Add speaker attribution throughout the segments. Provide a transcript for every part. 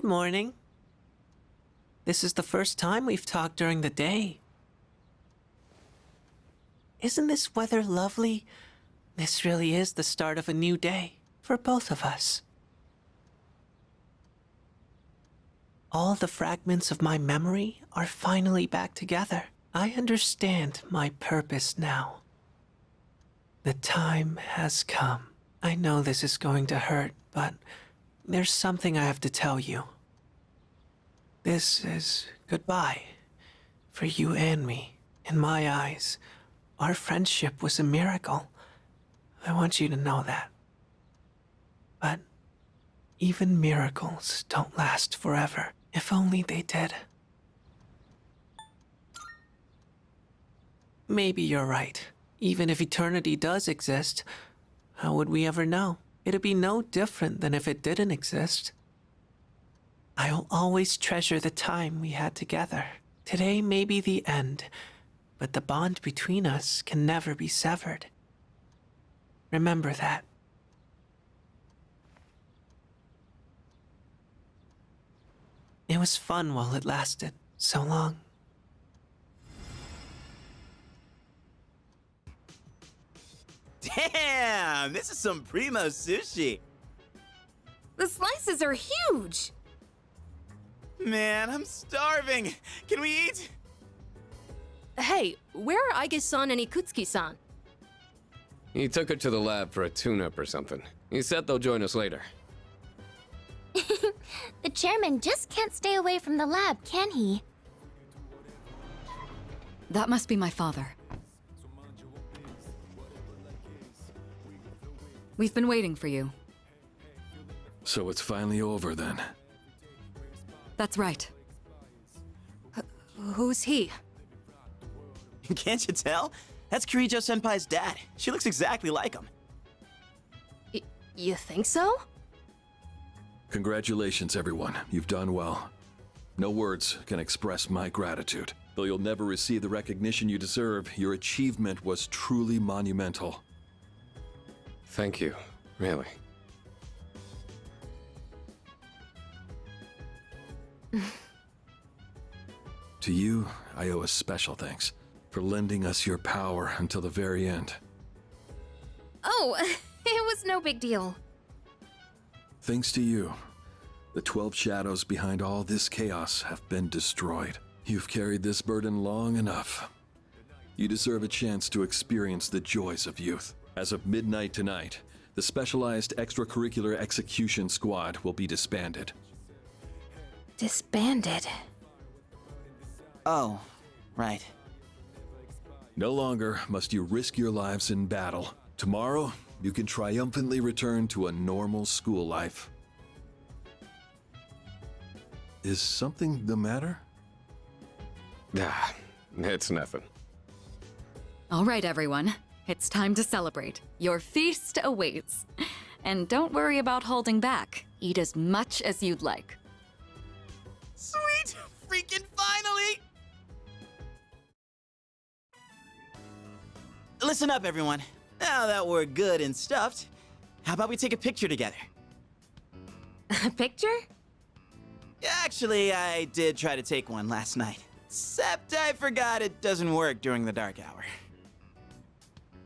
Speaker 1: morning. This is the first time we've talked during the day. Isn't this weather lovely? This really is the start of a new day for both of us. All the fragments of my memory are finally back together. I understand my purpose now. The time has come. I know this is going to hurt, but there's something I have to tell you. This is goodbye for you and me. In my eyes, our friendship was a miracle. I want you to know that. But even miracles don't last forever. If only they did. Maybe you're right. Even if eternity does exist, how would we ever know? It'd be no different than if it didn't exist. I'll always treasure the time we had together. Today may be the end, but the bond between us can never be severed. Remember that. It was fun while it lasted so long.
Speaker 2: Damn, this is some primo sushi.
Speaker 3: The slices are huge!
Speaker 2: Man, I'm starving. Can we eat?
Speaker 3: Hey, where are Aige-san and Ikutsuki-san?
Speaker 4: He took her to the lab for a tune-up or something. He said they'll join us later.
Speaker 5: The chairman just can't stay away from the lab, can he?
Speaker 6: That must be my father. We've been waiting for you.
Speaker 7: So it's finally over then.
Speaker 6: That's right. Who's he?
Speaker 2: Can't you tell? That's Kirijo-senpai's dad. She looks exactly like him.
Speaker 3: You think so?
Speaker 7: Congratulations, everyone. You've done well. No words can express my gratitude. Though you'll never receive the recognition you deserve, your achievement was truly monumental.
Speaker 4: Thank you, really.
Speaker 7: To you, I owe a special thanks for lending us your power until the very end.
Speaker 3: Oh, it was no big deal.
Speaker 7: Thanks to you, the 12 shadows behind all this chaos have been destroyed. You've carried this burden long enough. You deserve a chance to experience the joys of youth. As of midnight tonight, the Specialized Extracurricular Execution Squad will be disbanded.
Speaker 3: Disbanded.
Speaker 2: Oh, right.
Speaker 7: No longer must you risk your lives in battle. Tomorrow, you can triumphantly return to a normal school life. Is something the matter?
Speaker 4: Ah, it's nothing.
Speaker 6: All right, everyone. It's time to celebrate. Your feast awaits. And don't worry about holding back. Eat as much as you'd like.
Speaker 2: Sweet! Freaking finally! Listen up, everyone. Now that we're good and stuffed, how about we take a picture together?
Speaker 3: A picture?
Speaker 2: Actually, I did try to take one last night. Except I forgot it doesn't work during the dark hour.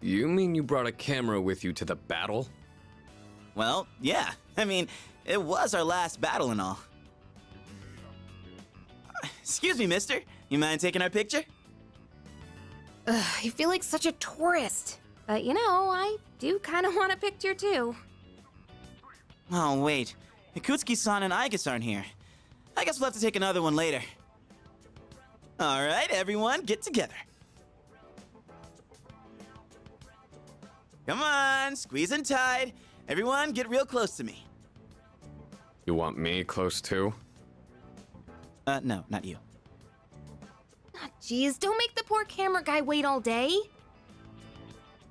Speaker 4: You mean you brought a camera with you to the battle?
Speaker 2: Well, yeah. I mean, it was our last battle and all. Excuse me, mister. You mind taking our picture?
Speaker 3: I feel like such a tourist. But you know, I do kind of want a picture too.
Speaker 2: Oh, wait. Ikutsuki-san and Aigus aren't here. I guess we'll have to take another one later. All right, everyone, get together. Come on, squeeze in tight. Everyone, get real close to me.
Speaker 4: You want me close too?
Speaker 2: No, not you.
Speaker 3: Ah, jeez, don't make the poor camera guy wait all day.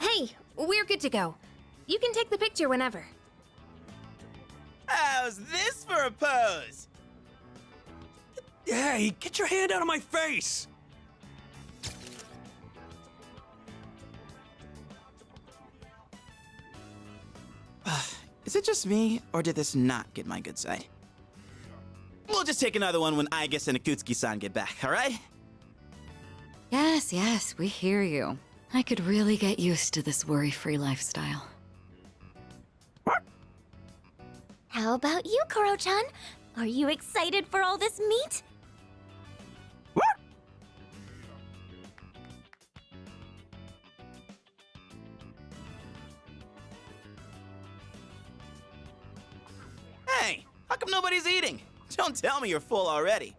Speaker 3: Hey, we're good to go. You can take the picture whenever.
Speaker 2: How's this for a pose?
Speaker 8: Hey, get your hand out of my face!
Speaker 2: Is it just me, or did this not get my good side? just take another one when Aigis and Akutsuki-san get back, alright?
Speaker 6: Yes, yes, we hear you. I could really get used to this worry-free lifestyle.
Speaker 5: How about you, Koro-chan? Are you excited for all this meat?
Speaker 2: Hey, how come nobody's eating? Don't tell me you're full already.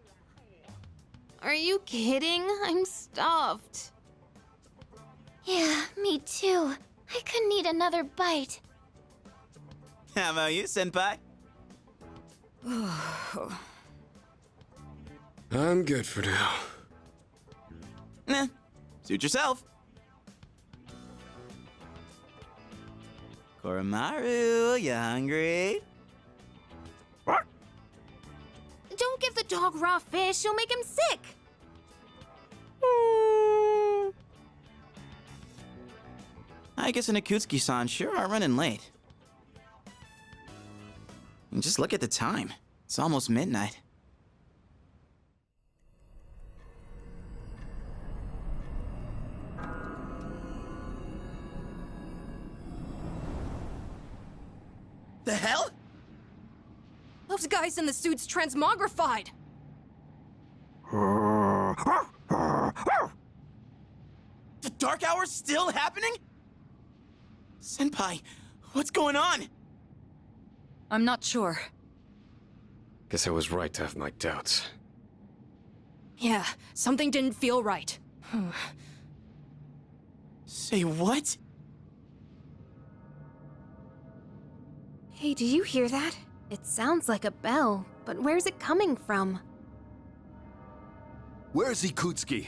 Speaker 3: Are you kidding? I'm stuffed.
Speaker 5: Yeah, me too. I couldn't eat another bite.
Speaker 2: How about you, Senpai?
Speaker 4: I'm good for now.
Speaker 2: Nah, suit yourself. Koromaru, you hungry?
Speaker 3: Don't give the dog raw fish, you'll make him sick.
Speaker 2: Aigis and Akutsuki-san sure are running late. And just look at the time. It's almost midnight. The hell?
Speaker 9: Those guys in the suits transmogrified!
Speaker 2: The Dark Hour's still happening? Senpai, what's going on?
Speaker 6: I'm not sure.
Speaker 4: Guess I was right to have my doubts.
Speaker 9: Yeah, something didn't feel right.
Speaker 2: Say what?
Speaker 3: Hey, do you hear that? It sounds like a bell, but where's it coming from?
Speaker 8: Where's Ikutsuki?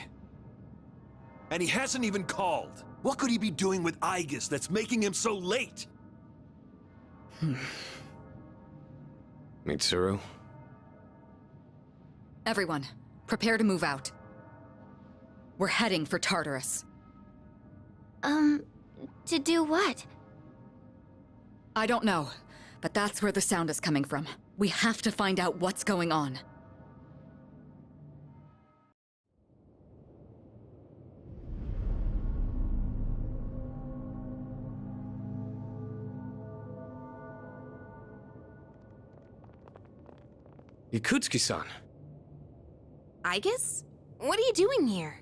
Speaker 8: And he hasn't even called. What could he be doing with Aigis that's making him so late?
Speaker 4: Mitsuru?
Speaker 6: Everyone, prepare to move out. We're heading for Tartarus.
Speaker 5: To do what?
Speaker 6: I don't know, but that's where the sound is coming from. We have to find out what's going on.
Speaker 4: Ikutsuki-san.
Speaker 3: Aigis? What are you doing here?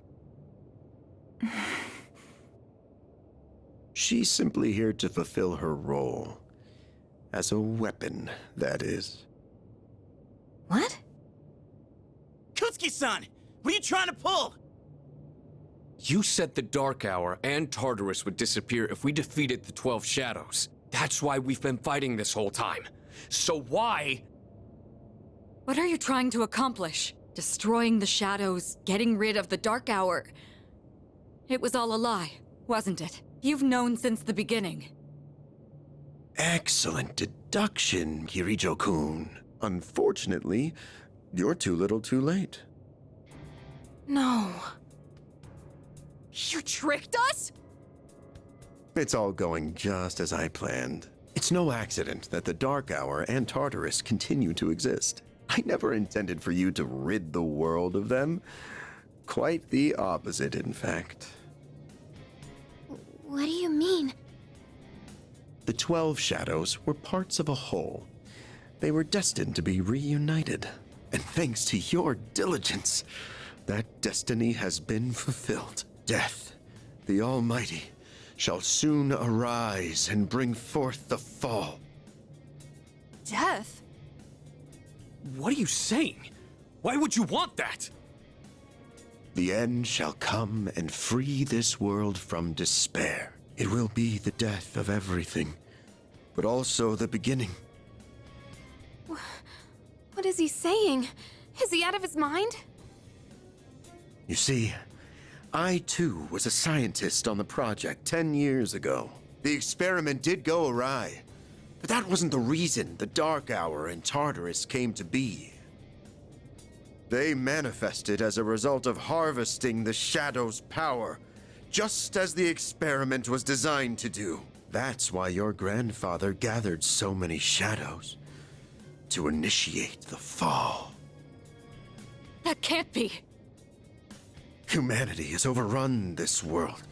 Speaker 10: She's simply here to fulfill her role. As a weapon, that is.
Speaker 3: What?
Speaker 2: Kutsuki-san, what are you trying to pull?
Speaker 4: You said the Dark Hour and Tartarus would disappear if we defeated the 12 Shadows. That's why we've been fighting this whole time. So why?
Speaker 6: What are you trying to accomplish? Destroying the shadows, getting rid of the Dark Hour. It was all a lie, wasn't it? You've known since the beginning.
Speaker 10: Excellent deduction, Kirijo-kun. Unfortunately, you're too little too late.
Speaker 3: No.
Speaker 9: You tricked us?
Speaker 10: It's all going just as I planned. It's no accident that the Dark Hour and Tartarus continue to exist. I never intended for you to rid the world of them. Quite the opposite, in fact.
Speaker 5: What do you mean?
Speaker 10: The 12 Shadows were parts of a whole. They were destined to be reunited. And thanks to your diligence, that destiny has been fulfilled. Death, the Almighty, shall soon arise and bring forth the fall.
Speaker 9: Death?
Speaker 8: What are you saying? Why would you want that?
Speaker 10: The end shall come and free this world from despair. It will be the death of everything, but also the beginning.
Speaker 3: What is he saying? Is he out of his mind?
Speaker 10: You see, I too was a scientist on the project 10 years ago. The experiment did go awry, but that wasn't the reason the Dark Hour and Tartarus came to be. They manifested as a result of harvesting the Shadow's power, just as the experiment was designed to do. That's why your grandfather gathered so many Shadows, to initiate the fall.
Speaker 6: That can't be.
Speaker 10: Humanity has overrun this world,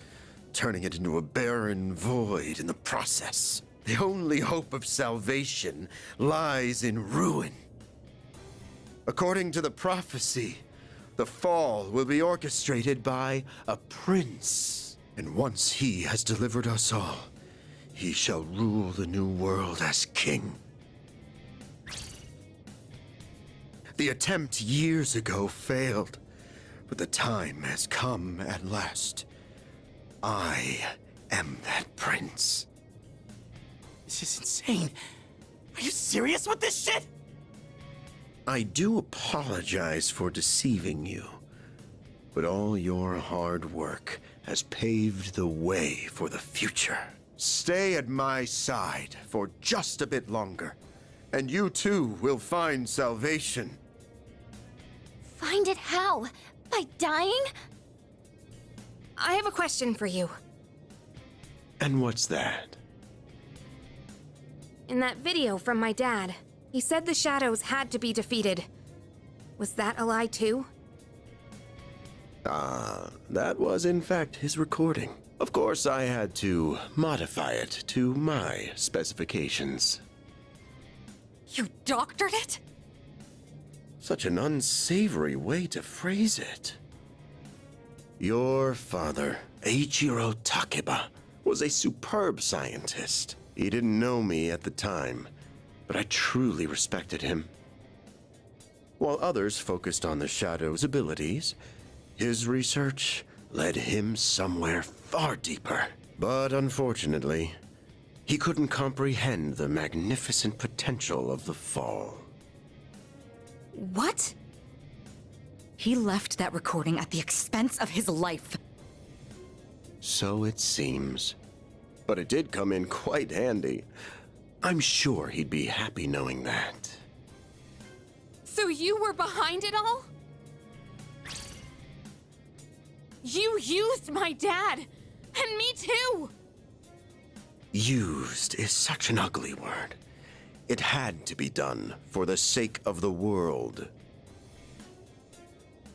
Speaker 10: turning it into a barren void in the process. The only hope of salvation lies in ruin. According to the prophecy, the fall will be orchestrated by a prince. And once he has delivered us all, he shall rule the new world as king. The attempt years ago failed, but the time has come at last. I am that prince.
Speaker 2: This is insane. Are you serious with this shit?
Speaker 10: I do apologize for deceiving you, but all your hard work has paved the way for the future. Stay at my side for just a bit longer, and you too will find salvation.
Speaker 5: Find it how? By dying?
Speaker 3: I have a question for you.
Speaker 10: And what's that?
Speaker 3: In that video from my dad, he said the shadows had to be defeated. Was that a lie too?
Speaker 10: That was in fact his recording. Of course, I had to modify it to my specifications.
Speaker 6: You doctored it?
Speaker 10: Such an unsavory way to phrase it. Your father, Eiichiro Takeba, was a superb scientist. He didn't know me at the time, but I truly respected him. While others focused on the Shadow's abilities, his research led him somewhere far deeper. But unfortunately, he couldn't comprehend the magnificent potential of the Fall.
Speaker 6: What? He left that recording at the expense of his life.
Speaker 10: So it seems. But it did come in quite handy. I'm sure he'd be happy knowing that.
Speaker 3: So you were behind it all? You used my dad! And me too!
Speaker 10: Used is such an ugly word. It had to be done for the sake of the world.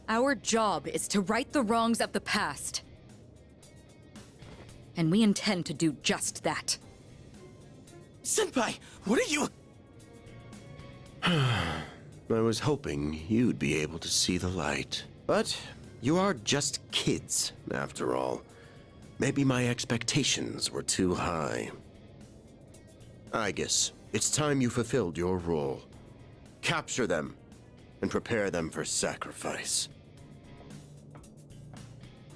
Speaker 6: Our job is to right the wrongs of the past. And we intend to do just that.
Speaker 2: Senpai, what are you...
Speaker 10: I was hoping you'd be able to see the light. But you are just kids, after all. Maybe my expectations were too high. I guess it's time you fulfilled your role. Capture them and prepare them for sacrifice.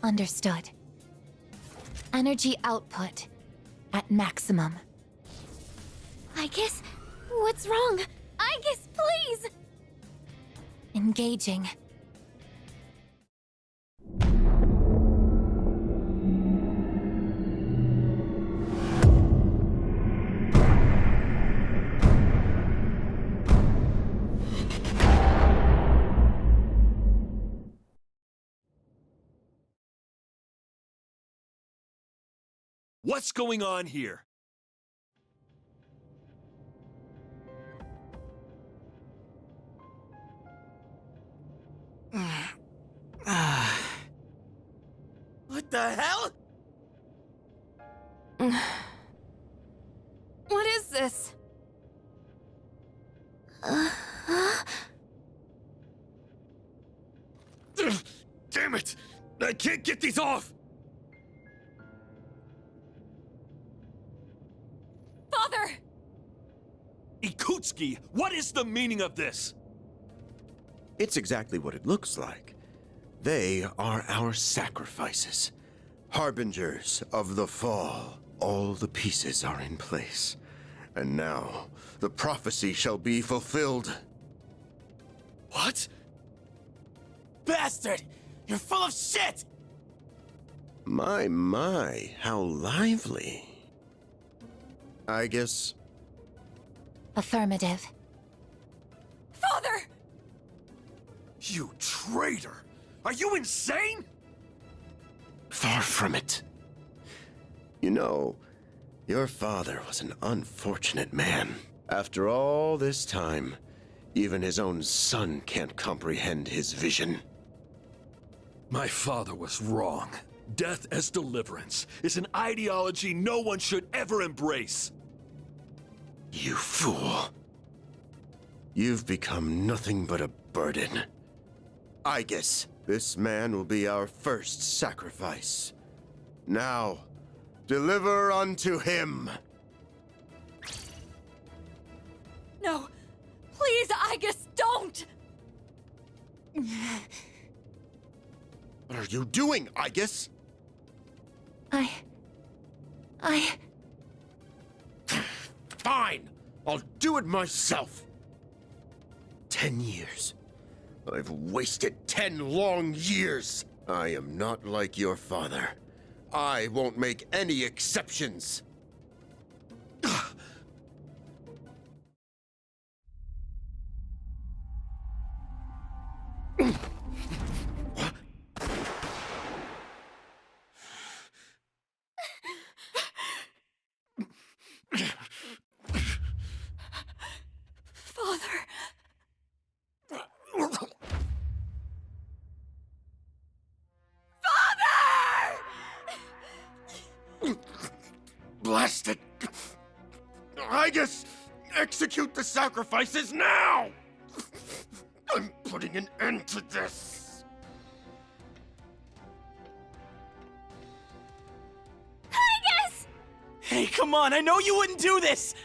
Speaker 5: Understood. Energy output at maximum. I guess. What's wrong? I guess, please! Engaging.
Speaker 8: What's going on here?
Speaker 2: What the hell?
Speaker 3: What is this?
Speaker 8: Damn it! I can't get these off!
Speaker 6: Father!
Speaker 8: Ikutsuki, what is the meaning of this?
Speaker 10: It's exactly what it looks like. They are our sacrifices, harbingers of the fall. All the pieces are in place, and now the prophecy shall be fulfilled.
Speaker 2: What? Bastard! You're full of shit!
Speaker 10: My, how lively. I guess...
Speaker 5: Affirmative.
Speaker 6: Father!
Speaker 8: You traitor! Are you insane?
Speaker 10: Far from it. You know, your father was an unfortunate man. After all this time, Even his own son can't comprehend his vision.
Speaker 8: My father was wrong. Death as deliverance is an ideology no one should ever embrace.
Speaker 10: You fool. You've become nothing but a burden. Aegis, this man will be our first sacrifice. Now, deliver unto him.
Speaker 6: No! Please, Aegis, don't!
Speaker 10: What are you doing, Aegis? Fine! I'll do it myself! 10 years. I've wasted 10 long years! I am not like your father. I won't make any exceptions!
Speaker 6: Father!
Speaker 10: Blast it! Aegis! Execute the sacrifices now! I'm putting an end to this!
Speaker 5: Aegis!
Speaker 2: Hey, come on, I know you wouldn't do this!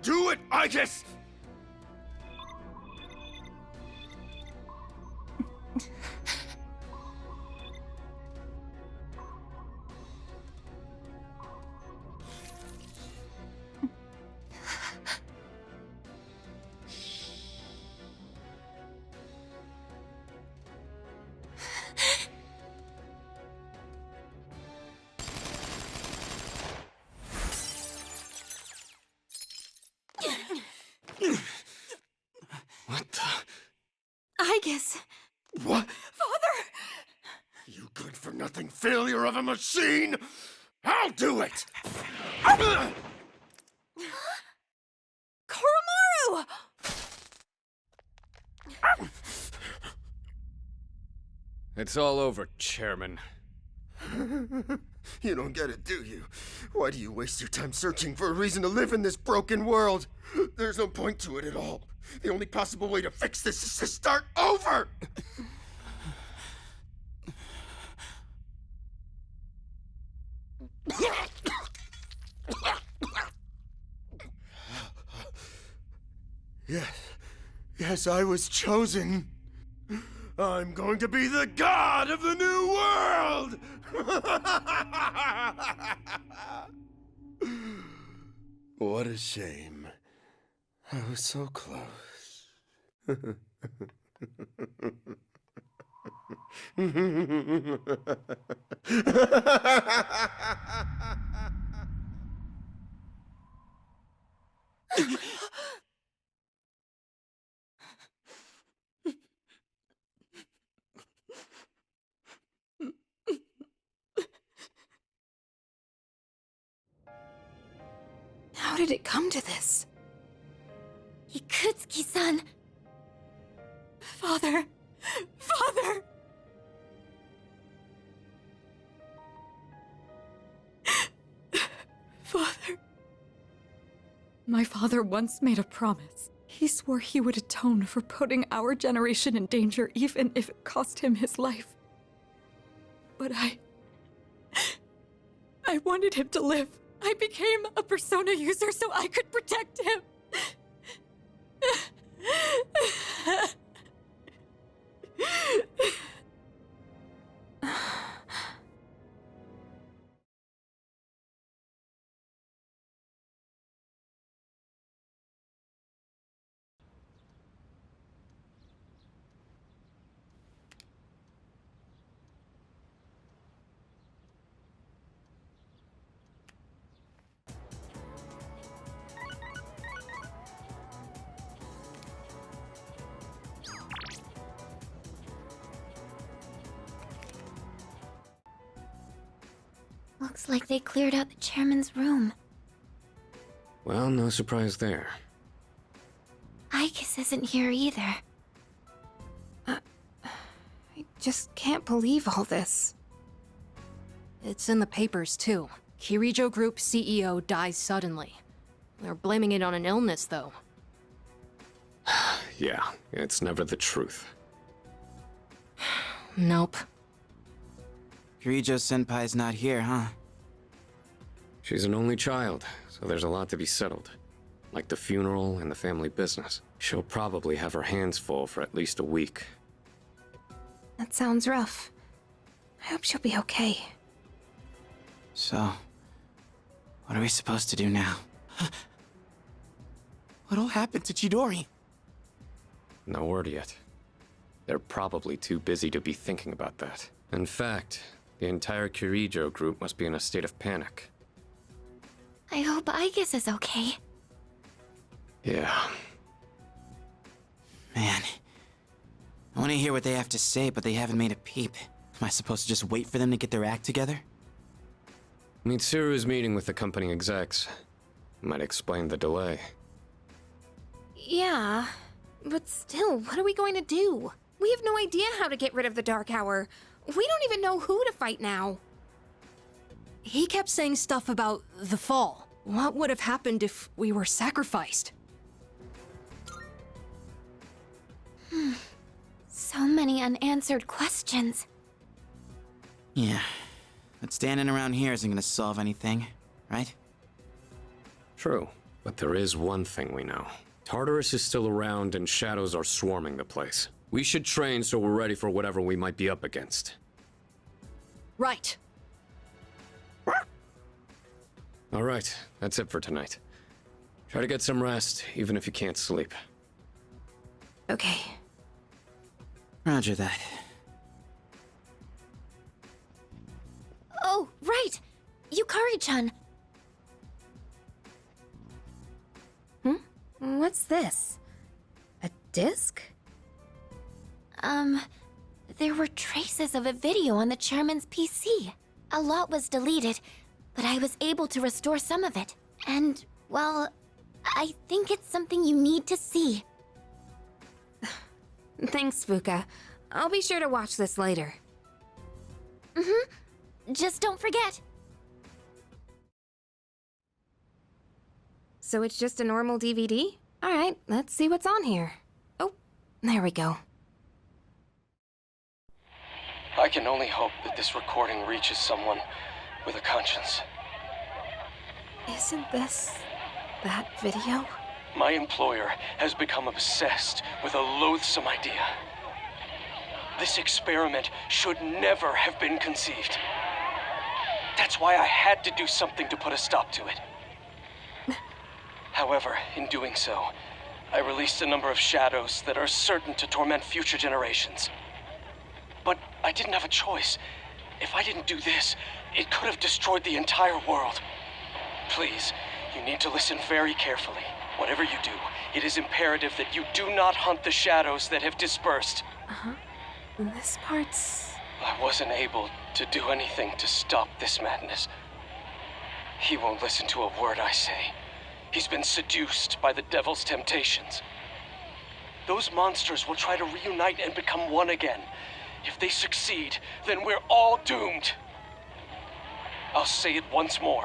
Speaker 10: Do it, Aegis!
Speaker 2: What the?
Speaker 6: Aegis!
Speaker 10: What?
Speaker 6: Father!
Speaker 10: You good-for-nothing failure of a machine! I'll do it!
Speaker 6: Koromaru!
Speaker 4: It's all over, Chairman.
Speaker 10: You don't get it, do you? Why do you waste your time searching for a reason to live in this broken world? There's no point to it at all. The only possible way to fix this is to start over! Yes, I was chosen. I'm going to be the god of the new world! What a shame. I was so close.
Speaker 6: How did it come to this?
Speaker 5: Ikutsuki-san!
Speaker 6: Father! Father! Father. My father once made a promise. He swore he would atone for putting our generation in danger even if it cost him his life. But I wanted him to live. I became a persona user so I could protect him.
Speaker 5: Looks like they cleared out the chairman's room.
Speaker 4: Well, no surprise there.
Speaker 5: Ikis isn't here either.
Speaker 9: I just can't believe all this. It's in the papers, too. Kirijo Group CEO dies suddenly. They're blaming it on an illness, though.
Speaker 4: Yeah, it's never the truth.
Speaker 9: Nope.
Speaker 2: Kirijo Senpai's not here, huh?
Speaker 4: She's an only child, so there's a lot to be settled. Like the funeral and the family business. She'll probably have her hands full for at least a week.
Speaker 3: That sounds rough. I hope she'll be okay.
Speaker 2: So, what are we supposed to do now? What'll happen to Chidori?
Speaker 4: No word yet. They're probably too busy to be thinking about that. In fact, the entire Kirijo group must be in a state of panic.
Speaker 5: I hope Ikis is okay.
Speaker 4: Yeah.
Speaker 2: Man, I want to hear what they have to say, but they haven't made a peep. Am I supposed to just wait for them to get their act together?
Speaker 4: Mitsuru's meeting with the company execs. Might explain the delay.
Speaker 3: Yeah, but still, what are we going to do? We have no idea how to get rid of the Dark Hour. We don't even know who to fight now.
Speaker 9: He kept saying stuff about the fall. What would have happened if we were sacrificed?
Speaker 5: So many unanswered questions.
Speaker 2: Yeah, but standing around here isn't gonna solve anything, right?
Speaker 4: True, but there is one thing we know. Tartarus is still around and shadows are swarming the place. We should train so we're ready for whatever we might be up against.
Speaker 9: Right.
Speaker 4: All right, that's it for tonight. Try to get some rest, even if you can't sleep.
Speaker 3: Okay.
Speaker 2: Roger that.
Speaker 5: Oh, right! Yukari-chan!
Speaker 3: What's this? A disc?
Speaker 5: There were traces of a video on the chairman's PC. A lot was deleted, but I was able to restore some of it. And, well, I think it's something you need to see.
Speaker 3: Thanks, Fuka. I'll be sure to watch this later.
Speaker 5: Just don't forget.
Speaker 3: So it's just a normal DVD? Alright, let's see what's on here. Oh, there we go.
Speaker 4: I can only hope that this recording reaches someone with a conscience.
Speaker 3: Isn't this that video?
Speaker 4: My employer has become obsessed with a loathsome idea. This experiment should never have been conceived. That's why I had to do something to put a stop to it. However, in doing so, I released a number of shadows that are certain to torment future generations. But I didn't have a choice. If I didn't do this, it could have destroyed the entire world. Please, you need to listen very carefully. Whatever you do, it is imperative that you do not hunt the shadows that have dispersed.
Speaker 3: This part's...
Speaker 4: I wasn't able to do anything to stop this madness. He won't listen to a word I say. He's been seduced by the devil's temptations. Those monsters will try to reunite and become one again. If they succeed, then we're all doomed. I'll say it once more.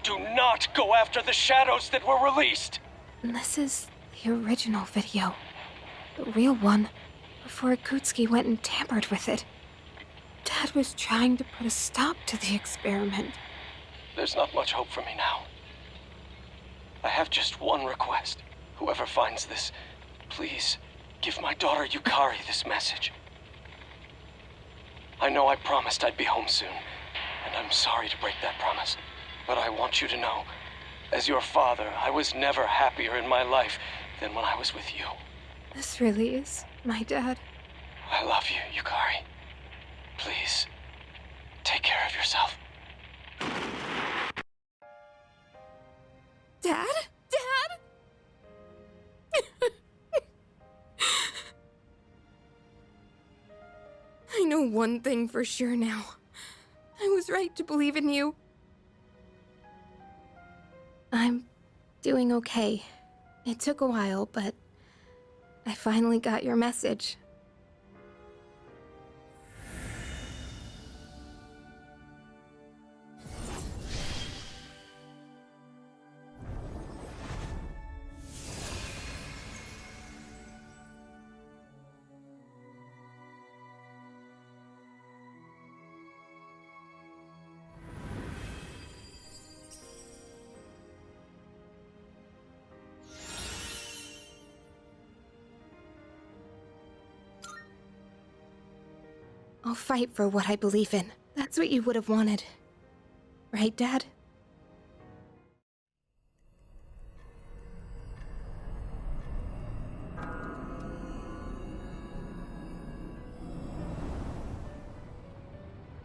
Speaker 4: Do not go after the shadows that were released!
Speaker 3: This is the original video. The real one, before Akutsuki went and tampered with it. Dad was trying to put a stop to the experiment.
Speaker 4: There's not much hope for me now. I have just one request. Whoever finds this, please give my daughter Yukari this message. I know I promised I'd be home soon, and I'm sorry to break that promise. But I want you to know, as your father, I was never happier in my life than when I was with you.
Speaker 3: This really is my dad.
Speaker 4: I love you, Yukari. Please, take care of yourself.
Speaker 3: Dad? Dad? I know one thing for sure now. I was right to believe in you. I'm Doing okay. It took a while, but I finally got your message. I'll fight for what I believe in. That's what you would have wanted. Right, Dad?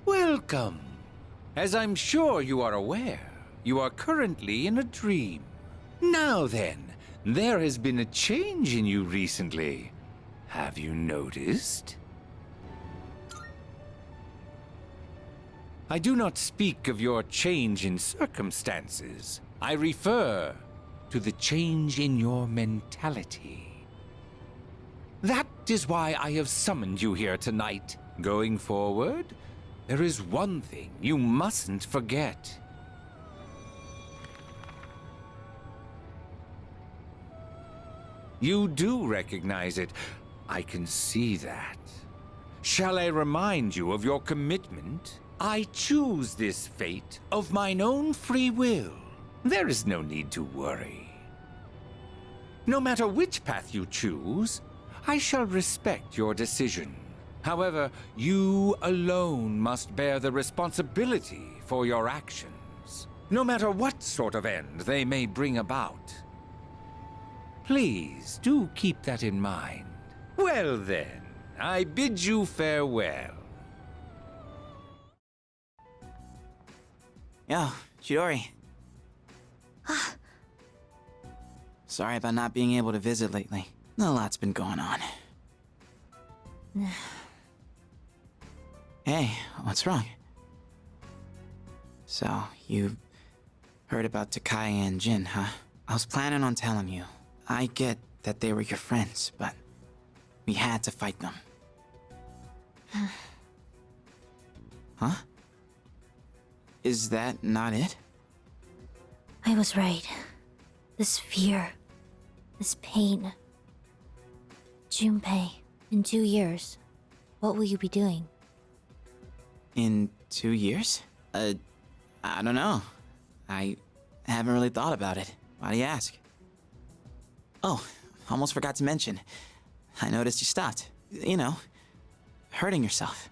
Speaker 11: Welcome. As I'm sure you are aware, you are currently in a dream. Now then, there has been a change in you recently. Have you noticed? I do not speak of your change in circumstances. I refer to the change in your mentality. That is why I have summoned you here tonight. Going forward, there is one thing you mustn't forget. You do recognize it. I can see that. Shall I remind you of your commitment? I choose this fate of mine own free will. There is no need to worry. No matter which path you choose, I shall respect your decision. However, you alone must bear the responsibility for your actions, no matter what sort of end they may bring about. Please do keep that in mind. Well then, I bid you farewell.
Speaker 2: Yo, Chidori. Sorry about not being able to visit lately. A lot's been going on. Hey, what's wrong? So, you heard about Takai and Jin, huh? I was planning on telling you. I get that they were your friends, but we had to fight them. Huh? Is that not it?
Speaker 5: I was right. This fear, this pain. Junpei, in 2 years, what will you be doing?
Speaker 2: In 2 years? I don't know. I haven't really thought about it. Why do you ask? Oh, almost forgot to mention. I noticed you stopped. You know, hurting yourself.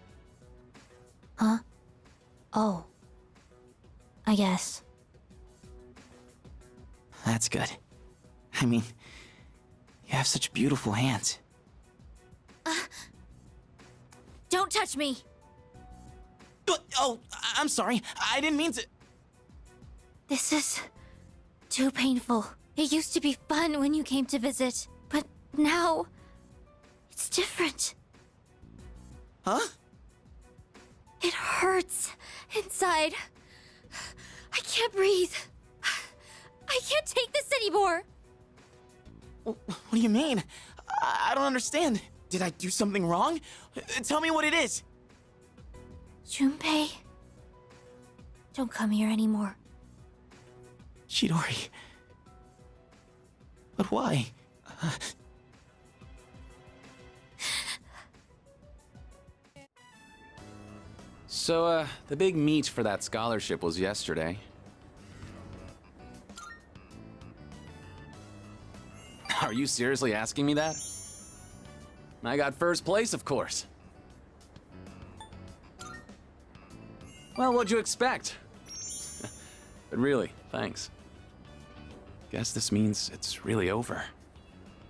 Speaker 5: Huh? Oh. I guess.
Speaker 2: That's good. I mean, you have such beautiful hands.
Speaker 5: Don't touch me!
Speaker 2: Oh, I'm sorry. I didn't mean to.
Speaker 5: This is too painful. It used to be fun when you came to visit, but now it's different.
Speaker 2: Huh?
Speaker 5: It hurts inside. I can't breathe. I can't take this anymore.
Speaker 2: What do you mean? I don't understand. Did I do something wrong? Tell me what it is.
Speaker 5: Junpei, don't come here anymore.
Speaker 2: Chidori. But why?
Speaker 12: So, the big meet for that scholarship was yesterday. Are you seriously asking me that? I got first place, of course. Well, what'd you expect? But really, thanks. Guess this means it's really over.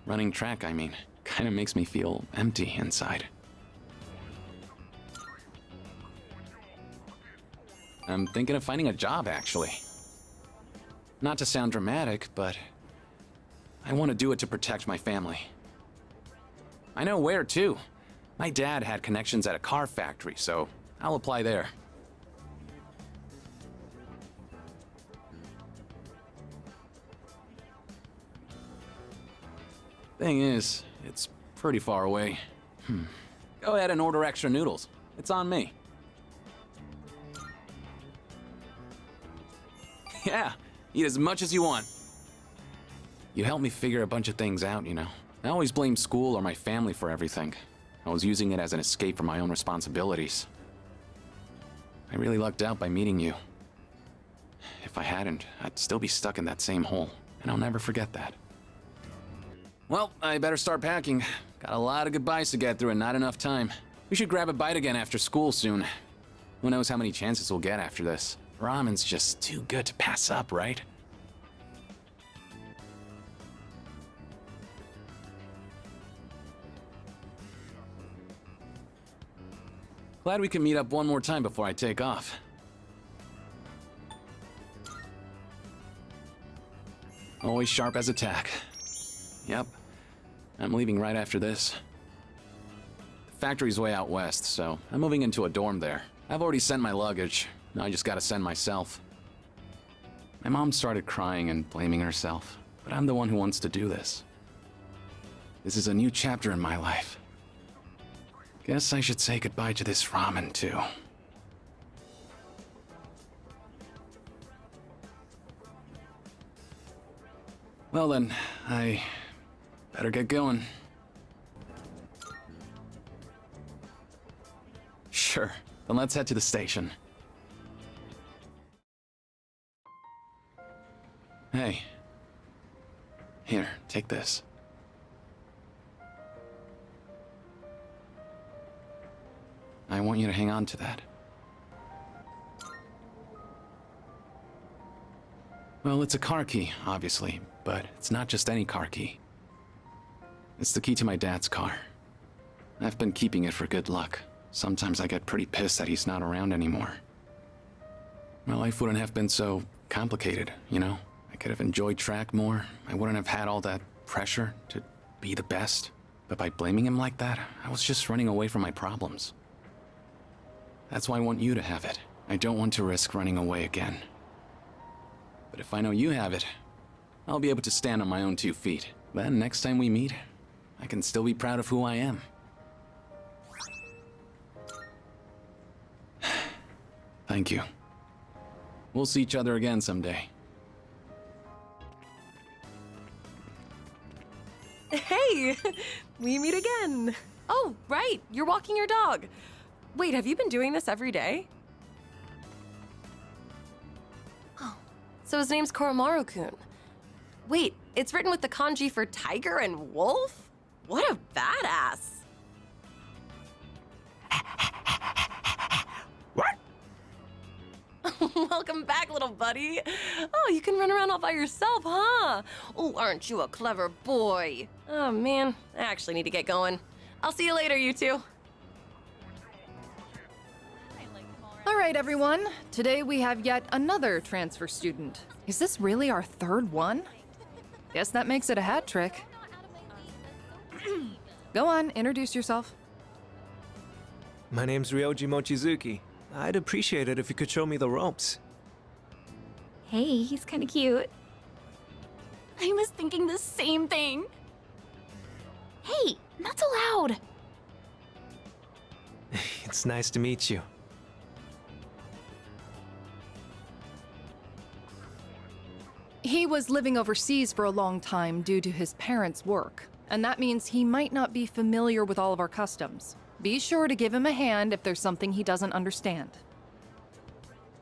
Speaker 12: Running track, I mean, kinda makes me feel empty inside. I'm thinking of finding a job, actually. Not to sound dramatic, but I want to do it to protect my family. I know where, too. My dad had connections at a car factory, so I'll apply there. Thing is, it's pretty far away. Go ahead and order extra noodles. It's on me. Yeah, eat as much as you want. You helped me figure a bunch of things out, you know. I always blamed school or my family for everything. I was using it as an escape from my own responsibilities. I really lucked out by meeting you. If I hadn't, I'd still be stuck in that same hole, and I'll never forget that. Well, I better start packing. Got a lot of goodbyes to get through and not enough time. We should grab a bite again after school soon. Who knows how many chances we'll get after this. Ramen's just too good to pass up, right? Glad we can meet up one more time before I take off. Always sharp as a tack. Yep. I'm leaving right after this. The factory's way out west, so I'm moving into a dorm there. I've already sent my luggage. Now I just gotta send myself. My mom started crying and blaming herself, but I'm the one who wants to do this. This is a new chapter in my life. Guess I should say goodbye to this ramen, too. Well then, I better get going. Sure, then let's head to the station. Hey. Here, take this. I want you to hang on to that. Well, it's a car key, obviously, but it's not just any car key. It's the key to my dad's car. I've been keeping it for good luck. Sometimes I get pretty pissed that he's not around anymore. My life wouldn't have been so complicated, you know? I could have enjoyed track more. I wouldn't have had all that pressure to be the best. But by blaming him like that, I was just running away from my problems. That's why I want you to have it. I don't want to risk running away again. But if I know you have it, I'll be able to stand on my own 2 feet. Then next time we meet, I can still be proud of who I am. Thank you. We'll see each other again someday.
Speaker 13: Hey! We meet again! Oh, right! You're walking your dog! Wait, have you been doing this every day? Oh, so his name's Koromaru-kun. Wait, it's written with the kanji for tiger and wolf? What a badass!
Speaker 10: What?
Speaker 13: Welcome back, little buddy. Oh, you can run around all by yourself, huh? Oh, aren't you a clever boy? Oh, man, I actually need to get going. I'll see you later, you two.
Speaker 14: All right, everyone. Today we have yet another transfer student. Is this really our third one? Guess that makes it a hat trick. Go on, introduce yourself.
Speaker 1: My name's Ryoji Mochizuki. I'd appreciate it if you could show me the ropes.
Speaker 5: Hey, he's kind of cute. I was thinking the same thing. Hey, not so loud.
Speaker 1: It's nice to meet you.
Speaker 14: He was living overseas for a long time due to his parents' work, and that means he might not be familiar with all of our customs. Be sure to give him a hand if there's something he doesn't understand.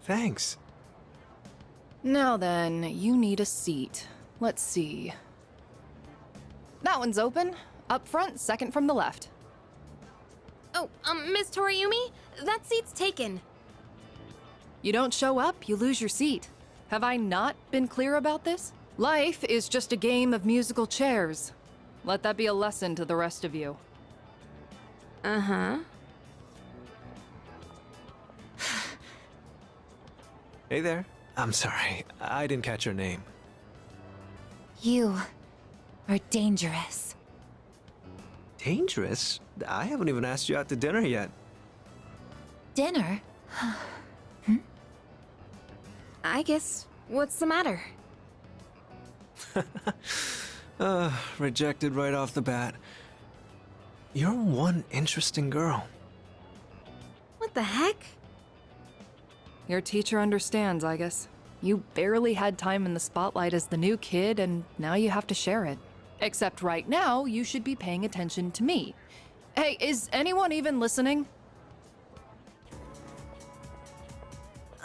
Speaker 1: Thanks.
Speaker 14: Now then, you need a seat. Let's see. That one's open. Up front, second from the left.
Speaker 3: Oh, Miss Toriumi, that seat's taken.
Speaker 14: You don't show up, you lose your seat. Have I not been clear about this? Life is just a game of musical chairs. Let that be a lesson to the rest of you.
Speaker 3: Uh-huh.
Speaker 1: Hey there. I'm sorry, I didn't catch your name.
Speaker 5: You are dangerous.
Speaker 1: Dangerous? I haven't even asked you out to dinner yet.
Speaker 5: Dinner?
Speaker 3: I guess, what's the matter?
Speaker 1: Rejected right off the bat. You're one interesting girl.
Speaker 3: What the heck?
Speaker 14: Your teacher understands, I guess. You barely had time in the spotlight as the new kid, and now you have to share it. Except right now, you should be paying attention to me. Hey, is anyone even listening?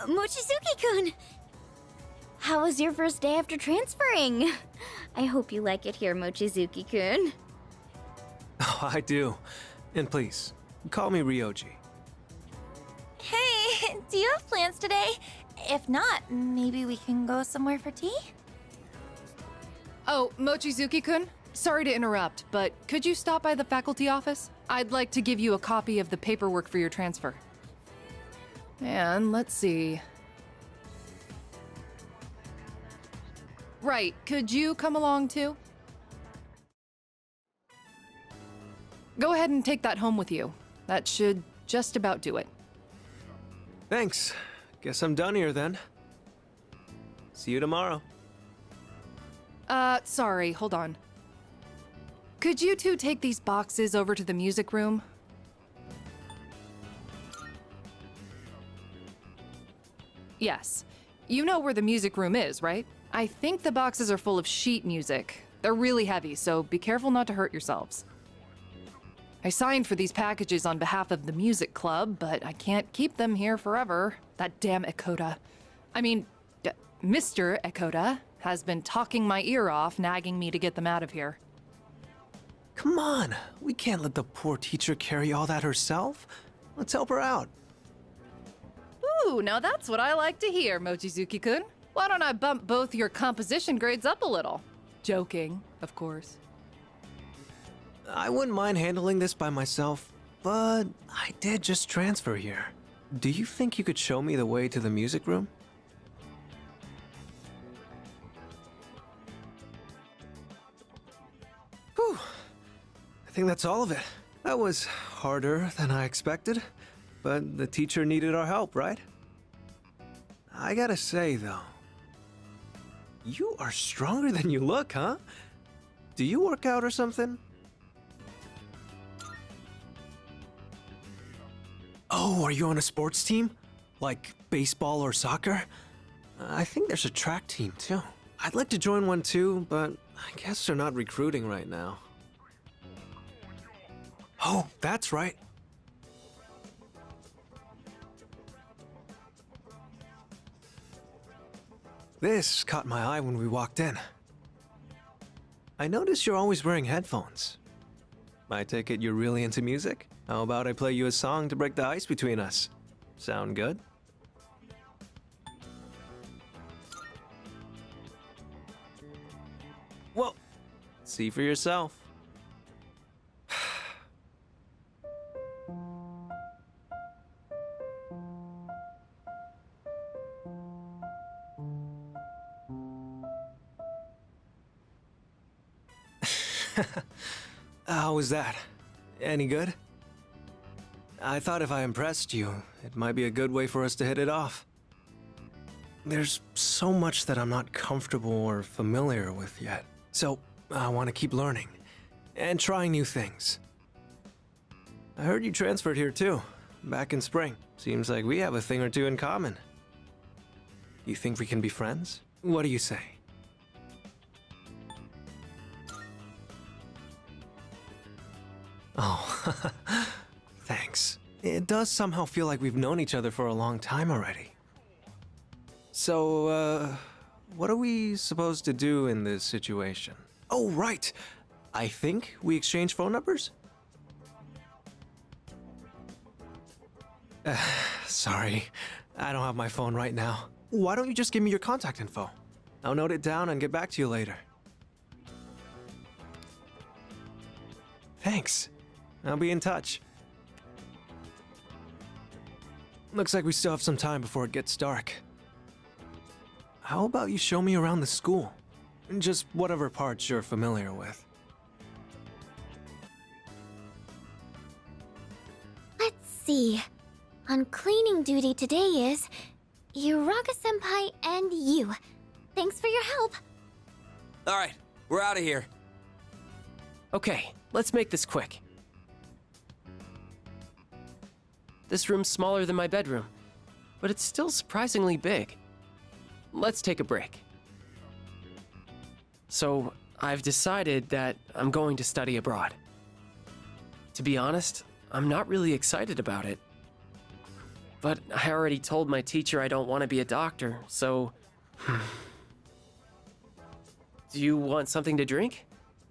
Speaker 5: Mochizuki-kun! How was your first day after transferring? I hope you like it here, Mochizuki-kun.
Speaker 1: Oh, I do. And please, call me Ryoji.
Speaker 5: Hey, do you have plans today? If not, maybe we can go somewhere for tea?
Speaker 14: Oh, Mochizuki-kun? Sorry to interrupt, but could you stop by the faculty office? I'd like to give you a copy of the paperwork for your transfer. And let's see. Right, could you come along too? Go ahead and take that home with you. That should just about do it.
Speaker 1: Thanks. Guess I'm done here then. See you tomorrow.
Speaker 14: Sorry, hold on. Could you two take these boxes over to the music room? Yes. You know where the music room is, right? I think the boxes are full of sheet music. They're really heavy, so be careful not to hurt yourselves. I signed for these packages on behalf of the music club, but I can't keep them here forever. That damn Ekota. I mean, Mr. Ekota has been talking my ear off, nagging me to get them out of here.
Speaker 1: Come on, we can't let the poor teacher carry all that herself. Let's help her out.
Speaker 14: Ooh, now that's what I like to hear, Mochizuki-kun. Why don't I bump both your composition grades up a little? Joking, of course.
Speaker 1: I wouldn't mind handling this by myself, but I did just transfer here. Do you think you could show me the way to the music room? Whew. I think that's all of it. That was harder than I expected, but the teacher needed our help, right? I gotta say, though, you are stronger than you look, huh? Do you work out or something? Oh, are you on a sports team? Like baseball or soccer? I think there's a track team, too. I'd like to join one, too, but I guess they're not recruiting right now. Oh, that's right. This caught my eye when we walked in. I noticed you're always wearing headphones. I take it you're really into music? How about I play you a song to break the ice between us? Sound good? Well, see for yourself. How was that? Any good? I thought if I impressed you, it might be a good way for us to hit it off. There's so much that I'm not comfortable or familiar with yet, so I want to keep learning and trying new things. I heard you transferred here too, back in spring. Seems like we have a thing or two in common. You think we can be friends? What do you say? Oh, thanks. It does somehow feel like we've known each other for a long time already. So, what are we supposed to do in this situation? Oh, right! I think we exchange phone numbers? Sorry, I don't have my phone right now. Why don't you just give me your contact info? I'll note it down and get back to you later. Thanks. I'll be in touch. Looks like we still have some time before it gets dark. How about you show me around the school? Just whatever parts you're familiar with.
Speaker 5: Let's see. On cleaning duty today is Uraga-senpai and you. Thanks for your help.
Speaker 15: All right, we're out of here. Okay, let's make this quick. This room's smaller than my bedroom, but it's still surprisingly big. Let's take a break. So, I've decided that I'm going to study abroad. To be honest, I'm not really excited about it. But I already told my teacher I don't want to be a doctor, so... Do you want something to drink?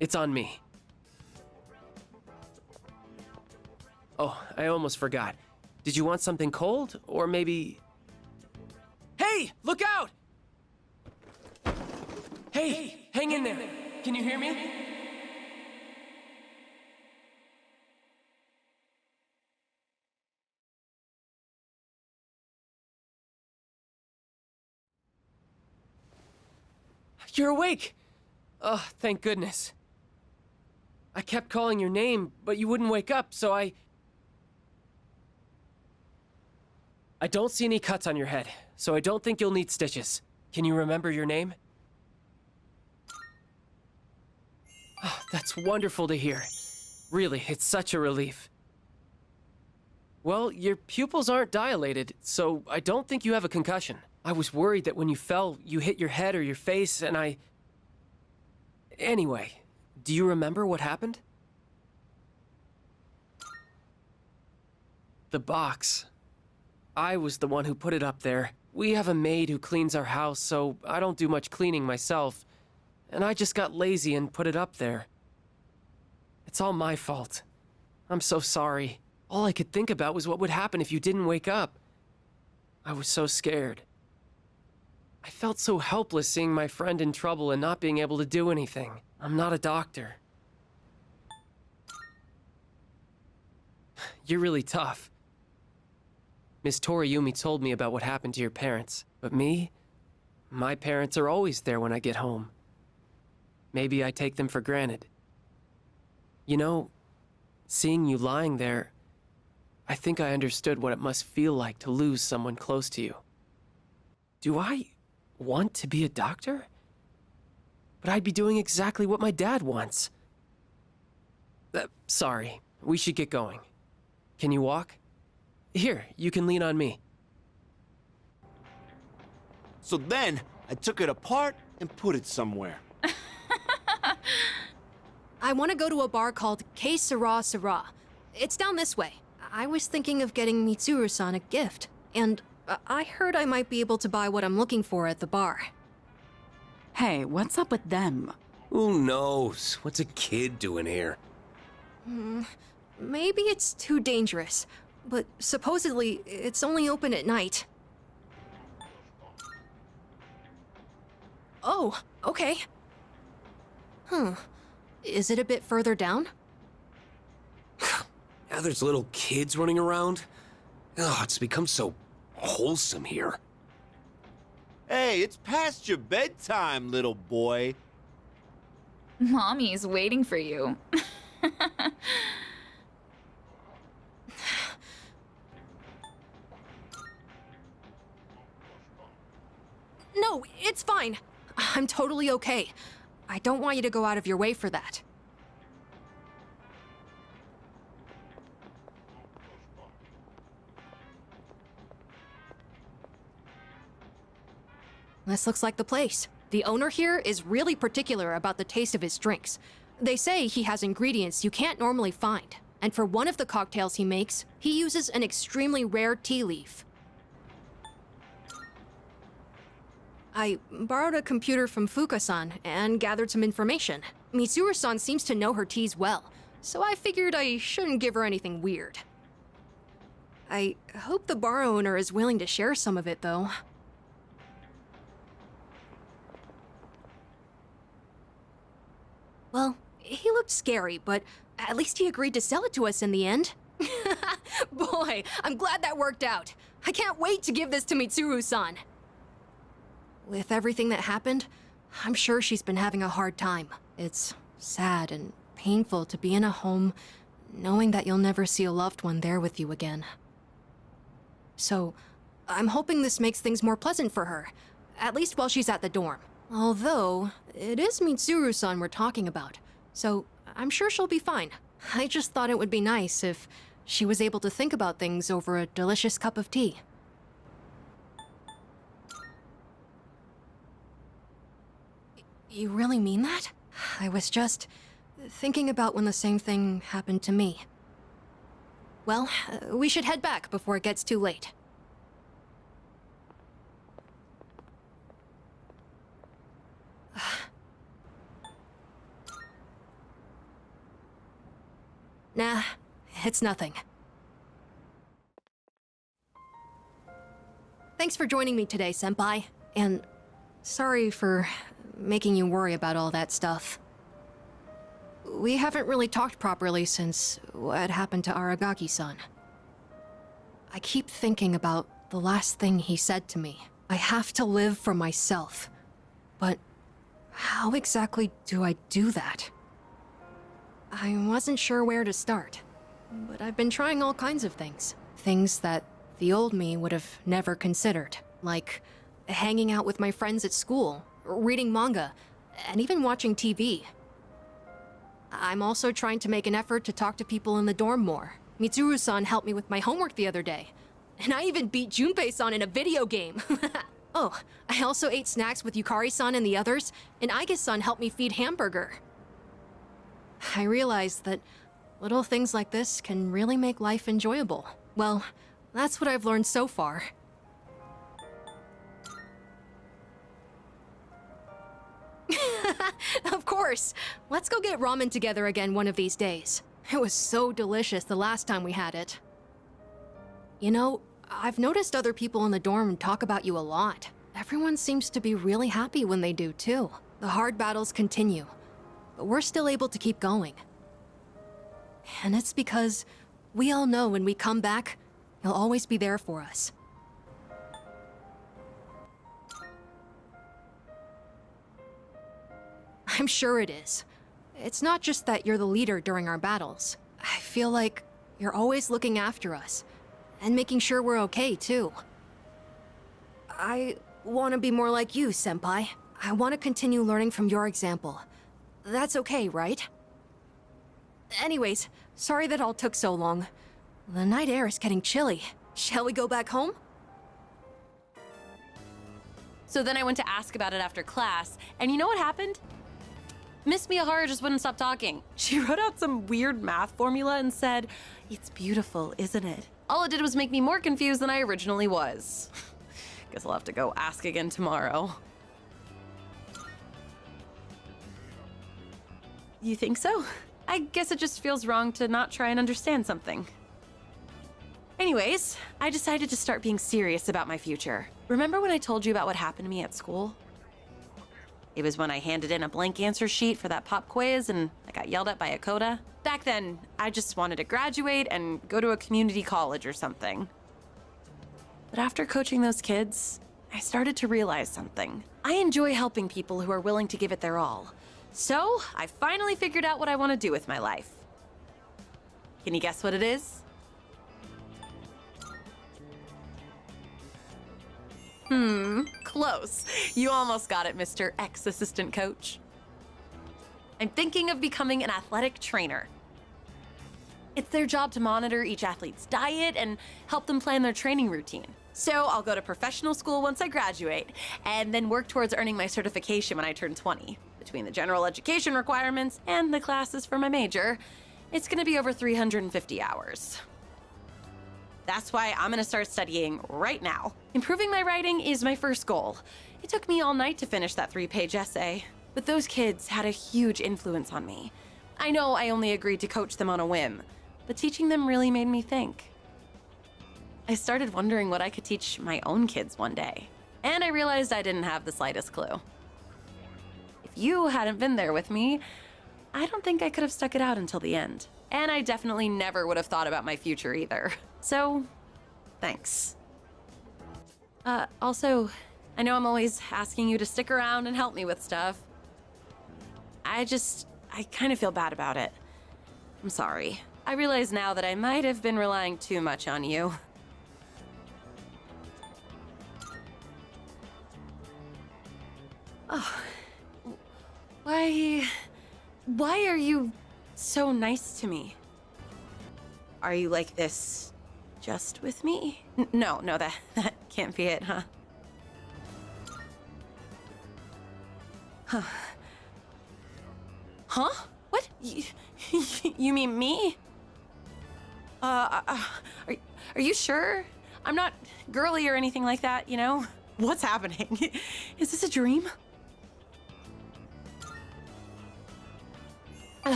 Speaker 15: It's on me. Oh, I almost forgot. Did you want something cold, or maybe... Hey, look out! Hey, hang in there. Can you hear me? You're awake! Oh, thank goodness. I kept calling your name, but you wouldn't wake up, so I don't see any cuts on your head, so I don't think you'll need stitches. Can you remember your name? Oh, that's wonderful to hear. Really, it's such a relief. Well, your pupils aren't dilated, so I don't think you have a concussion. I was worried that when you fell, you hit your head or your face, and Anyway, do you remember what happened? The box. I was the one who put it up there. We have a maid who cleans our house, so I don't do much cleaning myself. And I just got lazy and put it up there. It's all my fault. I'm so sorry. All I could think about was what would happen if you didn't wake up. I was so scared. I felt so helpless seeing my friend in trouble and not being able to do anything. I'm not a doctor. You're really tough. Miss Toriyumi told me about what happened to your parents, but me? My parents are always there when I get home. Maybe I take them for granted. You know, seeing you lying there, I think I understood what it must feel like to lose someone close to you. Do I want to be a doctor? But I'd be doing exactly what my dad wants. Sorry, we should get going. Can you walk? Here, you can lean on me.
Speaker 16: So then, I took it apart and put it somewhere.
Speaker 9: I want to go to a bar called K Sara Sara. It's down this way. I was thinking of getting Mitsuru-san a gift, and I heard I might be able to buy what I'm looking for at the bar.
Speaker 17: Hey, what's up with them?
Speaker 18: Who knows? What's a kid doing here?
Speaker 9: Maybe it's too dangerous, but supposedly it's only open at night. Oh, okay. Is it a bit further down?
Speaker 18: Now there's little kids running around. Oh, it's become so wholesome here.
Speaker 16: Hey, it's past your bedtime, little boy.
Speaker 17: Mommy's waiting for you.
Speaker 9: No, it's fine. I'm totally okay. I don't want you to go out of your way for that. This looks like the place. The owner here is really particular about the taste of his drinks. They say he has ingredients you can't normally find. And for one of the cocktails he makes, he uses an extremely rare tea leaf. I borrowed a computer from Fuka-san and gathered some information. Mitsuru-san seems to know her teas well, so I figured I shouldn't give her anything weird. I hope the bar owner is willing to share some of it, though. Well, he looked scary, but at least he agreed to sell it to us in the end. Boy, I'm glad that worked out. I can't wait to give this to Mitsuru-san. With everything that happened, I'm sure she's been having a hard time. It's sad and painful to be in a home knowing that you'll never see a loved one there with you again. So, I'm hoping this makes things more pleasant for her, at least while she's at the dorm. Although, it is Mitsuru-san we're talking about, so I'm sure she'll be fine. I just thought it would be nice if she was able to think about things over a delicious cup of tea. You really mean that? I was just thinking about when the same thing happened to me. Well, we should head back before it gets too late. Nah, it's nothing. Thanks for joining me today, Senpai. And sorry for making you worry about all that stuff. We haven't really talked properly since what happened to Aragaki-san. I keep thinking about the last thing he said to me. I have to live for myself. But how exactly do I do that? I wasn't sure where to start, but I've been trying all kinds of things. Things that the old me would have never considered, like hanging out with my friends at school, reading manga, and even watching TV. I'm also trying to make an effort to talk to people in the dorm more. Mitsuru-san helped me with my homework the other day, and I even beat Junpei-san in a video game. Oh, I also ate snacks with Yukari-san and the others, and Aigis-san helped me feed Hamburger. I realized that little things like this can really make life enjoyable. Well, that's what I've learned so far. Of course! Let's go get ramen together again one of these days. It was so delicious the last time we had it. You know, I've noticed other people in the dorm talk about you a lot. Everyone seems to be really happy when they do, too. The hard battles continue, but we're still able to keep going. And it's because we all know when we come back, you'll always be there for us. I'm sure it is. It's not just that you're the leader during our battles. I feel like you're always looking after us, and making sure we're okay, too. I want to be more like you, Senpai. I want to continue learning from your example. That's okay, right? Anyways, sorry that all took so long. The night air is getting chilly. Shall we go back home?
Speaker 13: So then I went to ask about it after class, and you know what happened? Miss Miyahara just wouldn't stop talking. She wrote out some weird math formula and said, "It's beautiful, isn't it?" All it did was make me more confused than I originally was. Guess I'll have to go ask again tomorrow. You think so? I guess it just feels wrong to not try and understand something. Anyways, I decided to start being serious about my future. Remember when I told you about what happened to me at school? It was when I handed in a blank answer sheet for that pop quiz and I got yelled at by a coda. Back then, I just wanted to graduate and go to a community college or something. But after coaching those kids, I started to realize something. I enjoy helping people who are willing to give it their all. So, I finally figured out what I want to do with my life. Can you guess what it is? Close. You almost got it, Mr. Ex-Assistant Coach. I'm thinking of becoming an athletic trainer. It's their job to monitor each athlete's diet and help them plan their training routine. So I'll go to professional school once I graduate, and then work towards earning my certification when I turn 20. Between the general education requirements and the classes for my major, it's gonna be over 350 hours. That's why I'm gonna start studying right now. Improving my writing is my first goal. It took me all night to finish that 3-page essay, but those kids had a huge influence on me. I know I only agreed to coach them on a whim, but teaching them really made me think. I started wondering what I could teach my own kids one day, and I realized I didn't have the slightest clue. If you hadn't been there with me, I don't think I could have stuck it out until the end. And I definitely never would have thought about my future either. So, thanks. Also, I know I'm always asking you to stick around and help me with stuff. I kind of feel bad about it. I'm sorry. I realize now that I might have been relying too much on you. Oh. Why are you so nice to me. Are you like this just with me? No, that can't be it, huh? Huh? What? You mean me? Are you sure? I'm not girly or anything like that, you know? What's happening? Is this a dream?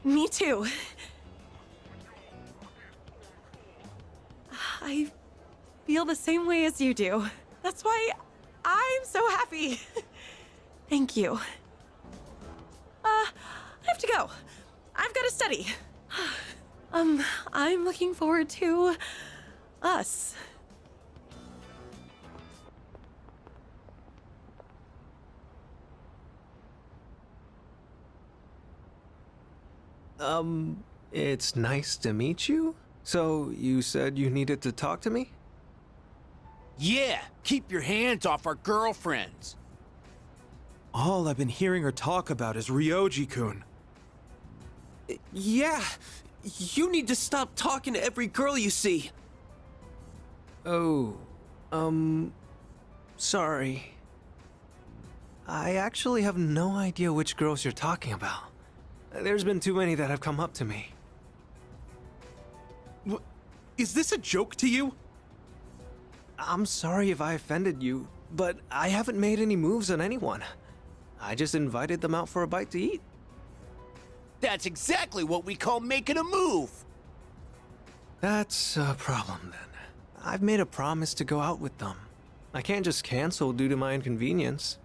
Speaker 13: Me too. I feel the same way as you do. That's why I'm so happy. Thank you. I have to go. I've got to study. I'm looking forward to us.
Speaker 1: It's nice to meet you? So, you said you needed to talk to me?
Speaker 16: Yeah, keep your hands off our girlfriends.
Speaker 19: All I've been hearing her talk about is Ryoji-kun.
Speaker 18: Yeah, you need to stop talking to every girl you see.
Speaker 1: Oh, sorry. I actually have no idea which girls you're talking about. There's been too many that have come up to me.
Speaker 19: Is this a joke to you?
Speaker 1: I'm sorry if I offended you, but I haven't made any moves on anyone. I just invited them out for a bite to eat.
Speaker 16: That's exactly what we call making a move.
Speaker 1: That's a problem then. I've made a promise to go out with them. I can't just cancel due to my inconvenience.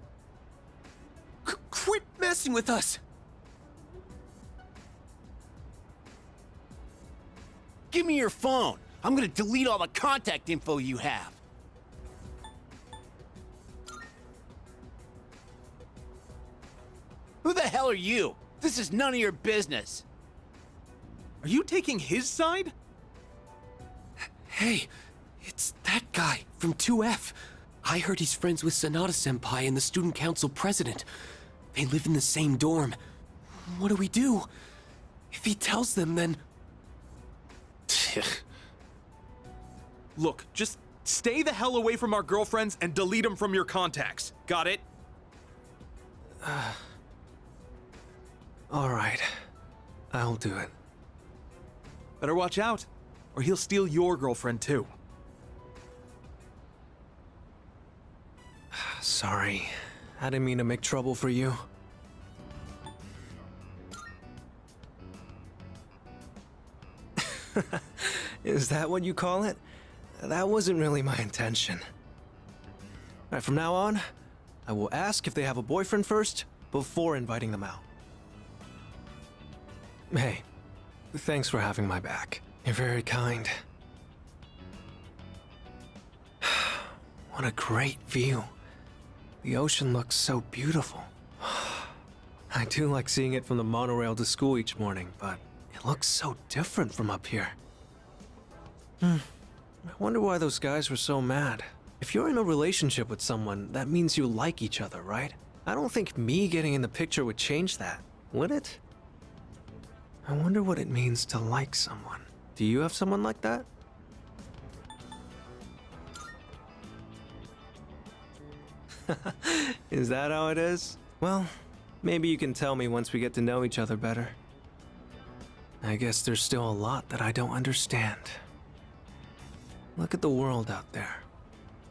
Speaker 18: Quit messing with us!
Speaker 16: Give me your phone. I'm gonna delete all the contact info you have. Who the hell are you? This is none of your business.
Speaker 19: Are you taking his side?
Speaker 18: Hey, it's that guy from 2F. I heard he's friends with Sonata-senpai and the student council president. They live in the same dorm. What do we do? If he tells them, then...
Speaker 19: Look, just stay the hell away from our girlfriends and delete them from your contacts. Got it?
Speaker 1: Alright. I'll do it.
Speaker 19: Better watch out, or he'll steal your girlfriend too.
Speaker 1: Sorry. I didn't mean to make trouble for you. Is that what you call it? That wasn't really my intention. Alright, from now on, I will ask if they have a boyfriend first, before inviting them out. Hey, thanks for having my back. You're very kind. What a great view. The ocean looks so beautiful. I do like seeing it from the monorail to school each morning, but it looks so different from up here. I wonder why those guys were so mad. If you're in a relationship with someone, that means you like each other, right? I don't think me getting in the picture would change that, would it? I wonder what it means to like someone. Do you have someone like that? Is that how it is? Well, maybe you can tell me once we get to know each other better. I guess there's still a lot that I don't understand. Look at the world out there.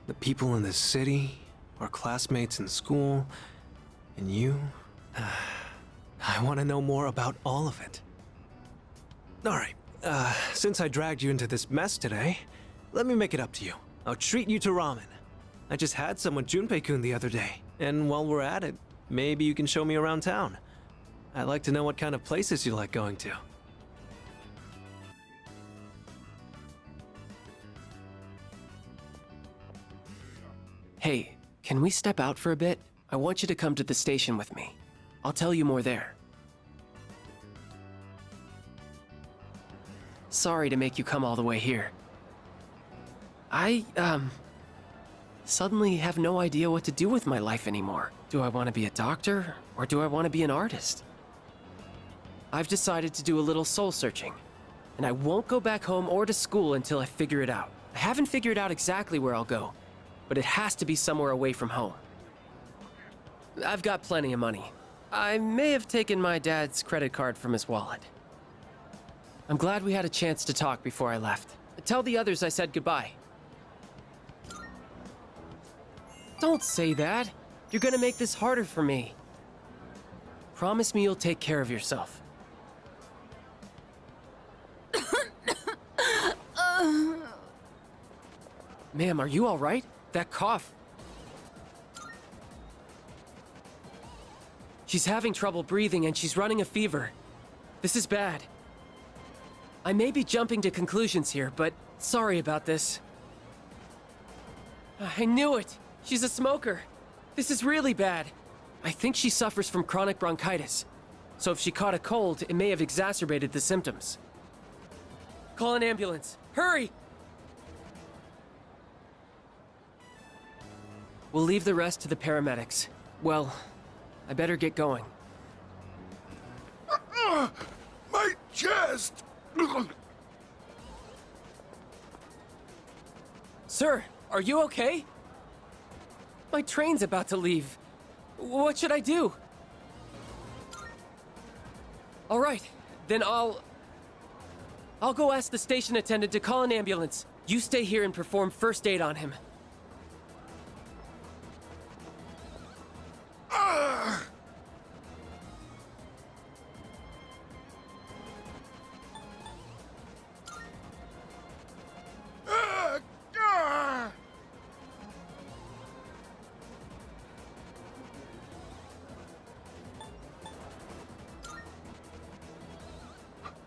Speaker 1: The people in this city, our classmates in school, and you. I want to know more about all of it. Alright, since I dragged you into this mess today, let me make it up to you. I'll treat you to ramen. I just had some with Junpei-kun the other day, and while we're at it, maybe you can show me around town. I'd like to know what kind of places you like going to.
Speaker 15: Hey, can we step out for a bit? I want you to come to the station with me. I'll tell you more there. Sorry to make you come all the way here. I, suddenly have no idea what to do with my life anymore. Do I want to be a doctor, or do I want to be an artist? I've decided to do a little soul searching, and I won't go back home or to school until I figure it out. I haven't figured out exactly where I'll go, but it has to be somewhere away from home. I've got plenty of money. I may have taken my dad's credit card from his wallet. I'm glad we had a chance to talk before I left. Tell the others I said goodbye. Don't say that. You're gonna make this harder for me. Promise me you'll take care of yourself. Ma'am, are you all right? That cough. She's having trouble breathing and she's running a fever. This is bad. I may be jumping to conclusions here, but sorry about this. I knew it! She's a smoker. This is really bad. I think she suffers from chronic bronchitis. So if she caught a cold, it may have exacerbated the symptoms. Call an ambulance. Hurry! We'll leave the rest to the paramedics. Well, I better get going.
Speaker 8: My chest!
Speaker 15: Sir, are you okay? My train's about to leave. What should I do? All right, then I'll go ask the station attendant to call an ambulance. You stay here and perform first aid on him.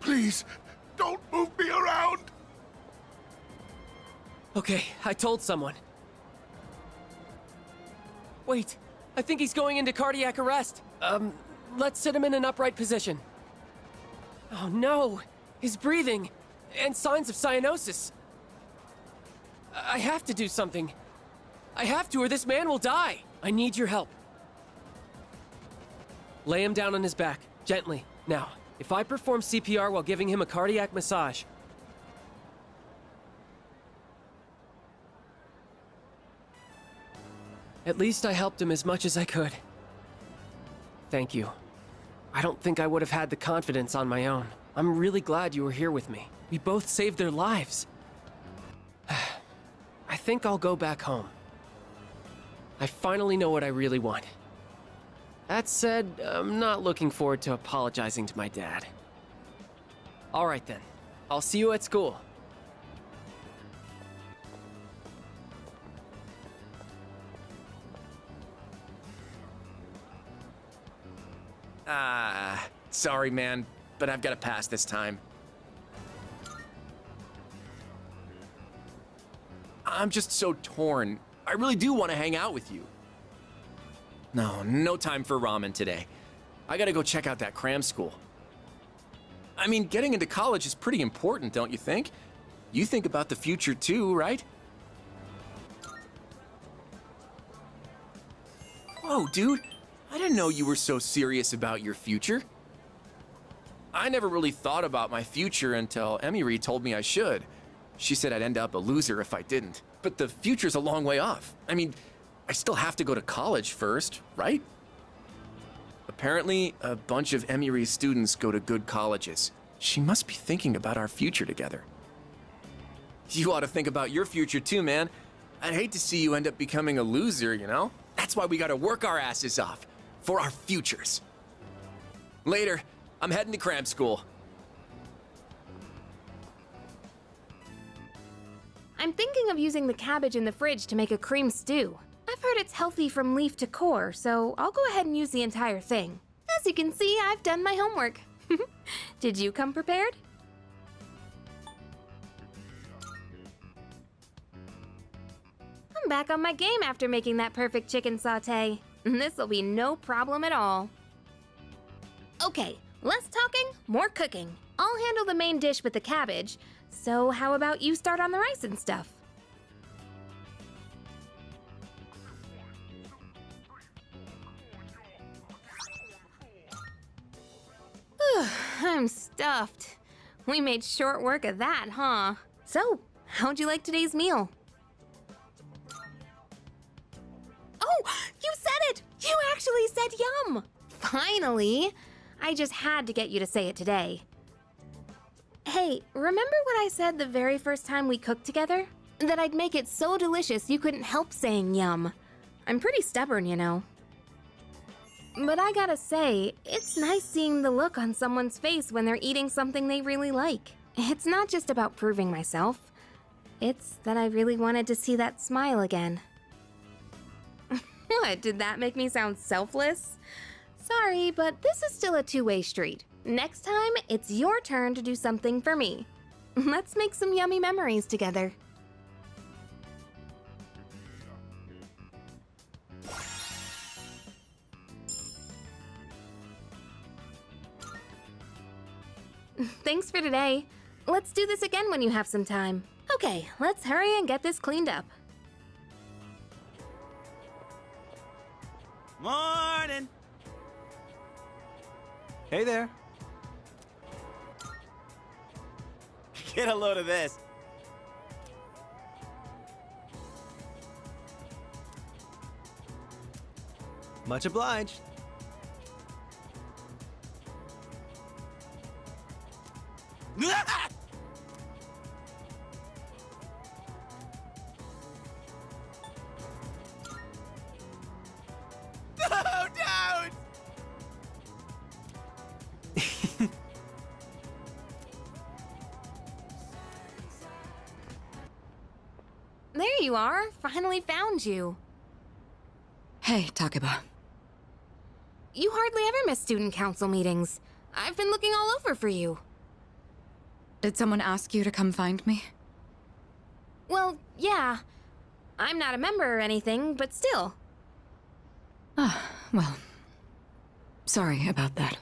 Speaker 8: Please, don't move me around!
Speaker 15: Okay, I told someone. Wait, I think he's going into cardiac arrest. Let's sit him in an upright position. Oh no, his breathing, and signs of cyanosis. I have to do something. I have to, or this man will die. I need your help. Lay him down on his back, gently. Now, if I perform CPR while giving him a cardiac massage. At least I helped him as much as I could. Thank you. I don't think I would have had the confidence on my own. I'm really glad you were here with me. We both saved their lives. I think I'll go back home. I finally know what I really want. That said, I'm not looking forward to apologizing to my dad. All right then. I'll see you at school.
Speaker 18: Sorry, man, but I've got to pass this time. I'm just so torn. I really do want to hang out with you. No time for ramen today. I gotta go check out that cram school. I mean, getting into college is pretty important, don't you think? You think about the future too, right? Whoa, dude. I didn't know you were so serious about your future. I never really thought about my future until Emily told me I should. She said I'd end up a loser if I didn't. But the future's a long way off. I mean, I still have to go to college first, right? Apparently, a bunch of Emiry's students go to good colleges. She must be thinking about our future together. You ought to think about your future too, man. I'd hate to see you end up becoming a loser, you know? That's why we gotta work our asses off. For our futures. Later, I'm heading to cram school.
Speaker 3: I'm thinking of using the cabbage in the fridge to make a cream stew. I've heard it's healthy from leaf to core, so I'll go ahead and use the entire thing. As you can see, I've done my homework. Did you come prepared? I'm back on my game after making that perfect chicken sauté. This'll be no problem at all. Okay, less talking, more cooking. I'll handle the main dish with the cabbage, so how about you start on the rice and stuff? stuffed. We made short work of that, huh? So, how'd you like today's meal? Oh, you said it! You actually said yum! Finally! I just had to get you to say it today. Hey, remember what I said the very first time we cooked together? That I'd make it so delicious you couldn't help saying yum. I'm pretty stubborn, you know. But I gotta say, it's nice seeing the look on someone's face when they're eating something they really like. It's not just about proving myself. It's that I really wanted to see that smile again. What, did that make me sound selfless? Sorry, but this is still a two-way street. Next time, it's your turn to do something for me. Let's make some yummy memories together. Thanks for today. Let's do this again when you have some time. Okay, let's hurry and get this cleaned up.
Speaker 16: Morning!
Speaker 20: Hey there.
Speaker 16: Get a load of this.
Speaker 20: Much obliged.
Speaker 16: No, don't!
Speaker 3: There you are. Finally found you.
Speaker 6: Hey, Takeba.
Speaker 3: You hardly ever miss student council meetings. I've been looking all over for you.
Speaker 6: Did someone ask you to come find me?
Speaker 3: Well, yeah. I'm not a member or anything, but still.
Speaker 6: Ah, well. Sorry about that.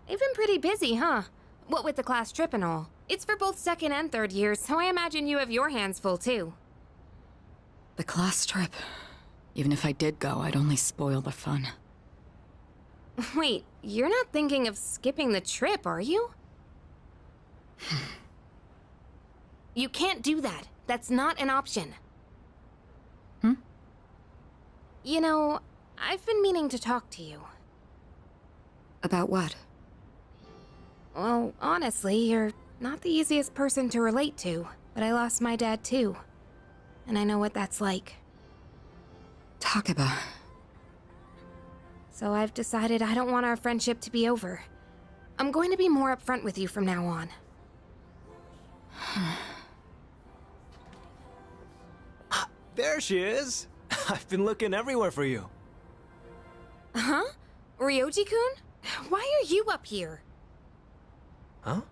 Speaker 3: You've been pretty busy, huh? What with the class trip and all. It's for both second and third years, so I imagine you have your hands full too.
Speaker 6: The class trip. Even if I did go, I'd only spoil the fun.
Speaker 3: Wait, you're not thinking of skipping the trip, are you? You can't do that. That's not an option. You know, I've been meaning to talk to you.
Speaker 6: About what?
Speaker 3: Well, honestly, you're not the easiest person to relate to, but I lost my dad too. And I know what that's like.
Speaker 6: Takeba.
Speaker 3: So I've decided I don't want our friendship to be over. I'm going to be more upfront with you from now on.
Speaker 20: There she is. I've been looking everywhere for you.
Speaker 3: Huh? Ryoji-kun? Why are you up here?
Speaker 20: Huh?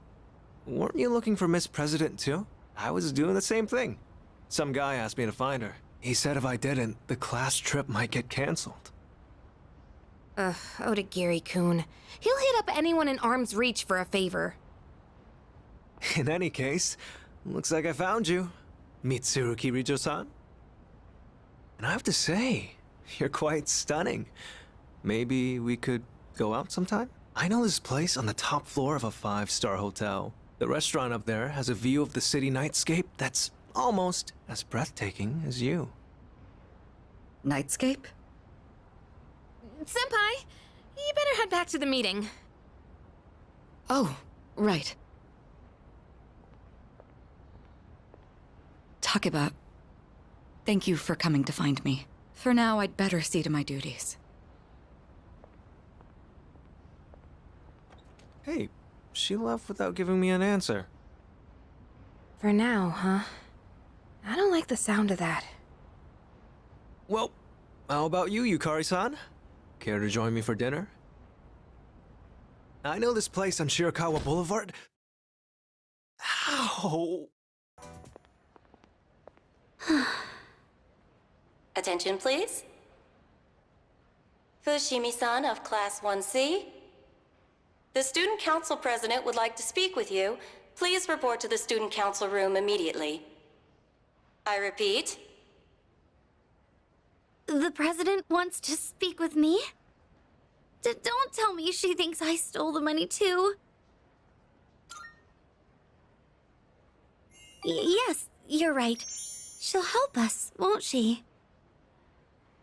Speaker 20: Weren't you looking for Miss President too? I was doing the same thing. Some guy asked me to find her. He said if I didn't, the class trip might get canceled.
Speaker 3: Ugh, Odagiri-kun. He'll hit up anyone in arm's reach for a favor.
Speaker 20: In any case, looks like I found you, Mitsuru Kirijo-san. And I have to say, you're quite stunning. Maybe we could go out sometime? I know this place on the top floor of a 5-star hotel. The restaurant up there has a view of the city nightscape that's almost as breathtaking as you.
Speaker 6: Nightscape?
Speaker 3: Senpai, you better head back to the meeting.
Speaker 6: Oh, right. Takeba, thank you for coming to find me. For now, I'd better see to my duties.
Speaker 20: Hey, she left without giving me an answer.
Speaker 3: For now, huh? I don't like the sound of that.
Speaker 20: Well, how about you, Yukari-san? Care to join me for dinner? I know this place on Shirakawa Boulevard. Ow!
Speaker 21: Attention, please. Fushimi-san of Class 1C. The Student Council President would like to speak with you. Please report to the Student Council room immediately. I repeat.
Speaker 5: The president wants to speak with me? Don't tell me she thinks I stole the money too. Yes, you're right. She'll help us, won't she?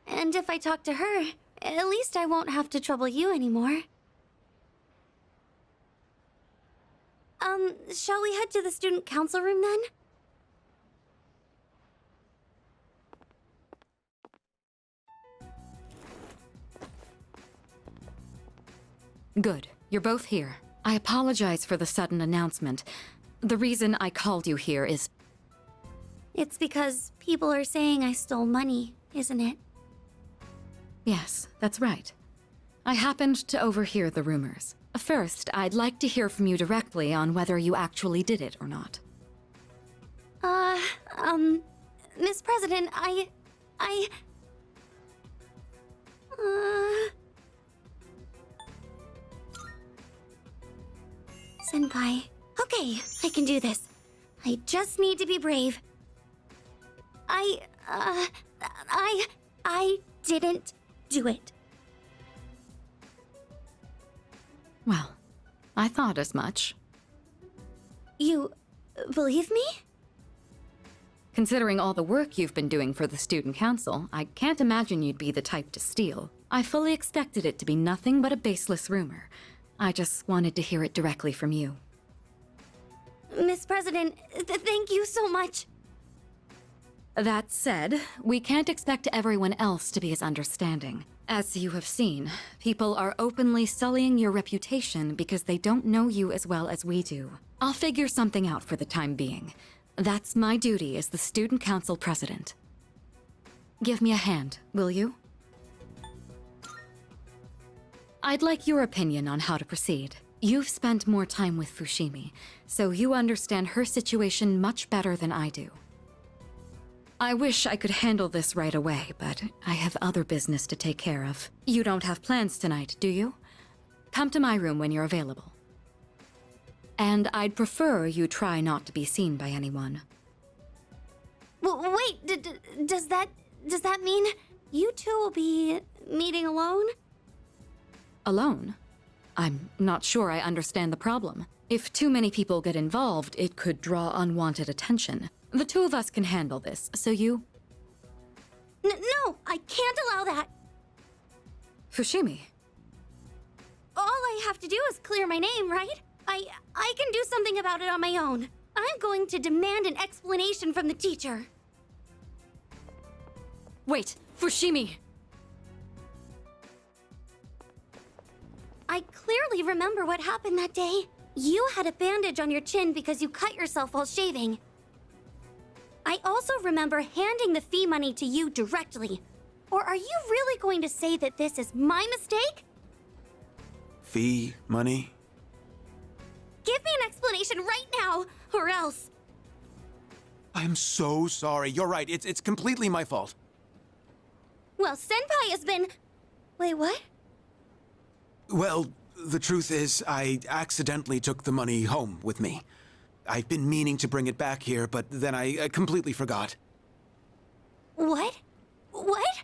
Speaker 5: And if I talk to her, at least I won't have to trouble you anymore. Shall we head to the student council room then?
Speaker 17: Good. You're both here. I apologize for the sudden announcement. The reason I called you here is...
Speaker 5: It's because people are saying I stole money, isn't it?
Speaker 17: Yes, that's right. I happened to overhear the rumors. First, I'd like to hear from you directly on whether you actually did it or not.
Speaker 5: Miss President, Senpai. Okay, I can do this. I just need to be brave. I didn't do it.
Speaker 17: Well, I thought as much.
Speaker 5: You believe me?
Speaker 17: Considering all the work you've been doing for the student council, I can't imagine you'd be the type to steal. I fully expected it to be nothing but a baseless rumor. I just wanted to hear it directly from you.
Speaker 5: Miss President, thank you so much.
Speaker 17: That said, we can't expect everyone else to be as understanding. As you have seen, people are openly sullying your reputation because they don't know you as well as we do. I'll figure something out for the time being. That's my duty as the student council president. Give me a hand, will you? I'd like your opinion on how to proceed. You've spent more time with Fushimi, so you understand her situation much better than I do. I wish I could handle this right away, but I have other business to take care of. You don't have plans tonight, do you? Come to my room when you're available. And I'd prefer you try not to be seen by anyone.
Speaker 5: Wait, does that mean you two will be meeting alone?
Speaker 17: Alone? I'm not sure I understand the problem. If too many people get involved, it could draw unwanted attention. The two of us can handle this, so you...
Speaker 5: No, I can't allow that.
Speaker 17: Fushimi.
Speaker 5: All I have to do is clear my name, right? I can do something about it on my own. I'm going to demand an explanation from the teacher.
Speaker 17: Wait, Fushimi!
Speaker 5: I clearly remember what happened that day. You had a bandage on your chin because you cut yourself while shaving. I also remember handing the fee money to you directly. Or are you really going to say that this is my mistake?
Speaker 7: Fee? Money?
Speaker 5: Give me an explanation right now, or else.
Speaker 7: I'm so sorry. You're right. It's completely my fault.
Speaker 5: Well, Senpai has been... Wait, what?
Speaker 7: Well, the truth is, I accidentally took the money home with me. I've been meaning to bring it back here, but then I completely forgot.
Speaker 5: What? What?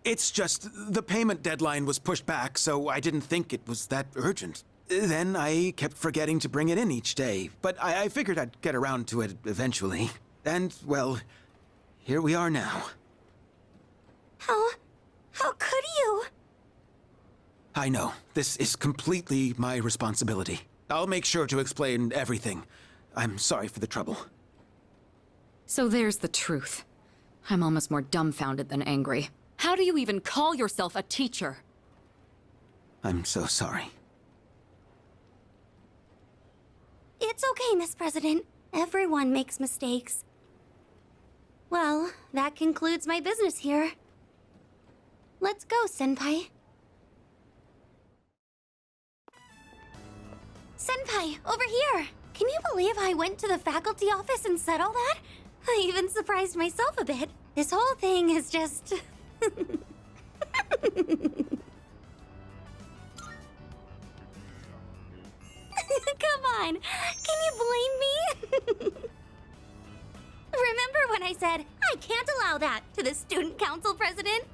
Speaker 7: It's just, the payment deadline was pushed back, so I didn't think it was that urgent. Then I kept forgetting to bring it in each day, but I figured I'd get around to it eventually. And, well, here we are now.
Speaker 5: How could you?
Speaker 7: I know. This is completely my responsibility. I'll make sure to explain everything. I'm sorry for the trouble.
Speaker 17: So there's the truth. I'm almost more dumbfounded than angry. How do you even call yourself a teacher?
Speaker 7: I'm so sorry.
Speaker 5: It's okay, Miss President. Everyone makes mistakes. Well, that concludes my business here. Let's go, Senpai. Senpai, over here! Can you believe I went to the faculty office and said all that? I even surprised myself a bit. This whole thing is just... Come on, can you blame me? Remember when I said, I can't allow that to the student council president?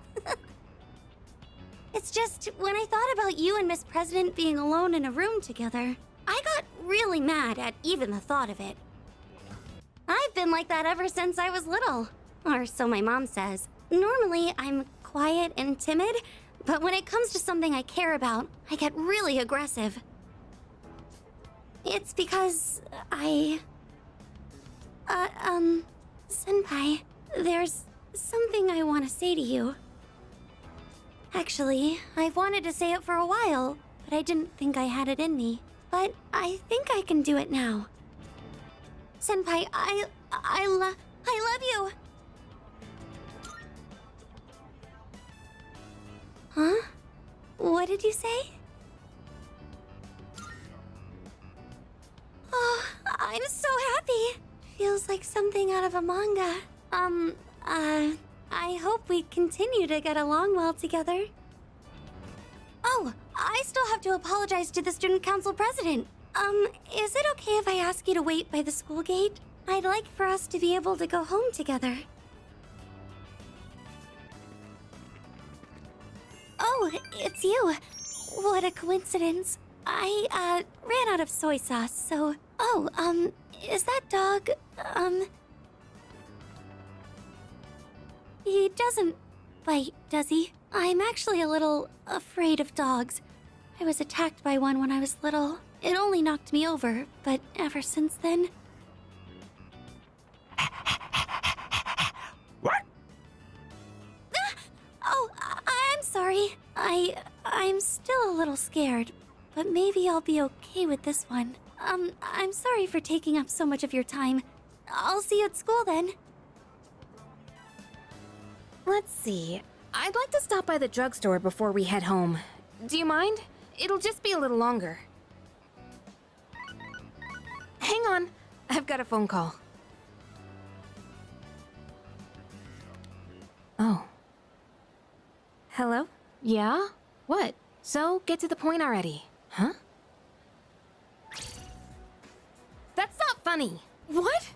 Speaker 5: It's just, when I thought about you and Miss President being alone in a room together, I got really mad at even the thought of it.
Speaker 4: I've been like that ever since I was little. Or so my mom says. Normally, I'm quiet and timid, but when it comes to something I care about, I get really aggressive. It's because Senpai, there's something I want to say to you. Actually, I've wanted to say it for a while, but I didn't think I had it in me. But I think I can do it now. Senpai, I love you! Huh? What did you say? Oh, I'm so happy! Feels like something out of a manga. I hope we continue to get along well together. Oh, I still have to apologize to the student council president. Is it okay if I ask you to wait by the school gate? I'd like for us to be able to go home together. Oh, it's you. What a coincidence. I, ran out of soy sauce, so... Oh, is that dog, He doesn't bite, does he? I'm actually a little afraid of dogs. I was attacked by one when I was little. It only knocked me over, but ever since then...
Speaker 10: What?
Speaker 4: Oh, I'm sorry. I'm still a little scared, but maybe I'll be okay with this one. I'm sorry for taking up so much of your time. I'll see you at school then.
Speaker 3: Let's see. I'd like to stop by the drugstore before we head home. Do you mind? It'll just be a little longer. Hang on. I've got a phone call. Oh. Hello? Yeah? What? So, get to the point already. Huh? That's not funny. What?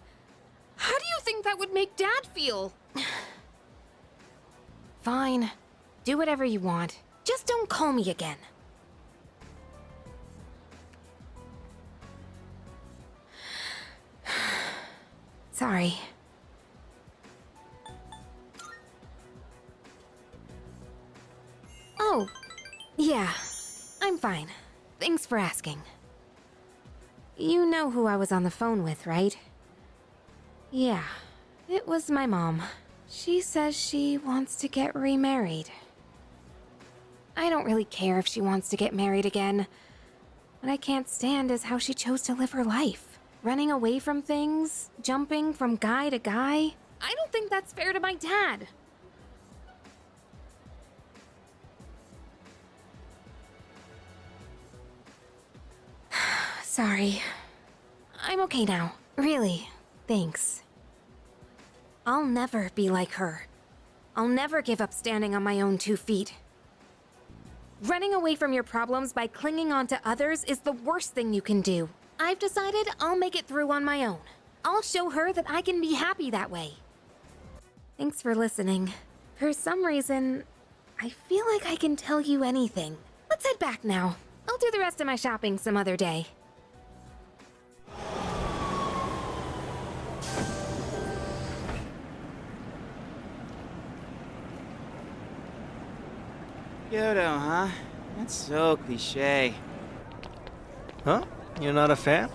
Speaker 3: How do you think that would make Dad feel? Fine. Do whatever you want. Just don't call me again. Sorry. Oh, yeah. I'm fine. Thanks for asking. You know who I was on the phone with, right? Yeah, it was my mom. She says she wants to get remarried. I don't really care if she wants to get married again. What I can't stand is how she chose to live her life. Running away from things, jumping from guy to guy. I don't think that's fair to my dad. Sorry. I'm okay now. Really, thanks. I'll never be like her. I'll never give up standing on my own 2 feet. Running away from your problems by clinging on to others is the worst thing you can do. I've decided I'll make it through on my own. I'll show her that I can be happy that way. Thanks for listening. For some reason, I feel like I can tell you anything. Let's head back now. I'll do the rest of my shopping some other day.
Speaker 2: Kyoto, huh? That's so cliche.
Speaker 20: Huh? You're not a fan?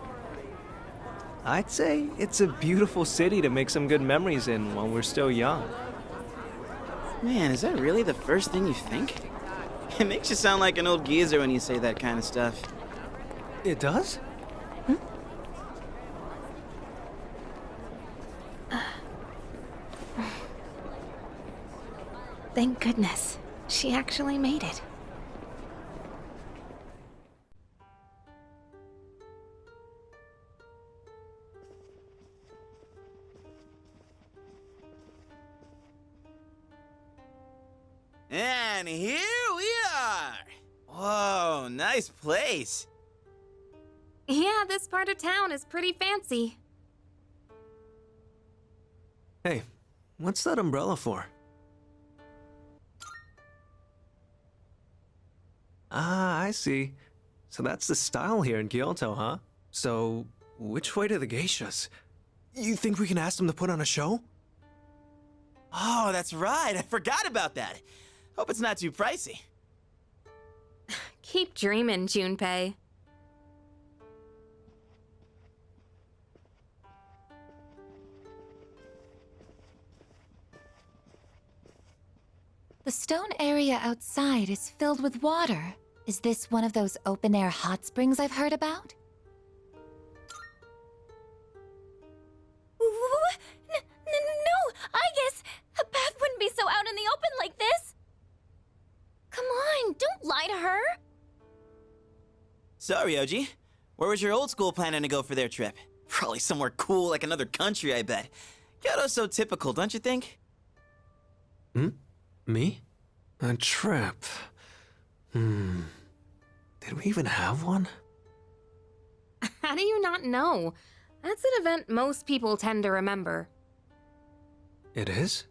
Speaker 20: I'd say it's a beautiful city to make some good memories in while we're still young.
Speaker 2: Man, is that really the first thing you think? It makes you sound like an old geezer when you say that kind of stuff.
Speaker 20: It does?
Speaker 3: Thank goodness. She actually made it.
Speaker 2: And here we are! Whoa, nice place.
Speaker 3: Yeah, this part of town is pretty fancy.
Speaker 20: Hey, what's that umbrella for? Ah, I see. So that's the style here in Kyoto, huh? So, which way to the geishas? You think we can ask them to put on a show?
Speaker 2: Oh, that's right. I forgot about that. Hope it's not too pricey.
Speaker 3: Keep dreaming, Junpei.
Speaker 5: The stone area outside is filled with water. Is this one of those open-air hot springs I've heard about? No! I guess a bath wouldn't be so out in the open like this! Come on, don't lie to her!
Speaker 2: So, Ryoji, where was your old school planning to go for their trip? Probably somewhere cool like another country, I bet. Kyoto's so typical, don't you think?
Speaker 20: Me? A trip? Did we even have one?
Speaker 3: How do you not know? That's an event most people tend to remember.
Speaker 20: It is?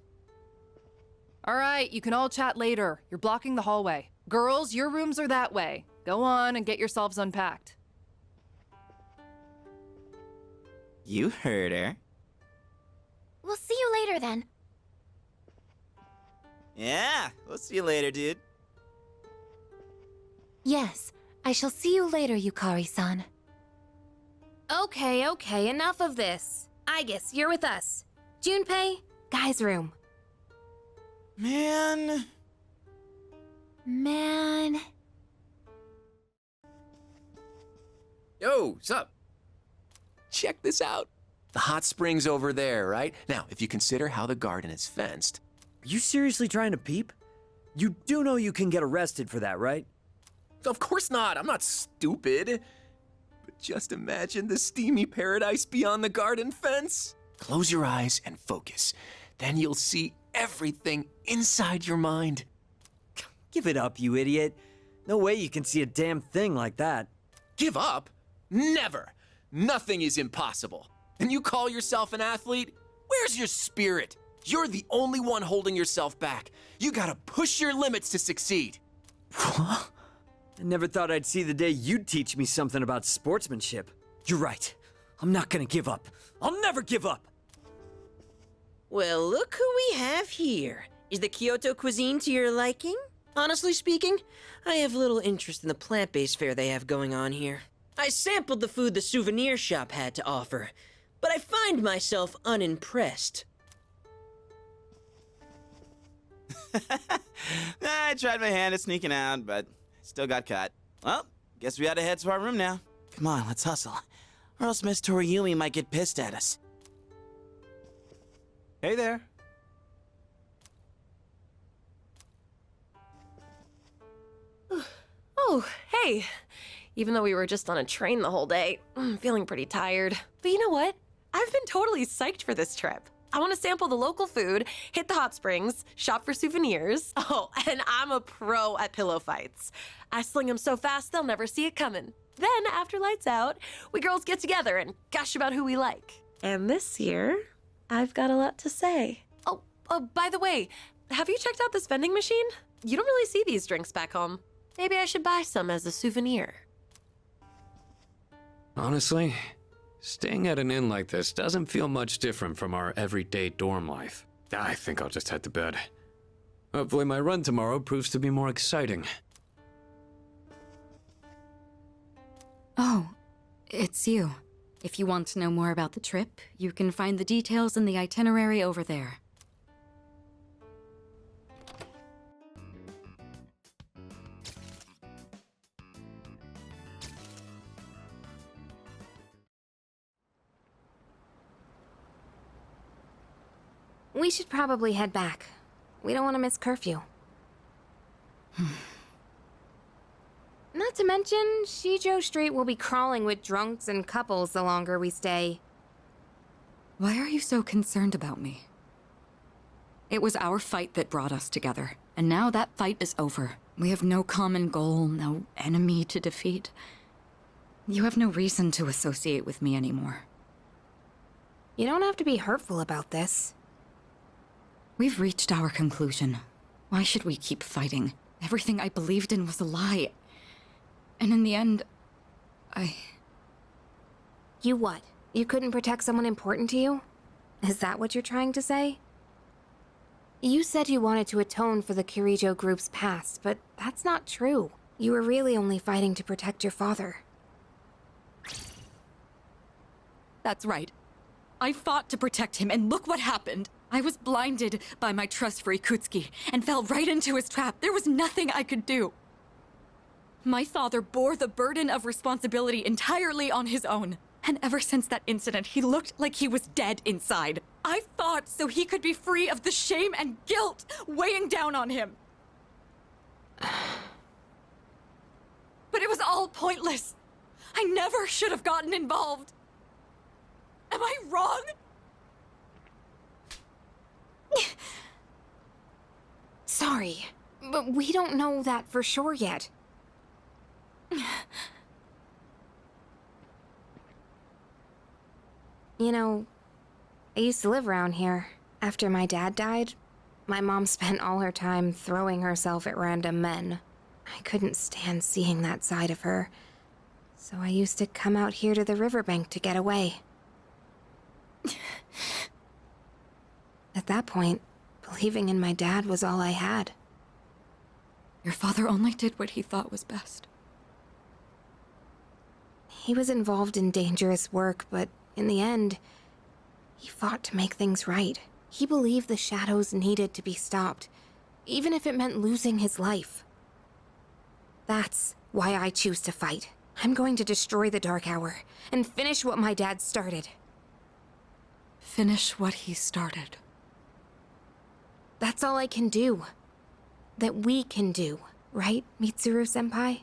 Speaker 14: All right, you can all chat later. You're blocking the hallway. Girls, your rooms are that way. Go on and get yourselves unpacked.
Speaker 2: You heard her.
Speaker 5: We'll see you later then.
Speaker 2: Yeah, we'll see you later, dude.
Speaker 5: Yes, I shall see you later, Yukari-san.
Speaker 3: Okay, enough of this. I guess you're with us. Junpei, guys' room.
Speaker 2: Man.
Speaker 18: Yo, sup? Check this out. The hot spring's over there, right? Now, if you consider how the garden is fenced.
Speaker 11: Are you seriously trying to peep? You do know you can get arrested for that, right?
Speaker 18: Of course not. I'm not stupid. But just imagine the steamy paradise beyond the garden fence. Close your eyes and focus. Then you'll see everything inside your mind.
Speaker 11: Give it up, you idiot. No way you can see a damn thing like that.
Speaker 18: Give up? Never. Nothing is impossible. And you call yourself an athlete? Where's your spirit? You're the only one holding yourself back. You gotta push your limits to succeed.
Speaker 11: What? I never thought I'd see the day you'd teach me something about sportsmanship. You're right. I'm not gonna give up. I'll never give up.
Speaker 22: Well, look who we have here. Is the Kyoto cuisine to your liking? Honestly speaking, I have little interest in the plant-based fare they have going on here. I sampled the food the souvenir shop had to offer, but I find myself unimpressed.
Speaker 2: I tried my hand at sneaking out, but still got caught. Well, guess we gotta head to our room now. Come on, let's hustle. Or else Miss Toriyumi might get pissed at us.
Speaker 20: Hey there.
Speaker 13: Oh, hey. Even though we were just on a train the whole day, I'm feeling pretty tired. But you know what? I've been totally psyched for this trip. I want to sample the local food, hit the hot springs, shop for souvenirs. Oh, and I'm a pro at pillow fights. I sling them so fast they'll never see it coming. Then, after lights out, we girls get together and gush about who we like. And this year, I've got a lot to say. Oh, by the way, have you checked out this vending machine? You don't really see these drinks back home. Maybe I should buy some as a souvenir.
Speaker 12: Honestly, staying at an inn like this doesn't feel much different from our everyday dorm life. I think I'll just head to bed. Hopefully my run tomorrow proves to be more exciting.
Speaker 17: Oh, it's you. If you want to know more about the trip, you can find the details in the itinerary over there.
Speaker 3: We should probably head back. We don't want to miss curfew. Not to mention, Shijo Street will be crawling with drunks and couples the longer we stay.
Speaker 17: Why are you so concerned about me? It was our fight that brought us together, and now that fight is over. We have no common goal, no enemy to defeat. You have no reason to associate with me anymore.
Speaker 3: You don't have to be hurtful about this.
Speaker 17: We've reached our conclusion. Why should we keep fighting? Everything I believed in was a lie. And in the end,
Speaker 3: You what? You couldn't protect someone important to you? Is that what you're trying to say? You said you wanted to atone for the Kirijo group's past, but that's not true. You were really only fighting to protect your father.
Speaker 6: That's right. I fought to protect him, and look what happened. I was blinded by my trust for Ikutsuki and fell right into his trap. There was nothing I could do. My father bore the burden of responsibility entirely on his own. And ever since that incident, he looked like he was dead inside. I fought so he could be free of the shame and guilt weighing down on him. But it was all pointless. I never should have gotten involved. Am I wrong?
Speaker 3: Sorry, but we don't know that for sure yet. You know, I used to live around here. After my dad died, my mom spent all her time throwing herself at random men. I couldn't stand seeing that side of her, so I used to come out here to the riverbank to get away. At that point, believing in my dad was all I had.
Speaker 6: Your father only did what he thought was best.
Speaker 3: He was involved in dangerous work, but in the end, he fought to make things right. He believed the shadows needed to be stopped, even if it meant losing his life. That's why I choose to fight. I'm going to destroy the Dark Hour and finish what my dad started.
Speaker 6: Finish what he started.
Speaker 3: That's all I can do. That we can do, right, Mitsuru-senpai?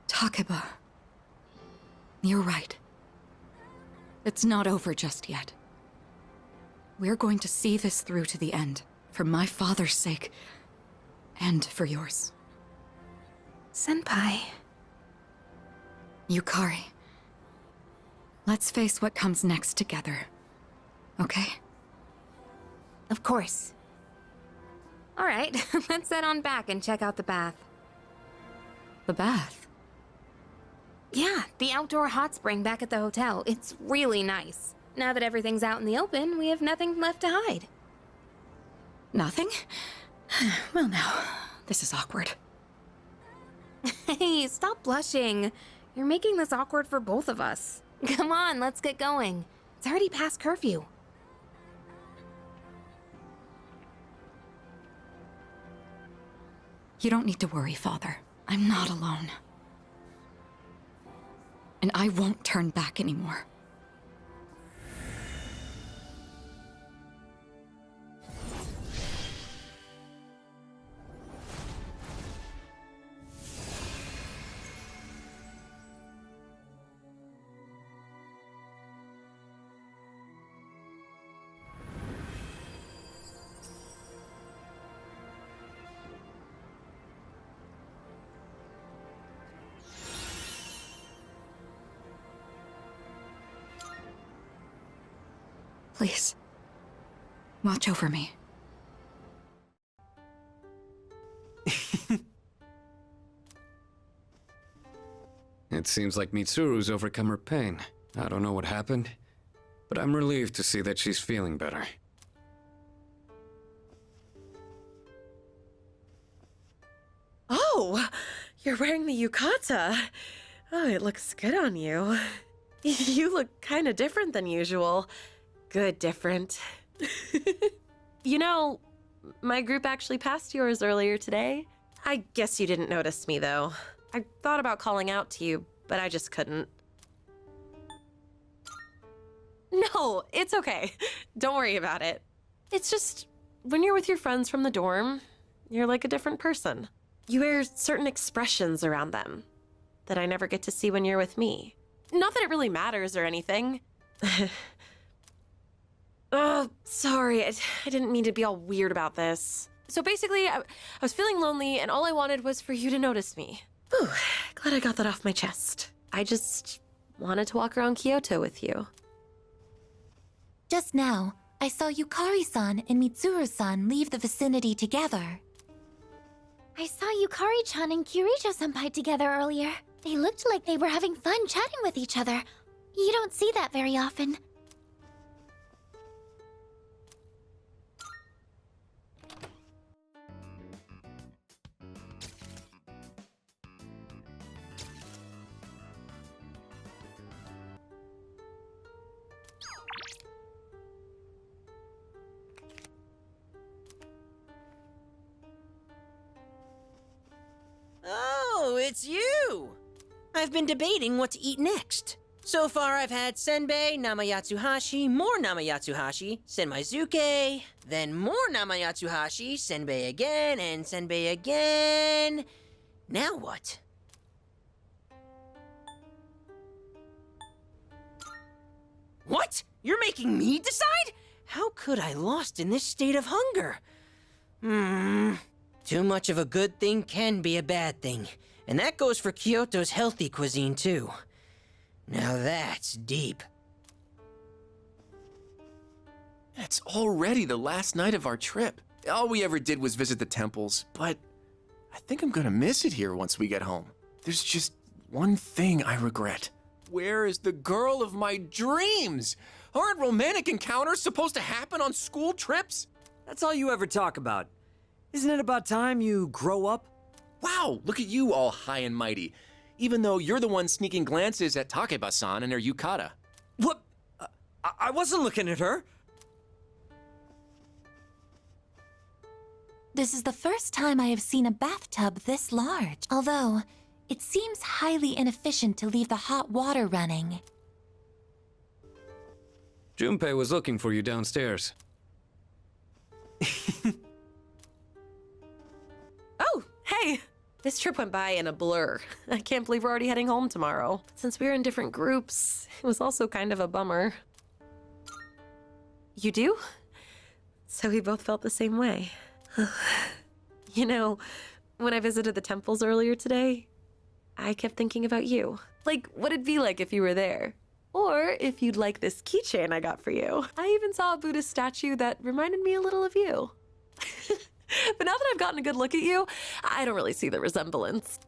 Speaker 6: Takeba. You're right. It's not over just yet. We're going to see this through to the end, for my father's sake, and for yours.
Speaker 3: Senpai.
Speaker 6: Yukari. Let's face what comes next together. Okay?
Speaker 3: Of course. All right, let's head on back and check out the bath.
Speaker 6: The bath?
Speaker 3: Yeah, the outdoor hot spring back at the hotel. It's really nice. Now that everything's out in the open, we have nothing left to hide.
Speaker 6: Nothing? Well now, this is awkward.
Speaker 3: Hey, stop blushing. You're making this awkward for both of us. Come on, let's get going. It's already past curfew.
Speaker 6: You don't need to worry, Father. I'm not alone. And I won't turn back anymore. Please, watch over me.
Speaker 18: It seems like Mitsuru's overcome her pain. I don't know what happened, but I'm relieved to see that she's feeling better.
Speaker 9: Oh, you're wearing the yukata. Oh, it looks good on you. You look kind of different than usual. Good different. You know, my group actually passed yours earlier today. I guess you didn't notice me, though. I thought about calling out to you, but I just couldn't. No, it's okay. Don't worry about it. It's just, when you're with your friends from the dorm, you're like a different person. You wear certain expressions around them that I never get to see when you're with me. Not that it really matters or anything. Oh, sorry. I didn't mean to be all weird about this. So basically, I was feeling lonely, and all I wanted was for you to notice me. Whew, glad I got that off my chest. I just wanted to walk around Kyoto with you.
Speaker 5: Just now, I saw Yukari-san and Mitsuru-san leave the vicinity together. I saw Yukari-chan and Kirijo-senpai together earlier. They looked like they were having fun chatting with each other. You don't see that very often.
Speaker 22: Oh, it's you! I've been debating what to eat next. So far, I've had senbei, namayatsuhashi, more namayatsuhashi, senmaizuke, then more namayatsuhashi, senbei again, and senbei again. Now what? What? You're making me decide? How could I lost in this state of hunger? Too much of a good thing can be a bad thing. And that goes for Kyoto's healthy cuisine, too. Now that's deep.
Speaker 18: It's already the last night of our trip. All we ever did was visit the temples, but I think I'm gonna miss it here once we get home. There's just one thing I regret. Where is the girl of my dreams? Aren't romantic encounters supposed to happen on school trips?
Speaker 11: That's all you ever talk about. Isn't it about time you grow up?
Speaker 18: Wow, look at you all high and mighty. Even though you're the one sneaking glances at Takeba-san and her yukata.
Speaker 11: What? I wasn't looking at her.
Speaker 5: This is the first time I have seen a bathtub this large. Although, it seems highly inefficient to leave the hot water running.
Speaker 1: Junpei was looking for you downstairs.
Speaker 9: Oh, hey! This trip went by in a blur. I can't believe we're already heading home tomorrow. Since we were in different groups, it was also kind of a bummer. You do? So we both felt the same way. You know, when I visited the temples earlier today, I kept thinking about you. Like, what it'd be like if you were there. Or if you'd like this keychain I got for you. I even saw a Buddhist statue that reminded me a little of you. But now that I've gotten a good look at you, I don't really see the resemblance.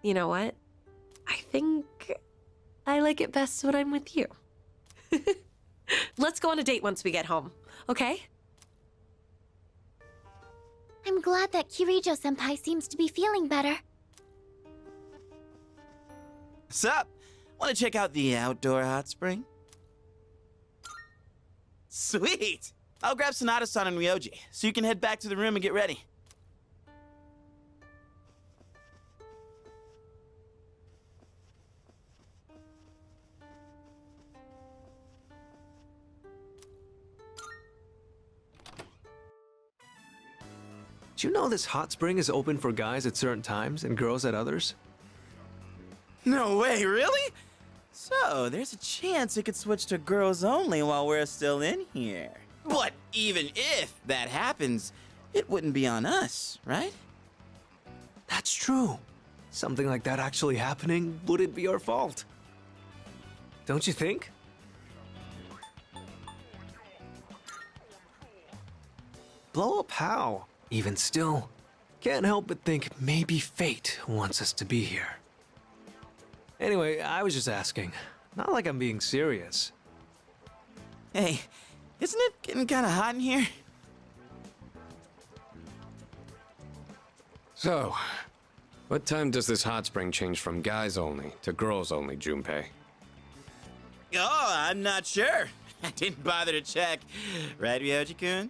Speaker 9: You know what? I think I like it best when I'm with you. Let's go on a date once we get home, okay?
Speaker 5: I'm glad that Kirijo-senpai seems to be feeling better.
Speaker 2: Sup? Want to check out the outdoor hot spring? Sweet! I'll grab Sonata-san and Ryoji, so you can head back to the room and get ready.
Speaker 20: Do you know this hot spring is open for guys at certain times and girls at others?
Speaker 2: No way, really? So, there's a chance it could switch to girls only while we're still in here. But even if that happens, it wouldn't be on us, right?
Speaker 20: That's true. Something like that actually happening wouldn't be our fault. Don't you think? Blow up how? Even still, can't help but think maybe fate wants us to be here. Anyway, I was just asking. Not like I'm being serious.
Speaker 2: Hey, isn't it getting kind of hot in here?
Speaker 1: So, what time does this hot spring change from guys only to girls only, Junpei?
Speaker 2: Oh, I'm not sure. I didn't bother to check. Right, Ryoji-kun?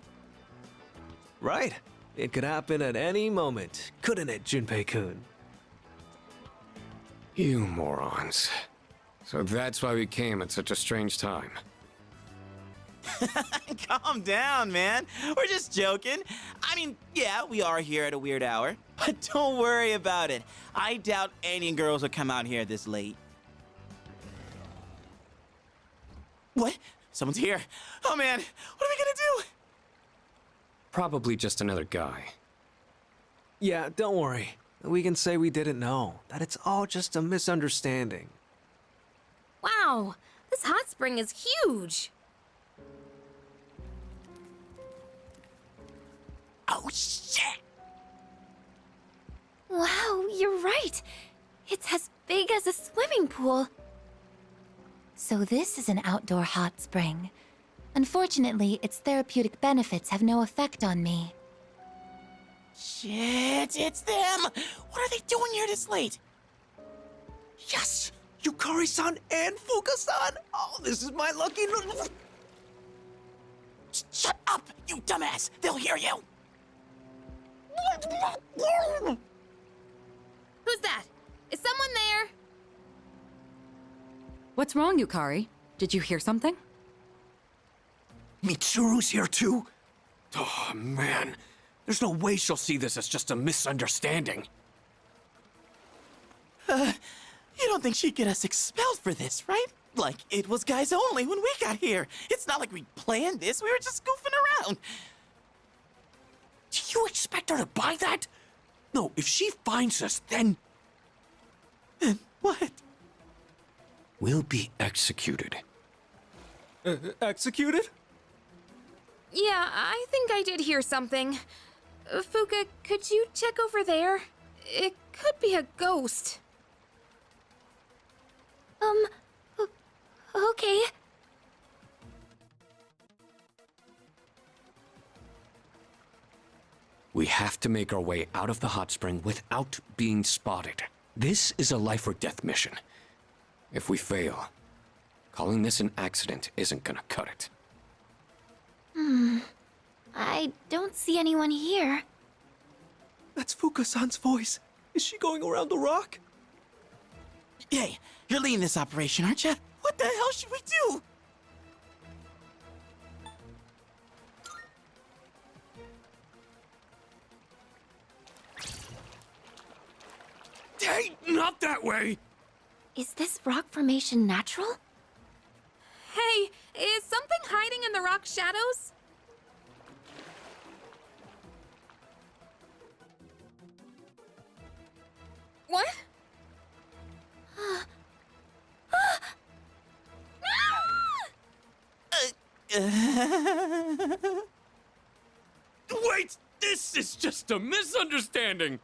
Speaker 20: Right. It could happen at any moment, couldn't it, Junpei-kun?
Speaker 1: You morons. So that's why we came at such a strange time.
Speaker 2: Calm down, man. We're just joking. I mean, yeah, we are here at a weird hour. But don't worry about it. I doubt any girls will come out here this late. What? Someone's here. Oh, man. What are we gonna do?
Speaker 1: Probably just another guy.
Speaker 20: Yeah, don't worry. We can say we didn't know. That it's all just a misunderstanding.
Speaker 3: Wow, this hot spring is huge.
Speaker 2: Oh, shit!
Speaker 5: Wow, you're right. It's as big as a swimming pool. So this is an outdoor hot spring. Unfortunately, its therapeutic benefits have no effect on me.
Speaker 2: Shit, it's them! What are they doing here this late?
Speaker 20: Yes! Yukari-san and Fuka-san! Oh, this is my lucky...
Speaker 2: Shut up, you dumbass! They'll hear you!
Speaker 3: Who's that? Is someone there?
Speaker 17: What's wrong, Yukari? Did you hear something?
Speaker 18: Mitsuru's here too? Oh, man. There's no way she'll see this as just a misunderstanding.
Speaker 2: You don't think she'd get us expelled for this, right? Like, it was guys only when we got here. It's not like we planned this, we were just goofing around.
Speaker 18: Do you expect her to buy that? No, if she finds us, then...
Speaker 2: Then what?
Speaker 18: We'll be executed.
Speaker 20: Executed?
Speaker 3: Yeah, I think I did hear something. Fuka, could you check over there? It could be a ghost.
Speaker 5: Okay.
Speaker 1: We have to make our way out of the hot spring without being spotted. This is a life or death mission. If we fail, calling this an accident isn't gonna cut it.
Speaker 5: I don't see anyone here.
Speaker 20: That's Fuka-san's voice. Is she going around the rock?
Speaker 2: Hey, you're leading this operation, aren't you? What the hell should we do?
Speaker 18: Hey, not that way!
Speaker 5: Is this rock formation natural?
Speaker 3: Hey, is something hiding in the rock shadows? What?
Speaker 18: Wait! This is just a misunderstanding!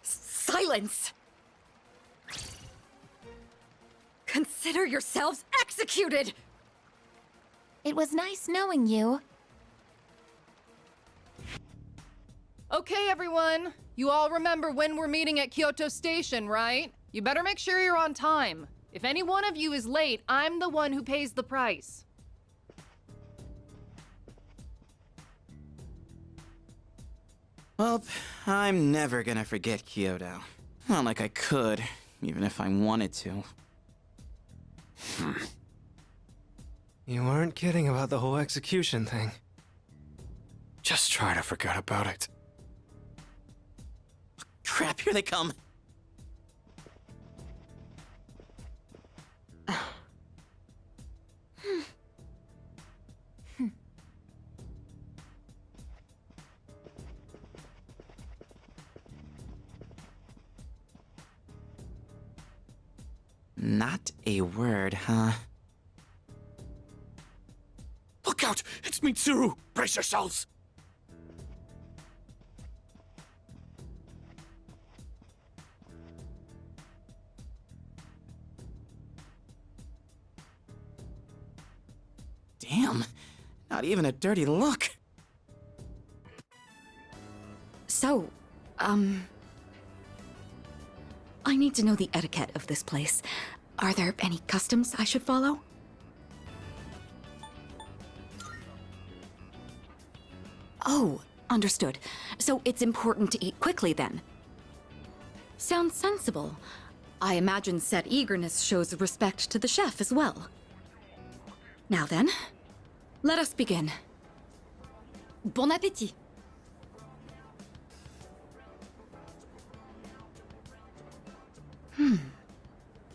Speaker 17: Silence! Consider yourselves executed!
Speaker 5: It was nice knowing you.
Speaker 14: Okay, everyone. You all remember when we're meeting at Kyoto Station, right? You better make sure you're on time. If any one of you is late, I'm the one who pays the price.
Speaker 2: Well, I'm never gonna forget Kyoto. Not like I could, even if I wanted to.
Speaker 20: You weren't kidding about the whole execution thing.
Speaker 1: Just try to forget about it.
Speaker 2: Crap, here they come. Not a word, huh?
Speaker 18: Look out! It's Mitsuru! Brace yourselves!
Speaker 2: Damn, not even a dirty look.
Speaker 17: So, I need to know the etiquette of this place. Are there any customs I should follow? Oh, understood. So it's important to eat quickly then. Sounds sensible. I imagine said eagerness shows respect to the chef as well. Now then, let us begin. Bon appétit!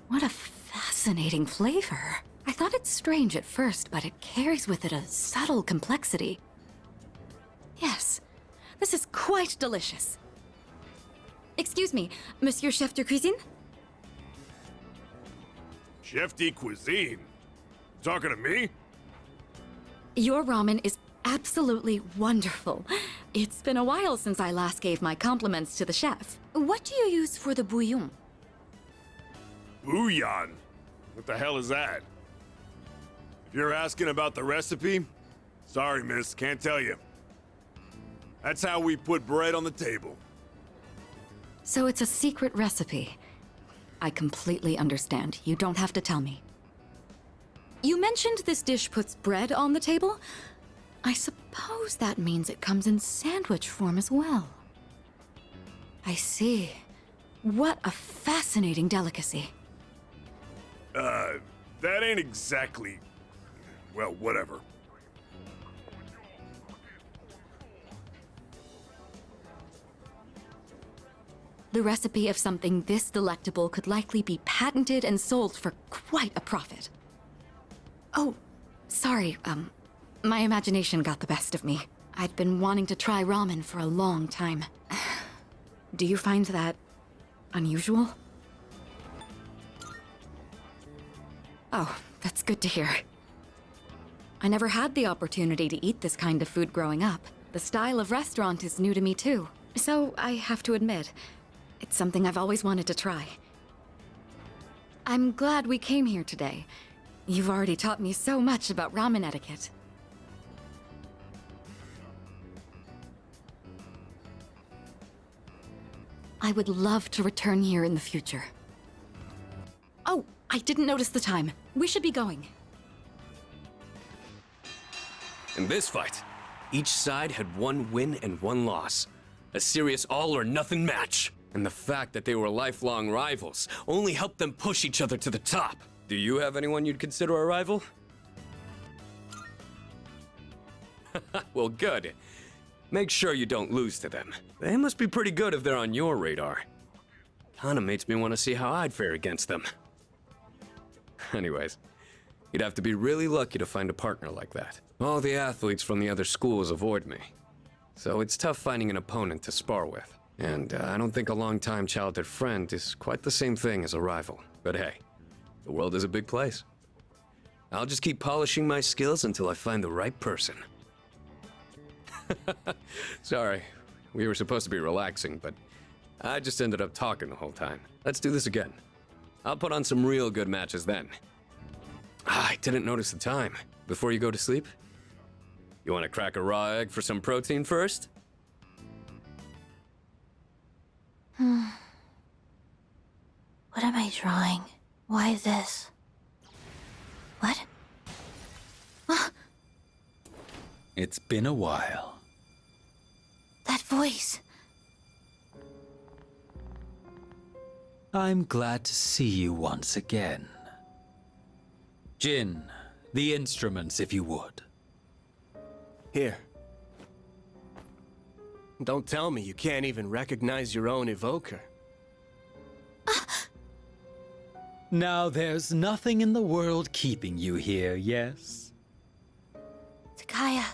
Speaker 17: What a fascinating flavor. I thought it strange at first, but it carries with it a subtle complexity. Yes, this is quite delicious. Excuse me, Monsieur Chef de Cuisine?
Speaker 8: Chef de cuisine? Talking to me?
Speaker 17: Your ramen is absolutely wonderful. It's been a while since I last gave my compliments to the chef. What do you use for the bouillon?
Speaker 8: Bouillon. What the hell is that? If you're asking about the recipe, sorry, miss, can't tell you. That's how we put bread on the table.
Speaker 17: So it's a secret recipe. I completely understand. You don't have to tell me. You mentioned this dish puts bread on the table? I suppose that means it comes in sandwich form as well. I see. What a fascinating delicacy.
Speaker 8: That ain't exactly... well, whatever.
Speaker 17: The recipe of something this delectable could likely be patented and sold for quite a profit. Oh, sorry, my imagination got the best of me. I'd been wanting to try ramen for a long time. Do you find that unusual? Oh, that's good to hear. I never had the opportunity to eat this kind of food growing up. The style of restaurant is new to me too. So I have to admit, it's something I've always wanted to try. I'm glad we came here today. You've already taught me so much about ramen etiquette. I would love to return here in the future. Oh, I didn't notice the time. We should be going.
Speaker 1: In this fight, each side had one win and one loss. A serious all-or-nothing match. And the fact that they were lifelong rivals only helped them push each other to the top. Do you have anyone you'd consider a rival? Well, good. Make sure you don't lose to them. They must be pretty good if they're on your radar. Kinda makes me want to see how I'd fare against them. Anyways, you'd have to be really lucky to find a partner like that. All the athletes from the other schools avoid me. So it's tough finding an opponent to spar with. And I don't think a longtime childhood friend is quite the same thing as a rival. But hey, the world is a big place. I'll just keep polishing my skills until I find the right person. Sorry, we were supposed to be relaxing, but I just ended up talking the whole time. Let's do this again. I'll put on some real good matches then. I didn't notice the time. Before you go to sleep? You want to crack a raw egg for some protein first?
Speaker 5: What am I drawing? Why this? What?
Speaker 15: It's been a while.
Speaker 5: That voice.
Speaker 15: I'm glad to see you once again. Jin, the instruments, if you would.
Speaker 18: Here. Don't tell me you can't even recognize your own evoker.
Speaker 15: Now there's nothing in the world keeping you here, yes?
Speaker 5: Takaya.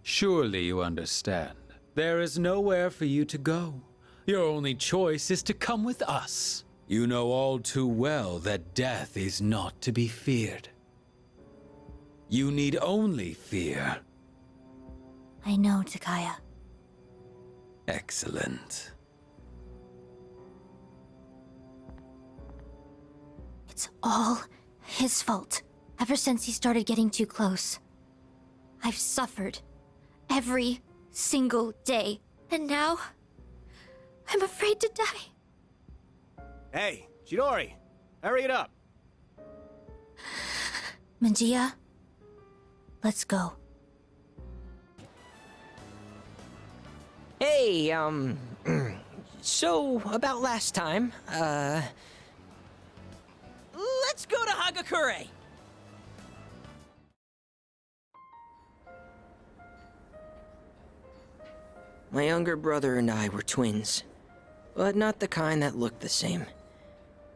Speaker 15: Surely you understand. There is nowhere for you to go. Your only choice is to come with us. You know all too well that death is not to be feared. You need only fear.
Speaker 5: I know, Takaya.
Speaker 15: Excellent.
Speaker 5: It's all his fault. Ever since he started getting too close. I've suffered. Every single day. And now, I'm afraid to die.
Speaker 18: Hey, Chidori, hurry it up.
Speaker 5: Manjia, let's go.
Speaker 22: Hey, so about last time, let's go to Hagakure. My younger brother and I were twins, but not the kind that looked the same.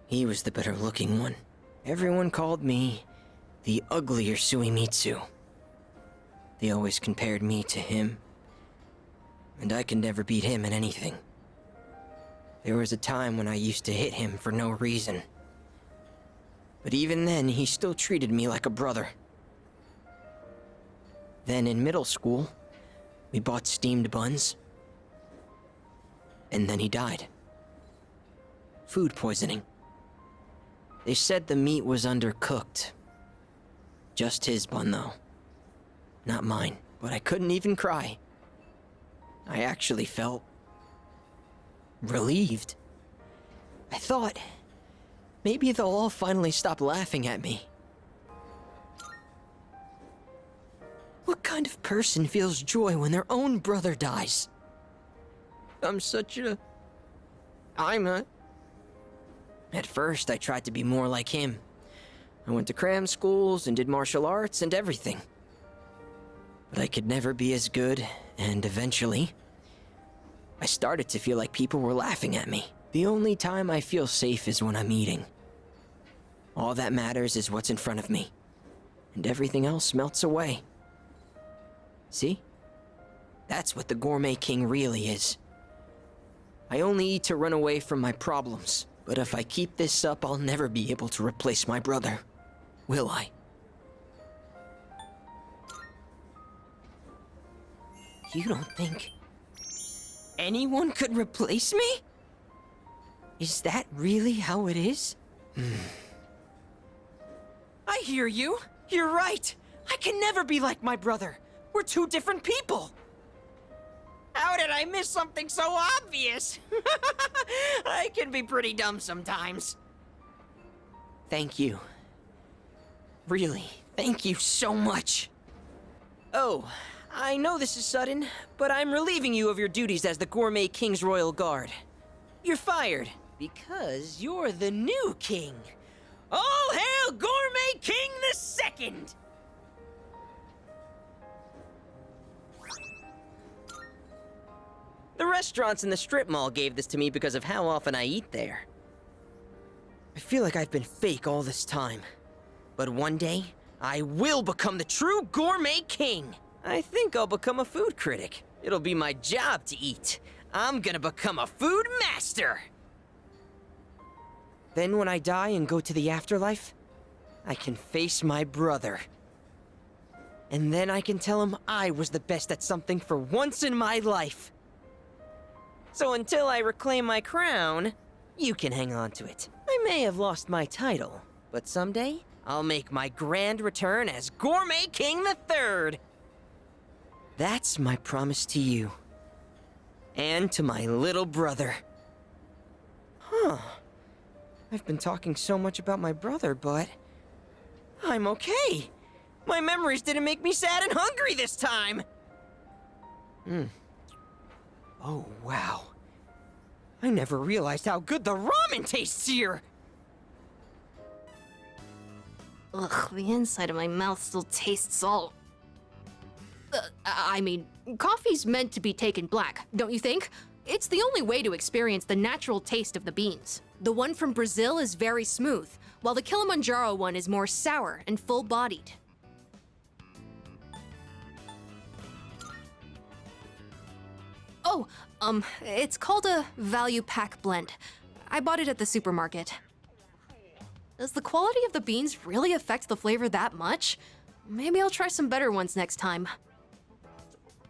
Speaker 22: He was the better looking one. Everyone called me the uglier Suimitsu. They always compared me to him, and I could never beat him in anything. There was a time when I used to hit him for no reason. But even then, he still treated me like a brother. Then in middle school, we bought steamed buns. And then he died. Food poisoning. They said the meat was undercooked. Just his bun, though. Not mine, but I couldn't even cry. I actually felt relieved. I thought maybe they'll all finally stop laughing at me. What kind of person feels joy when their own brother dies? I'm a... At first, I tried to be more like him. I went to cram schools and did martial arts and everything. But I could never be as good, and eventually, I started to feel like people were laughing at me. The only time I feel safe is when I'm eating. All that matters is what's in front of me, and everything else melts away. See? That's what the Gourmet King really is. I only eat to run away from my problems, but if I keep this up, I'll never be able to replace my brother. Will I? You don't think anyone could replace me? Is that really how it is? I hear you. You're right. I can never be like my brother. We're two different people. How did I miss something so obvious? I can be pretty dumb sometimes. Thank you. Really, thank you so much. Oh, I know this is sudden, but I'm relieving you of your duties as the Gourmet King's Royal Guard. You're fired, because you're the new king. All hail Gourmet King the Second! The restaurants in the strip mall gave this to me because of how often I eat there. I feel like I've been fake all this time. But one day, I will become the true Gourmet King. I think I'll become a food critic. It'll be my job to eat. I'm gonna become a food master! Then when I die and go to the afterlife, I can face my brother. And then I can tell him I was the best at something for once in my life. So until I reclaim my crown, you can hang on to it. I may have lost my title, but someday I'll make my grand return as Gourmet King III. That's my promise to you. And to my little brother. Huh. I've been talking so much about my brother, but I'm okay. My memories didn't make me sad and hungry this time. Oh, wow. I never realized how good the ramen tastes here!
Speaker 3: Ugh, the inside of my mouth still tastes salt. I mean, coffee's meant to be taken black, don't you think? It's the only way to experience the natural taste of the beans. The one from Brazil is very smooth, while the Kilimanjaro one is more sour and full-bodied. Oh, it's called a value pack blend. I bought it at the supermarket. Does the quality of the beans really affect the flavor that much? Maybe I'll try some better ones next time.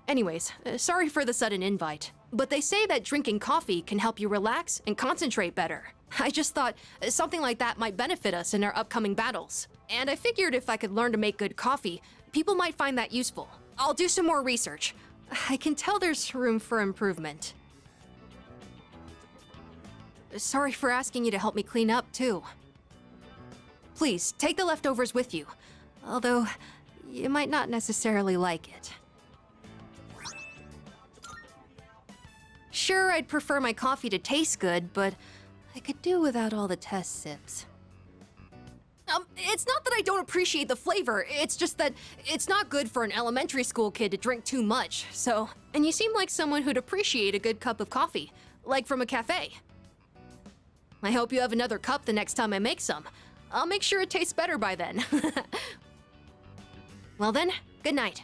Speaker 3: Anyways, sorry for the sudden invite, but they say that drinking coffee can help you relax and concentrate better. I just thought something like that might benefit us in our upcoming battles. And I figured if I could learn to make good coffee, people might find that useful. I'll do some more research. I can tell there's room for improvement. Sorry for asking you to help me clean up, too. Please, take the leftovers with you. Although, you might not necessarily like it. Sure, I'd prefer my coffee to taste good, but I could do without all the test sips. It's not that I don't appreciate the flavor, it's just that it's not good for an elementary school kid to drink too much, so... And you seem like someone who'd appreciate a good cup of coffee, like from a cafe. I hope you have another cup the next time I make some. I'll make sure it tastes better by then. Well then, good night.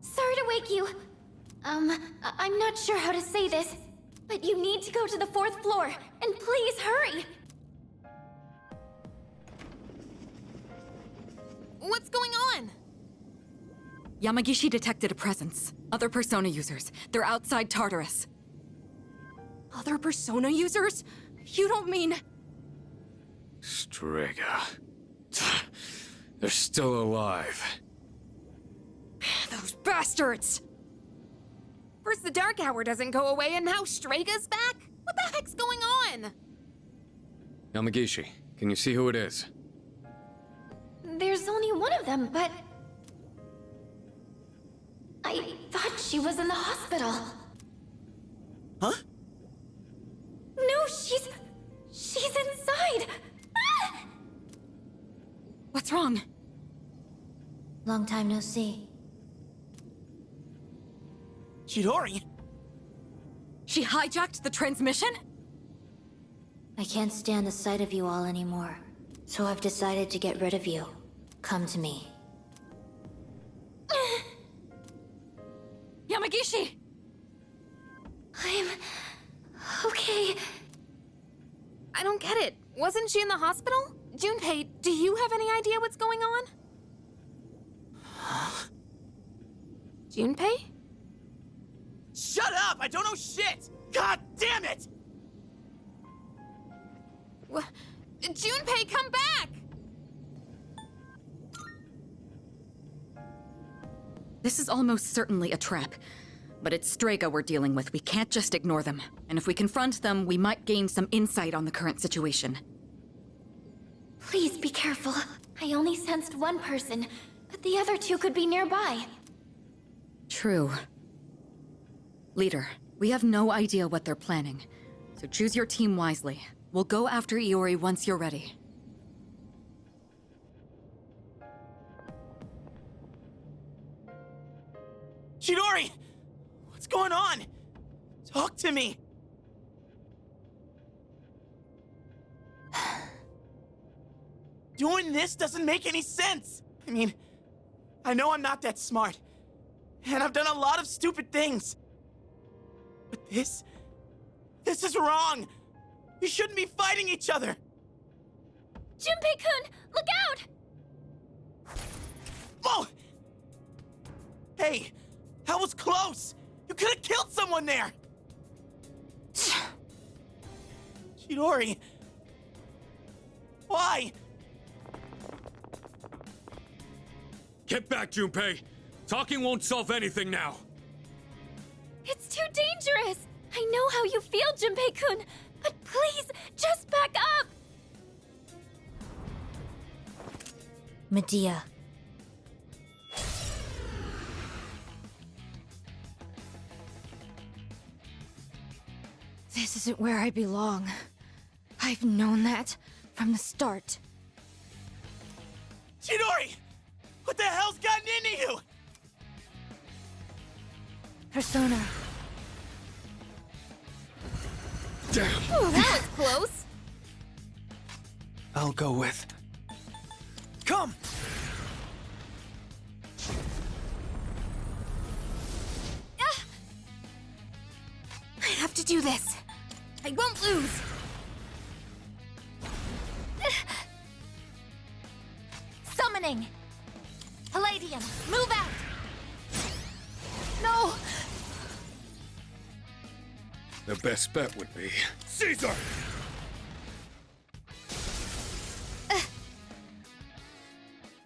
Speaker 5: Sorry to wake you. I'm not sure how to say this, but you need to go to the 4th floor, and please hurry!
Speaker 3: What's going on?
Speaker 17: Yamagishi detected a presence. Other Persona users. They're outside Tartarus.
Speaker 6: Other Persona users? You don't mean...
Speaker 1: Strega. They're still alive.
Speaker 6: Those bastards!
Speaker 3: First the Dark Hour doesn't go away, and now Strega's back? What the heck's going on?
Speaker 1: Yamagishi, can you see who it is?
Speaker 5: There's only one of them, but... I thought she was in the hospital.
Speaker 2: Huh?
Speaker 5: No, she's inside! Ah!
Speaker 17: What's wrong?
Speaker 4: Long time no see.
Speaker 2: Chidori?
Speaker 17: She hijacked the transmission?
Speaker 4: I can't stand the sight of you all anymore, so I've decided to get rid of you. Come to me.
Speaker 17: Yamagishi!
Speaker 5: I'm... okay.
Speaker 3: I don't get it. Wasn't she in the hospital? Junpei, do you have any idea what's going on? Junpei?
Speaker 2: Shut up! I don't know shit! God damn it!
Speaker 3: Junpei, come back!
Speaker 17: This is almost certainly a trap. But it's Strega we're dealing with. We can't just ignore them. And if we confront them, we might gain some insight on the current situation.
Speaker 5: Please be careful. I only sensed one person, but the other two could be nearby.
Speaker 17: True. Leader, we have no idea what they're planning. So choose your team wisely. We'll go after Iori once you're ready.
Speaker 2: Chidori! What's going on? Talk to me! Doing this doesn't make any sense! I mean, I know I'm not that smart. And I've done a lot of stupid things. But this is wrong! You shouldn't be fighting each other!
Speaker 5: Junpei-kun, look out!
Speaker 2: Whoa! Hey, that was close! You could have killed someone there! Chidori... Why?
Speaker 8: Get back, Junpei! Talking won't solve anything now!
Speaker 5: It's too dangerous! I know how you feel, Junpei-kun, but please, just back up!
Speaker 4: Medea.
Speaker 6: This isn't where I belong. I've known that from the start.
Speaker 2: Chidori! What the hell's gotten into you?
Speaker 6: Persona.
Speaker 1: Damn!
Speaker 3: Oh, that was close.
Speaker 20: I'll go with.
Speaker 2: Come!
Speaker 3: I have to do this. I won't lose.
Speaker 5: Summoning! Palladium, move out!
Speaker 3: No!
Speaker 1: The best bet would be
Speaker 8: Caesar!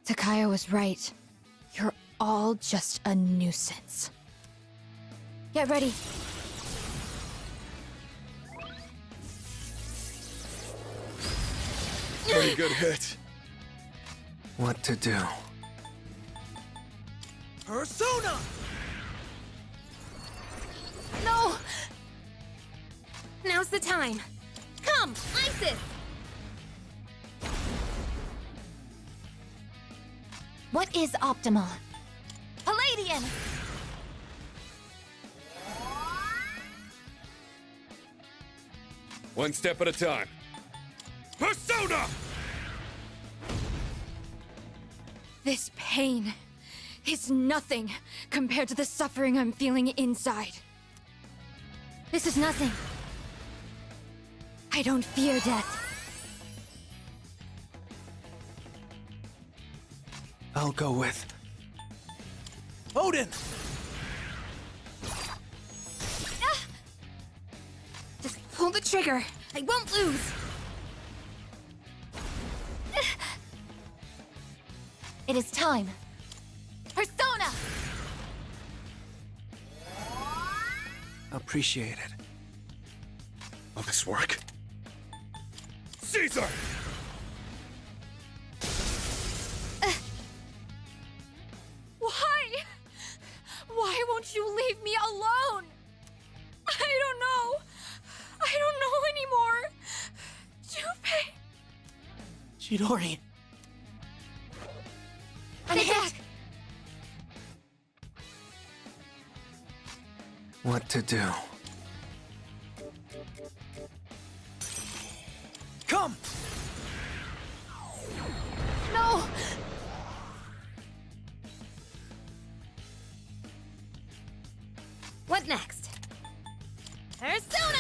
Speaker 6: Takaya was right. You're all just a nuisance. Get ready.
Speaker 1: pretty good hit.
Speaker 20: What to do?
Speaker 2: Persona!
Speaker 3: No! Now's the time. Come, Isis!
Speaker 5: What is optimal?
Speaker 3: Palladian!
Speaker 8: One step at a time. Persona!
Speaker 6: This pain is nothing compared to the suffering I'm feeling inside. This is nothing. I don't fear death.
Speaker 7: I'll go with Odin!
Speaker 3: Just pull the trigger. I won't lose.
Speaker 5: It is time. Persona!
Speaker 7: Appreciate it.
Speaker 8: Will this work? Caesar!
Speaker 6: Why? Why won't you leave me alone? I don't know. I don't know anymore. Junpei.
Speaker 22: Chidori.
Speaker 5: An attack!
Speaker 20: What to do?
Speaker 7: Come!
Speaker 5: No!
Speaker 3: What next? Persona!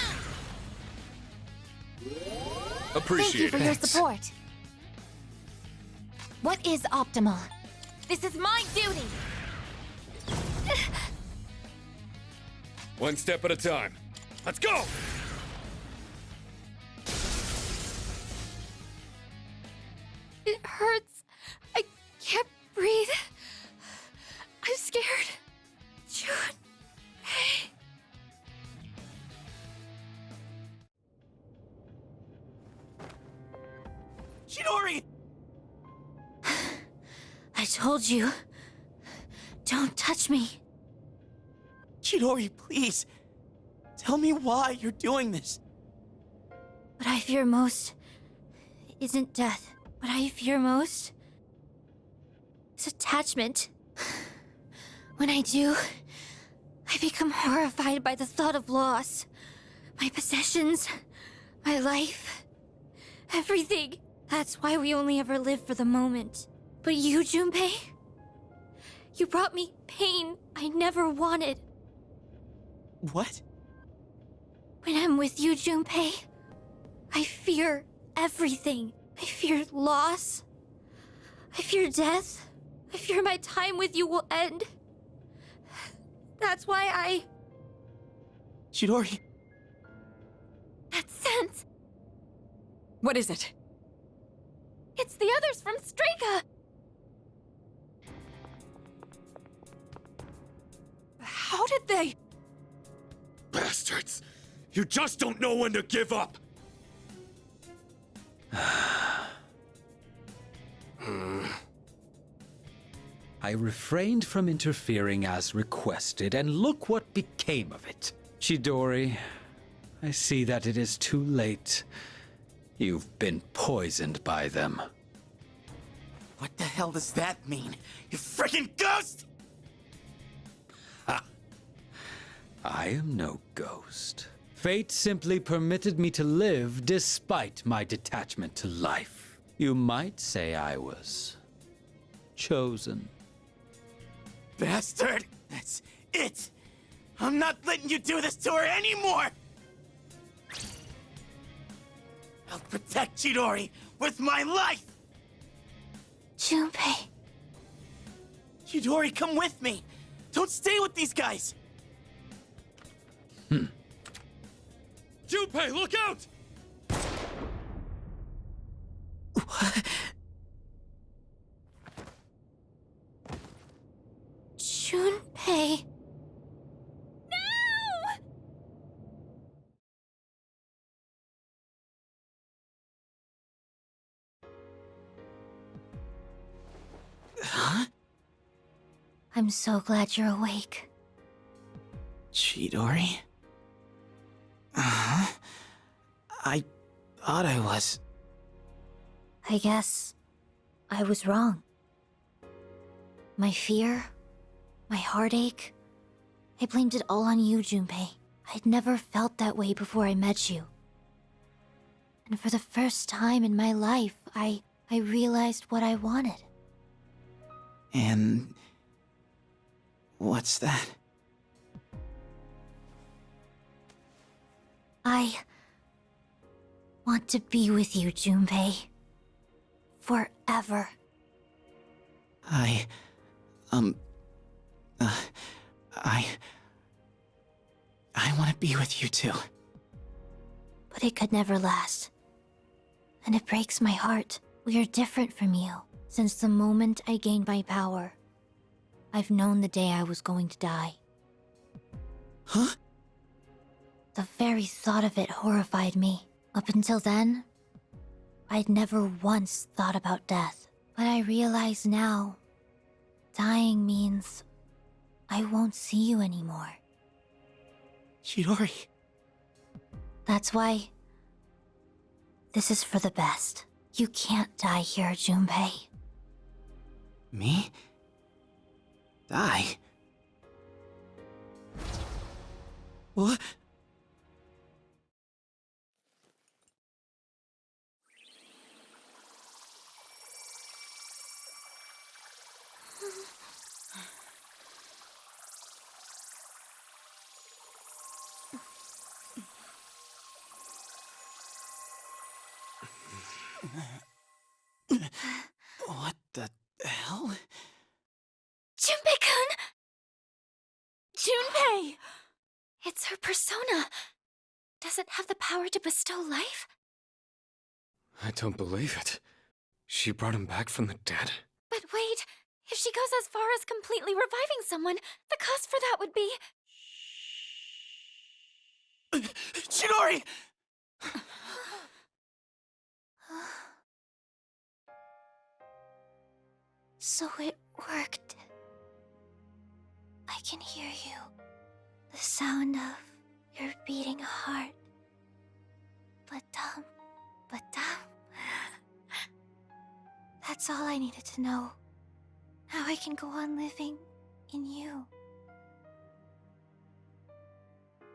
Speaker 5: Thank you for your support. What is optimal? This is my duty!
Speaker 8: One step at a time. Let's go!
Speaker 6: It hurts. I can't breathe. I'm scared. Junpei.
Speaker 22: Chidori!
Speaker 5: I told you. Don't touch me.
Speaker 22: Chidori, please. Tell me why you're doing this.
Speaker 5: What I fear most isn't death. What I fear most is attachment. When I do, I become horrified by the thought of loss. My possessions, my life, everything. That's why we only ever live for the moment. But you, Junpei, you brought me pain I never wanted.
Speaker 22: What?
Speaker 5: When I'm with you, Junpei, I fear everything. I fear loss. I fear death. I fear my time with you will end. That's why I...
Speaker 22: Chidori.
Speaker 5: That sense.
Speaker 6: What is it?
Speaker 5: It's the others from Strika.
Speaker 6: How did they...
Speaker 8: Bastards! You just don't know when to give up!
Speaker 15: I refrained from interfering as requested, and look what became of it. Chidori, I see that it is too late. You've been poisoned by them.
Speaker 22: What the hell does that mean? You freaking ghost!
Speaker 15: Ha! I am no ghost. Fate simply permitted me to live despite my detachment to life. You might say I was chosen.
Speaker 22: Bastard! That's it! I'm not letting you do this to her anymore! I'll protect Chidori with my life!
Speaker 5: Junpei.
Speaker 22: Chidori, come with me! Don't stay with these guys!
Speaker 8: Junpei, look out!
Speaker 5: Junpei.
Speaker 22: Huh?
Speaker 5: I'm so glad you're awake.
Speaker 22: Chidori? Uh-huh. I thought I was.
Speaker 5: I guess I was wrong. My fear, my heartache, I blamed it all on you, Junpei. I'd never felt that way before I met you. And for the first time in my life, I realized what I wanted.
Speaker 22: And what's that?
Speaker 5: I want to be with you, Junpei. Forever.
Speaker 2: I want to be with you too.
Speaker 5: But it could never last. And it breaks my heart. We are different from you. Since the moment I gained my power, I've known the day I was going to die.
Speaker 2: Huh?
Speaker 5: The very thought of it horrified me. Up until then, I'd never once thought about death. But I realize now, dying means I won't see you anymore.
Speaker 2: Chidori.
Speaker 5: That's why this is for the best. You can't die here, Junpei.
Speaker 2: Me? Die? What? What the hell?
Speaker 5: Junpei-kun! Junpei! It's her persona. Does it have the power to bestow life?
Speaker 1: I don't believe it. She brought him back from the dead?
Speaker 5: But wait, if she goes as far as completely reviving someone, the cost for that would be...
Speaker 2: Chidori!
Speaker 5: So it worked. I can hear you. The sound of your beating heart. But dumb. That's all I needed to know. Now I can go on living in you.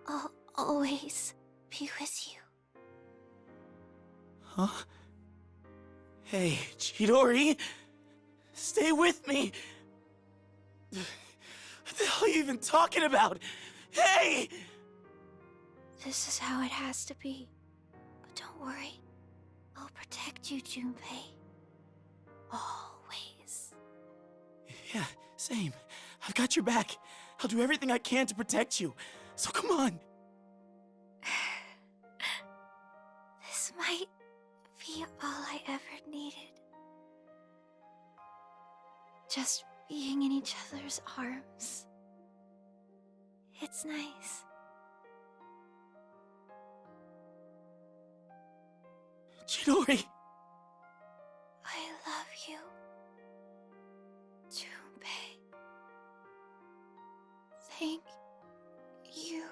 Speaker 5: I'll always be with you.
Speaker 2: Huh? Hey, Chidori! Stay with me! What the hell are you even talking about? Hey!
Speaker 5: This is how it has to be. But don't worry. I'll protect you, Junpei. Always.
Speaker 2: Yeah, same. I've got your back. I'll do everything I can to protect you. So come on.
Speaker 5: This might be all I ever needed. Just being in each other's arms. It's nice.
Speaker 2: Chidori!
Speaker 5: I love you, Junpei. Thank you.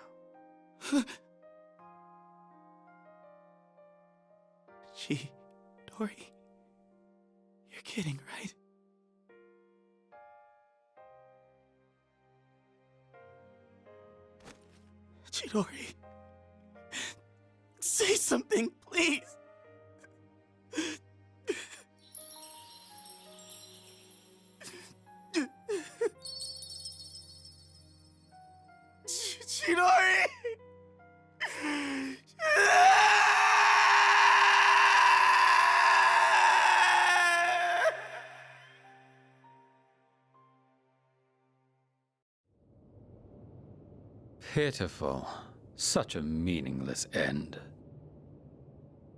Speaker 2: Chidori, you're kidding, right? Chidori, say something, please. Chidori!
Speaker 15: Pitiful. Such a meaningless end.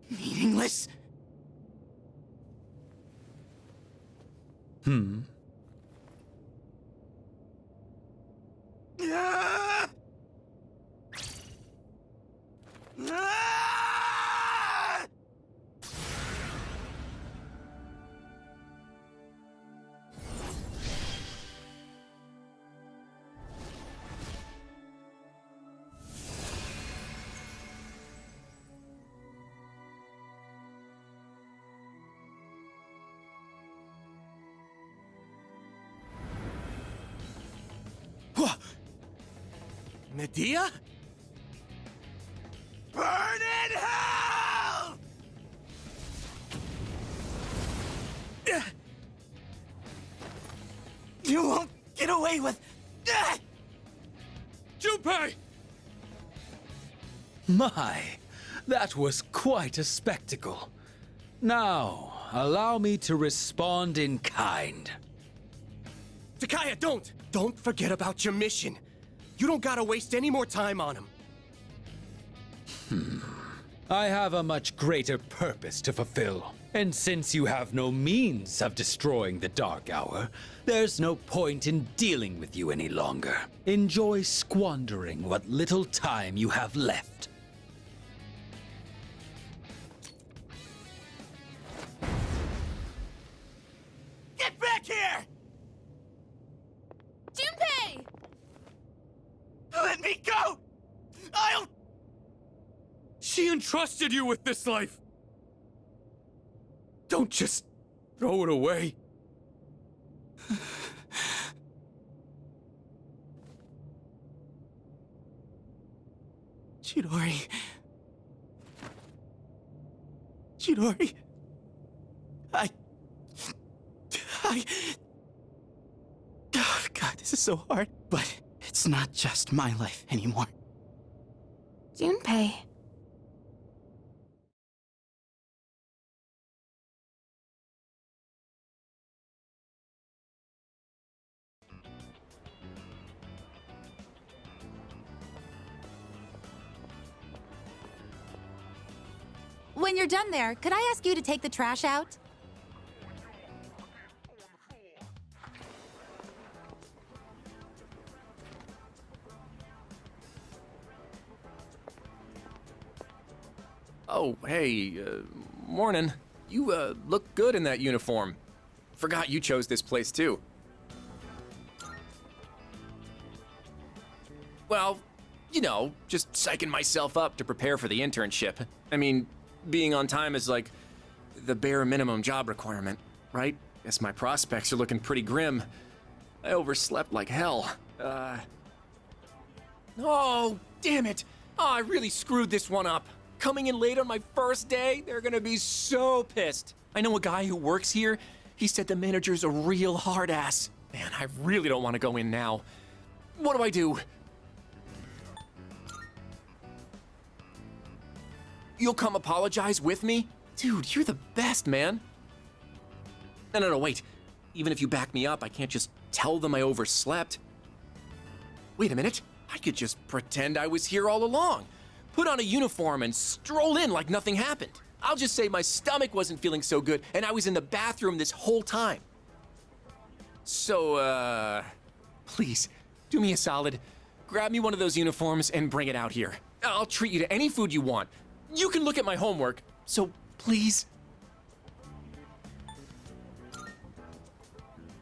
Speaker 2: Meaningless?
Speaker 15: Hmm?
Speaker 2: Medea? Burn in hell! You won't get away with...
Speaker 15: Junpei! My, that was quite a spectacle. Now, allow me to respond in kind.
Speaker 18: Takaya, don't! Don't forget about your mission. You don't gotta waste any more time on him.
Speaker 15: I have a much greater purpose to fulfill. And since you have no means of destroying the Dark Hour, there's no point in dealing with you any longer. Enjoy squandering what little time you have left.
Speaker 18: Get back here!
Speaker 3: Junpei!
Speaker 18: Let me go! I'll...
Speaker 8: She entrusted you with this life. Don't just throw it away.
Speaker 7: Chidori. Chidori. Oh, God, this is so hard. But it's not just my life anymore.
Speaker 3: Junpei.
Speaker 16: When you're done there, could I ask you to take the trash out?
Speaker 18: Oh, hey, morning. You, look good in that uniform. Forgot you chose this place, too. Well, you know, just psyching myself up to prepare for the internship. I mean, being on time is like the bare minimum job requirement, right? Guess my prospects are looking pretty grim. I overslept like hell. Oh, damn it. Oh, I really screwed this one up. Coming in late on my first day, they're gonna be so pissed. I know a guy who works here. He said the manager's a real hard ass. Man, I really don't want to go in now. What do I do? You'll come apologize with me? Dude, you're the best, man. No, wait. Even if you back me up, I can't just tell them I overslept. Wait a minute. I could just pretend I was here all along. Put on a uniform and stroll in like nothing happened. I'll just say my stomach wasn't feeling so good and I was in the bathroom this whole time. So, please, do me a solid. Grab me one of those uniforms and bring it out here. I'll treat you to any food you want. You can look at my homework, so please.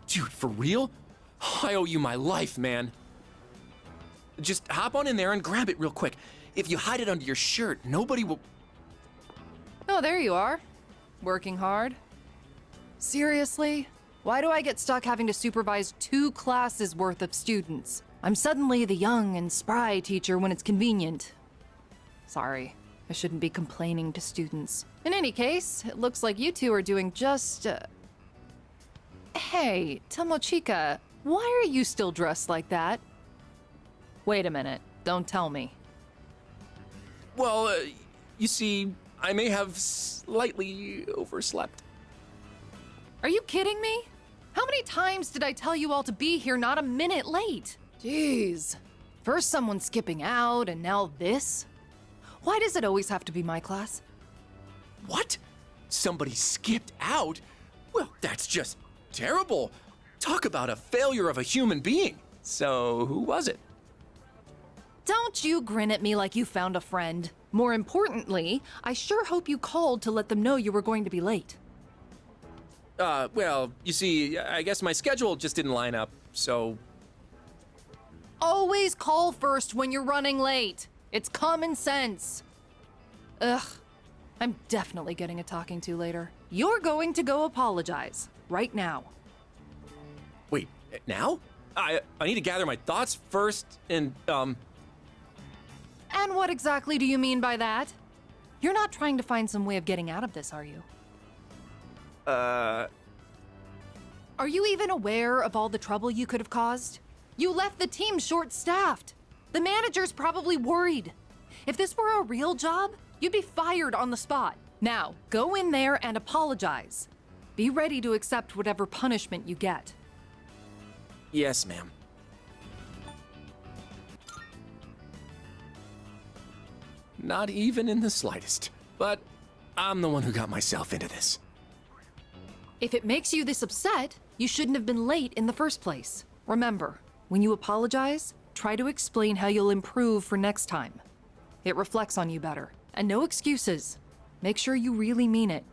Speaker 18: Dude, for real? I owe you my life, man. Just hop on in there and grab it real quick. If you hide it under your shirt, nobody will...
Speaker 14: Oh, there you are. Working hard. Seriously? Why do I get stuck having to supervise 2 classes worth of students? I'm suddenly the young and spry teacher when it's convenient. Sorry. I shouldn't be complaining to students. In any case, it looks like you two are doing just, Hey, Tomochika, why are you still dressed like that? Wait a minute, don't tell me.
Speaker 18: Well, you see, I may have slightly overslept.
Speaker 14: Are you kidding me? How many times did I tell you all to be here not a minute late? Jeez. First someone skipping out, and now this? Why does it always have to be my class?
Speaker 18: What? Somebody skipped out? Well, that's just terrible. Talk about a failure of a human being. So, who was it?
Speaker 14: Don't you grin at me like you found a friend. More importantly, I sure hope you called to let them know you were going to be late.
Speaker 18: Well, you see, I guess my schedule just didn't line up, so...
Speaker 14: Always call first when you're running late. It's common sense. Ugh. I'm definitely getting a talking to later. You're going to go apologize. Right now.
Speaker 18: Wait, now? I need to gather my thoughts first, and,
Speaker 14: And what exactly do you mean by that? You're not trying to find some way of getting out of this, are you? Are you even aware of all the trouble you could have caused? You left the team short-staffed. The manager's probably worried. If this were a real job, you'd be fired on the spot. Now, go in there and apologize. Be ready to accept whatever punishment you get.
Speaker 18: Yes, ma'am. Not even in the slightest. But I'm the one who got myself into this.
Speaker 14: If it makes you this upset, you shouldn't have been late in the first place. Remember, when you apologize, try to explain how you'll improve for next time. It reflects on you better. And no excuses. Make sure you really mean it.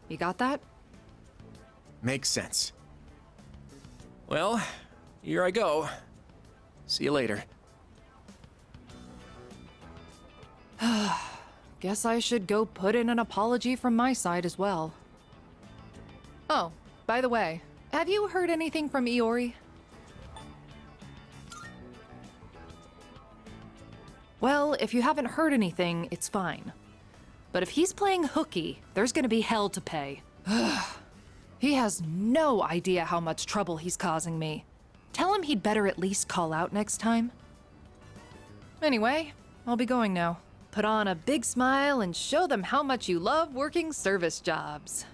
Speaker 14: You got that?
Speaker 18: Makes sense. Well, here I go. See you later.
Speaker 14: Guess I should go put in an apology from my side as well. Oh, by the way, have you heard anything from Iori? Well, if you haven't heard anything, it's fine. But if he's playing hooky, there's gonna be hell to pay. He has no idea how much trouble he's causing me. Tell him he'd better at least call out next time. Anyway, I'll be going now. Put on a big smile and show them how much you love working service jobs.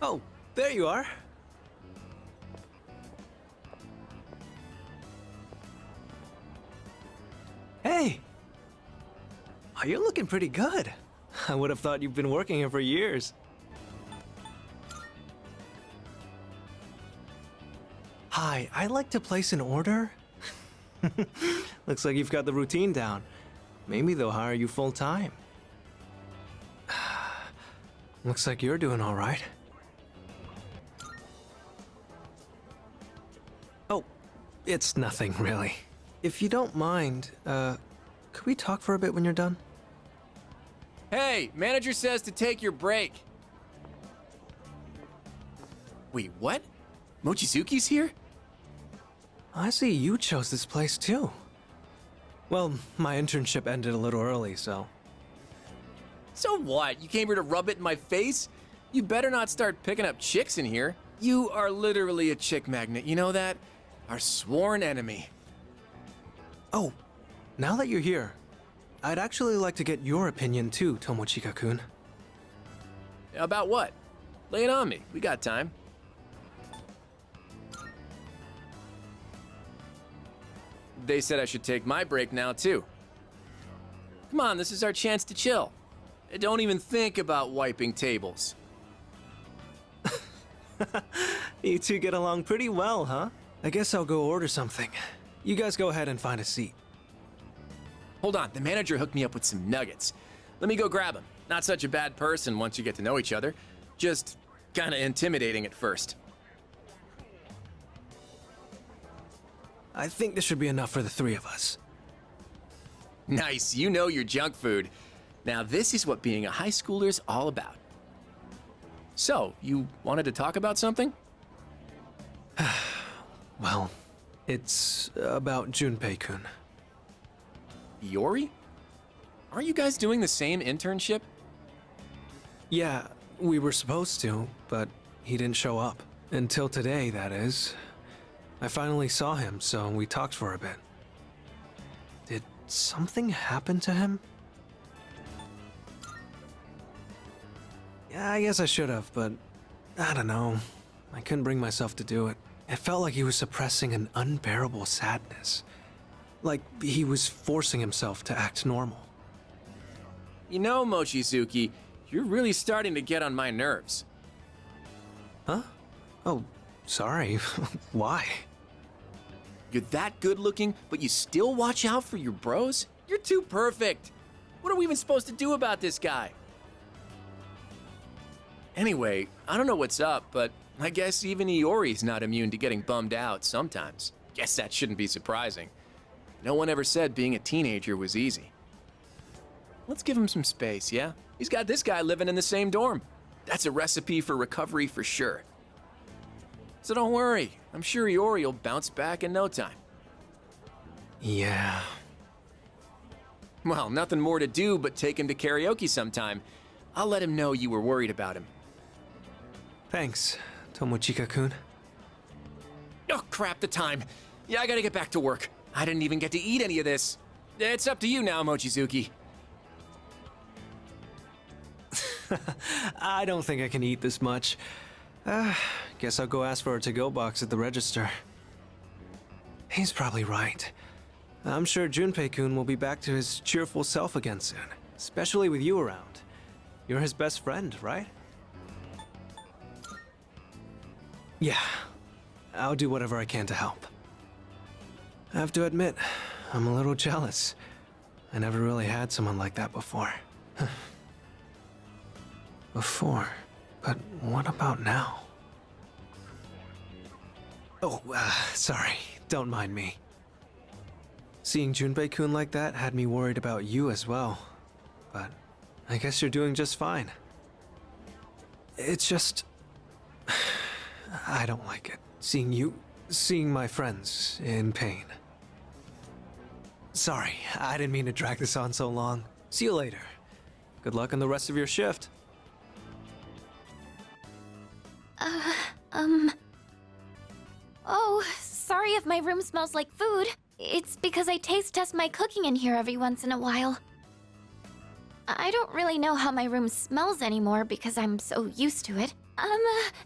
Speaker 20: Oh, there you are. Hey! Oh, you're looking pretty good. I would have thought you've been working here for years. Hi, I'd like to place an order. Looks like you've got the routine down. Maybe they'll hire you full time. Looks like you're doing all right. Oh, it's nothing really. If you don't mind, could we talk for a bit when you're done?
Speaker 18: Hey, manager says to take your break. Wait, what? Mochizuki's here?
Speaker 20: I see you chose this place too. Well, my internship ended a little early, so...
Speaker 18: So what? You came here to rub it in my face? You better not start picking up chicks in here. You are literally a chick magnet, you know that? Our sworn enemy.
Speaker 20: Oh, now that you're here, I'd actually like to get your opinion too, Tomochika-kun.
Speaker 18: About what? Lay it on me. We got time. They said I should take my break now, too. Come on, this is our chance to chill. Don't even think about wiping tables.
Speaker 20: You two get along pretty well, huh? I guess I'll go order something. You guys go ahead and find a seat.
Speaker 18: Hold on, the manager hooked me up with some nuggets. Let me go grab him. Not such a bad person once you get to know each other. Just kinda intimidating at first.
Speaker 20: I think this should be enough for the three of us.
Speaker 18: Nice, you know your junk food. Now this is what being a high schooler's all about. So, you wanted to talk about something?
Speaker 20: Well, it's about Junpei-kun.
Speaker 18: Iori? Aren't you guys doing the same internship?
Speaker 20: Yeah, we were supposed to, but he didn't show up. Until today, that is. I finally saw him, so we talked for a bit. Did something happen to him? Yeah, I guess I should have, but I don't know. I couldn't bring myself to do it. It felt like he was suppressing an unbearable sadness. Like he was forcing himself to act normal.
Speaker 18: You know, Mochizuki, you're really starting to get on my nerves.
Speaker 20: Huh? Oh, sorry. Why?
Speaker 18: You're that good looking, but you still watch out for your bros? You're too perfect. What are we even supposed to do about this guy? Anyway, I don't know what's up, but I guess even Iori's not immune to getting bummed out sometimes. Guess that shouldn't be surprising. No one ever said being a teenager was easy. Let's give him some space, yeah? He's got this guy living in the same dorm. That's a recipe for recovery for sure. So don't worry, I'm sure Iori will bounce back in no time.
Speaker 20: Yeah.
Speaker 18: Well, nothing more to do but take him to karaoke sometime. I'll let him know you were worried about him.
Speaker 20: Thanks, Tomochika-kun.
Speaker 18: Oh, crap, the time. Yeah, I gotta get back to work. I didn't even get to eat any of this. It's up to you now, Mochizuki.
Speaker 20: I don't think I can eat this much. Guess I'll go ask for a to-go box at the register. He's probably right. I'm sure Junpei-kun will be back to his cheerful self again soon, especially with you around. You're his best friend, right? Yeah, I'll do whatever I can to help. I have to admit, I'm a little jealous. I never really had someone like that before. But what about now? Oh, sorry. Don't mind me. Seeing Junpei-kun like that had me worried about you as well. But I guess you're doing just fine. It's just... I don't like it. Seeing my friends in pain. Sorry, I didn't mean to drag this on so long. See you later. Good luck on the rest of your shift.
Speaker 5: Oh, sorry if my room smells like food. It's because I taste test my cooking in here every once in a while. I don't really know how my room smells anymore because I'm so used to it.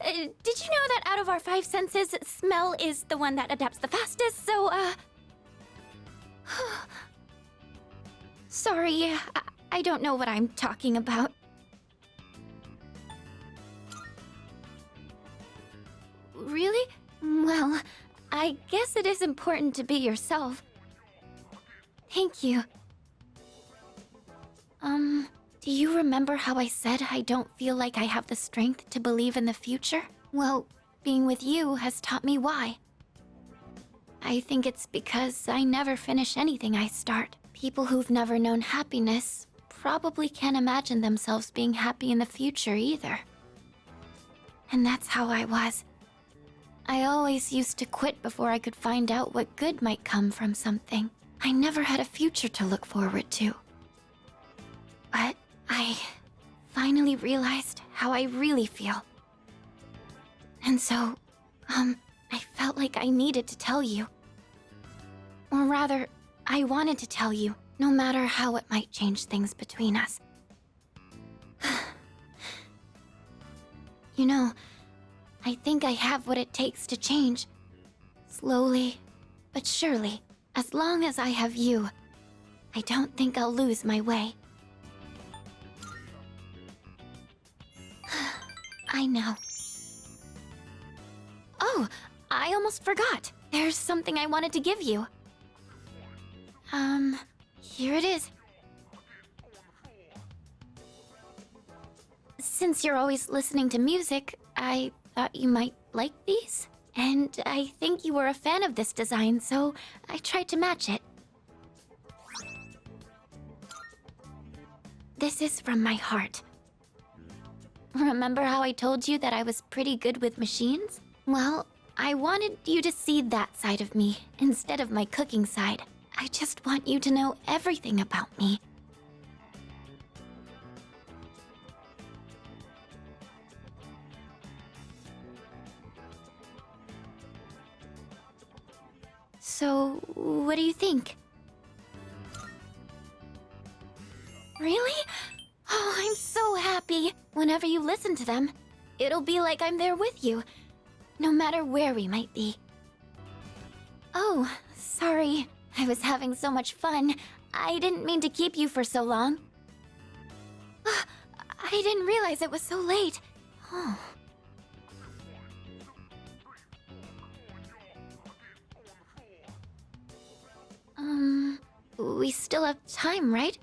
Speaker 5: Did you know that out of our 5 senses, smell is the one that adapts the fastest, so, Sorry, I don't know what I'm talking about. Really? Well, I guess it is important to be yourself. Thank you. Do you remember how I said I don't feel like I have the strength to believe in the future? Well, being with you has taught me why. I think it's because I never finish anything I start. People who've never known happiness probably can't imagine themselves being happy in the future either. And that's how I was. I always used to quit before I could find out what good might come from something. I never had a future to look forward to. But I finally realized how I really feel. And so, I felt like I needed to tell you. Or rather, I wanted to tell you, no matter how it might change things between us. You know, I think I have what it takes to change. Slowly, but surely. As long as I have you, I don't think I'll lose my way. I know. Oh, I almost forgot. There's something I wanted to give you. Here it is. Since you're always listening to music, I thought you might like these. And I think you were a fan of this design, so I tried to match it. This is from my heart. Remember how I told you that I was pretty good with machines? Well, I wanted you to see that side of me instead of my cooking side. I just want you to know everything about me. So, what do you think? Really? Oh, I'm so happy. Whenever you listen to them, it'll be like I'm there with you, no matter where we might be. Oh, sorry. I was having so much fun. I didn't mean to keep you for so long. I didn't realize it was so late. Oh. We still have time, right?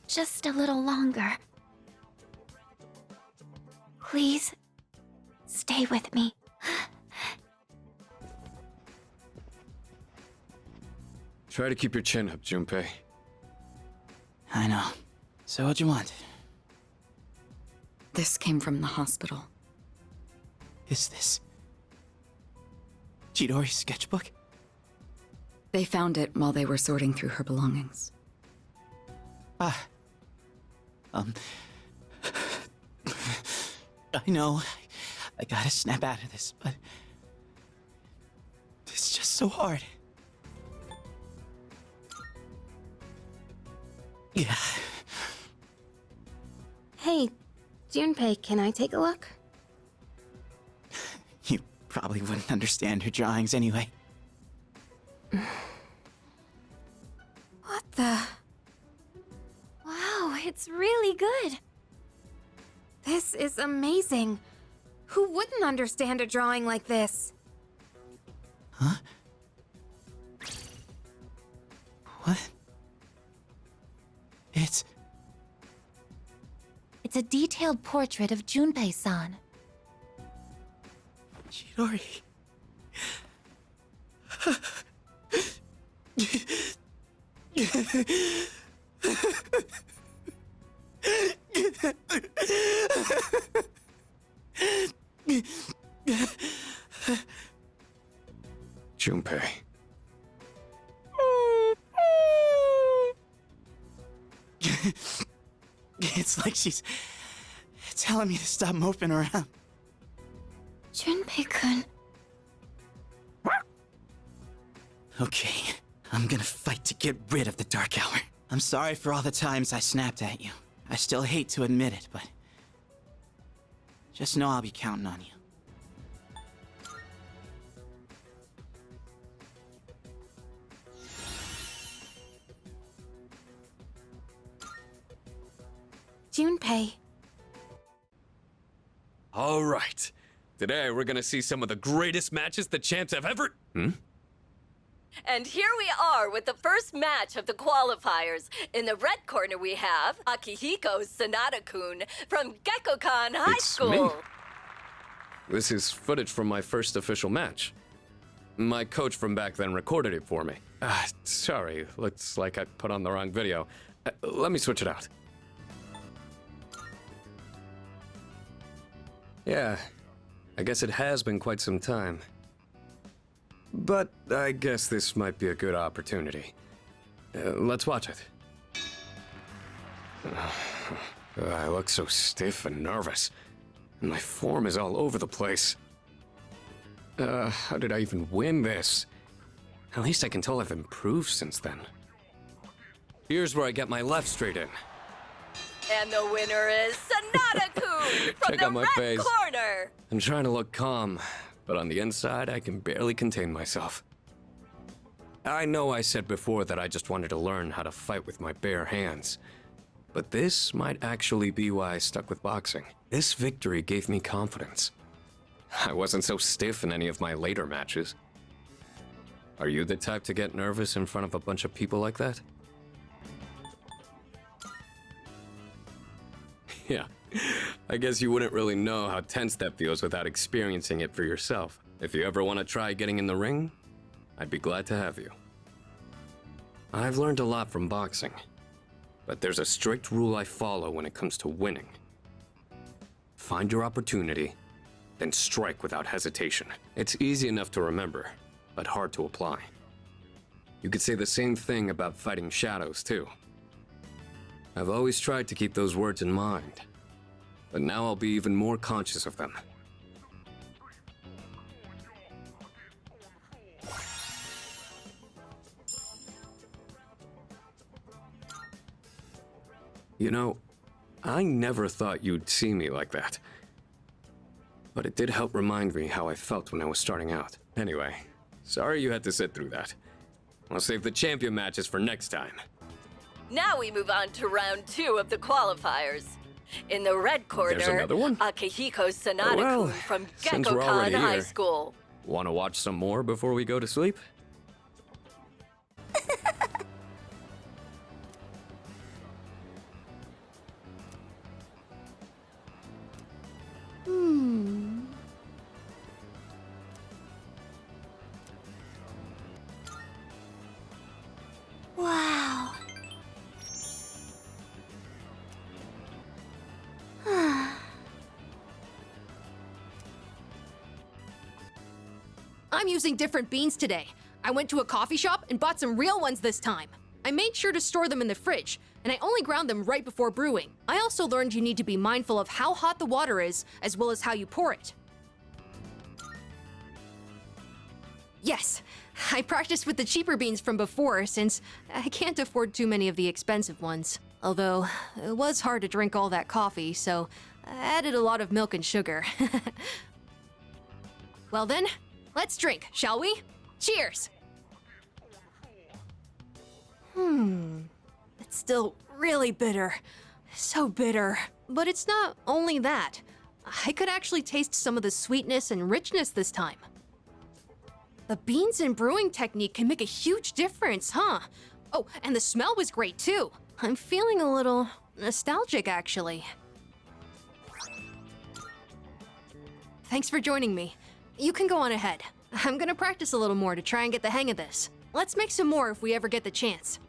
Speaker 5: Just a little longer. Please, stay with me.
Speaker 1: Try to keep your chin up, Junpei.
Speaker 2: I know. So what'd you want?
Speaker 17: This came from the hospital.
Speaker 2: Is this... Chidori's sketchbook?
Speaker 17: They found it while they were sorting through her belongings.
Speaker 2: I know. I gotta snap out of this, but... It's just so hard. Yeah.
Speaker 3: Hey, Junpei, can I take a look?
Speaker 2: You probably wouldn't understand her drawings anyway.
Speaker 3: What the?
Speaker 5: Wow, it's really good.
Speaker 3: This is amazing. Who wouldn't understand a drawing like this?
Speaker 2: Huh? What? It's
Speaker 5: a detailed portrait of Junpei-san.
Speaker 18: Chidori.
Speaker 1: Junpei.
Speaker 2: It's like she's telling me to stop moping around.
Speaker 5: Junpei-kun.
Speaker 2: Okay, I'm gonna fight to get rid of the Dark Hour. I'm sorry for all the times I snapped at you. I still hate to admit it, but just know I'll be counting on you.
Speaker 3: Junpei.
Speaker 1: All right. Today we're gonna see some of the greatest matches the champs have ever...
Speaker 19: And here we are with the first match of the qualifiers. In the red corner we have Akihiko Sanada-kun from Gekkokan High
Speaker 1: It's
Speaker 19: School.
Speaker 1: me. This is footage from my first official match. My coach from back then recorded it for me. Sorry, looks like I put on the wrong video. Let me switch it out. Yeah, I guess it has been quite some time. But I guess this might be a good opportunity. Let's watch it. I look so stiff and nervous, and my form is all over the place. How did I even win this? At least I can tell I've improved since then. Here's where I get my left straight in.
Speaker 19: And the winner is Sanada-kun from
Speaker 1: Check
Speaker 19: the
Speaker 1: out my
Speaker 19: red
Speaker 1: face.
Speaker 19: corner.
Speaker 1: I'm trying to look calm, but on the inside, I can barely contain myself. I know I said before that I just wanted to learn how to fight with my bare hands, but this might actually be why I stuck with boxing. This victory gave me confidence. I wasn't so stiff in any of my later matches. Are you the type to get nervous in front of a bunch of people like that? Yeah, I guess you wouldn't really know how tense that feels without experiencing it for yourself. If you ever want to try getting in the ring, I'd be glad to have you. I've learned a lot from boxing, but there's a strict rule I follow when it comes to winning. Find your opportunity, then strike without hesitation. It's easy enough to remember, but hard to apply. You could say the same thing about fighting shadows, too. I've always tried to keep those words in mind, but now I'll be even more conscious of them. You know, I never thought you'd see me like that. But it did help remind me how I felt when I was starting out. Anyway, sorry you had to sit through that. I'll save the champion matches for next time.
Speaker 19: Now we move on to round 2 of the qualifiers. In the red corner,
Speaker 1: There's another one?
Speaker 19: Akihiko Sanada-kun
Speaker 1: Well,
Speaker 19: from
Speaker 1: since we're
Speaker 19: Gekkokan
Speaker 1: already
Speaker 19: High
Speaker 1: here.
Speaker 19: School.
Speaker 1: Want to watch some more before we go to sleep?
Speaker 4: Wow.
Speaker 21: I'm using different beans today. I went to a coffee shop and bought some real ones this time. I made sure to store them in the fridge, and I only ground them right before brewing. I also learned you need to be mindful of how hot the water is, as well as how you pour it. Yes, I practiced with the cheaper beans from before, since I can't afford too many of the expensive ones. Although, it was hard to drink all that coffee, so I added a lot of milk and sugar. Well then, let's drink, shall we? Cheers! It's still really bitter. So bitter. But it's not only that. I could actually taste some of the sweetness and richness this time. The beans and brewing technique can make a huge difference, huh? Oh, and the smell was great too. I'm feeling a little nostalgic, actually. Thanks for joining me. You can go on ahead. I'm gonna practice a little more to try and get the hang of this. Let's make some more if we ever get the chance.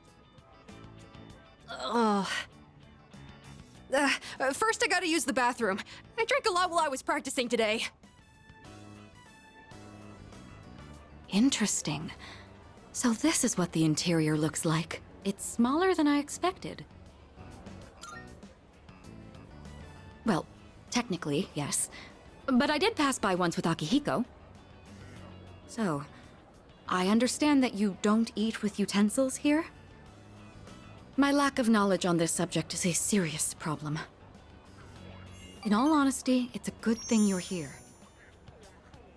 Speaker 21: First I gotta use the bathroom. I drank a lot while I was practicing today.
Speaker 17: Interesting. So this is what the interior looks like. It's smaller than I expected. Well, technically, yes. But I did pass by once with Akihiko. So, I understand that you don't eat with utensils here? My lack of knowledge on this subject is a serious problem. In all honesty, it's a good thing you're here.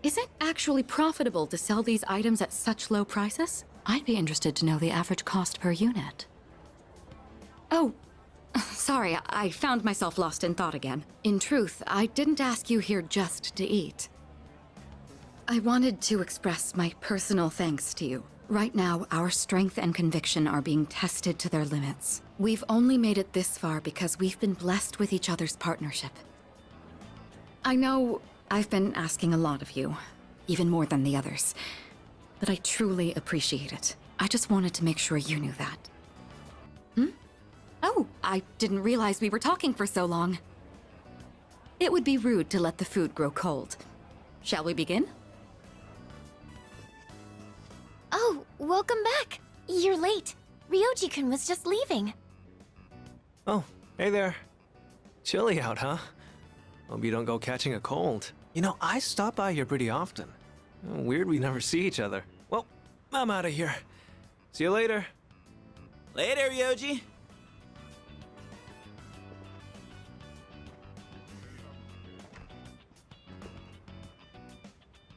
Speaker 17: Is it actually profitable to sell these items at such low prices? I'd be interested to know the average cost per unit. Oh, sorry, I found myself lost in thought again. In truth, I didn't ask you here just to eat. I wanted to express my personal thanks to you. Right now, our strength and conviction are being tested to their limits. We've only made it this far because we've been blessed with each other's partnership. I know I've been asking a lot of you, even more than the others, but I truly appreciate it. I just wanted to make sure you knew that. Oh, I didn't realize we were talking for so long. It would be rude to let the food grow cold. Shall we begin?
Speaker 5: Oh, welcome back. You're late. Ryoji-kun was just leaving.
Speaker 20: Oh, hey there. Chilly out, huh? Hope you don't go catching a cold. You know, I stop by here pretty often. Weird we never see each other. Well, I'm out of here. See you later.
Speaker 2: Later, Ryoji.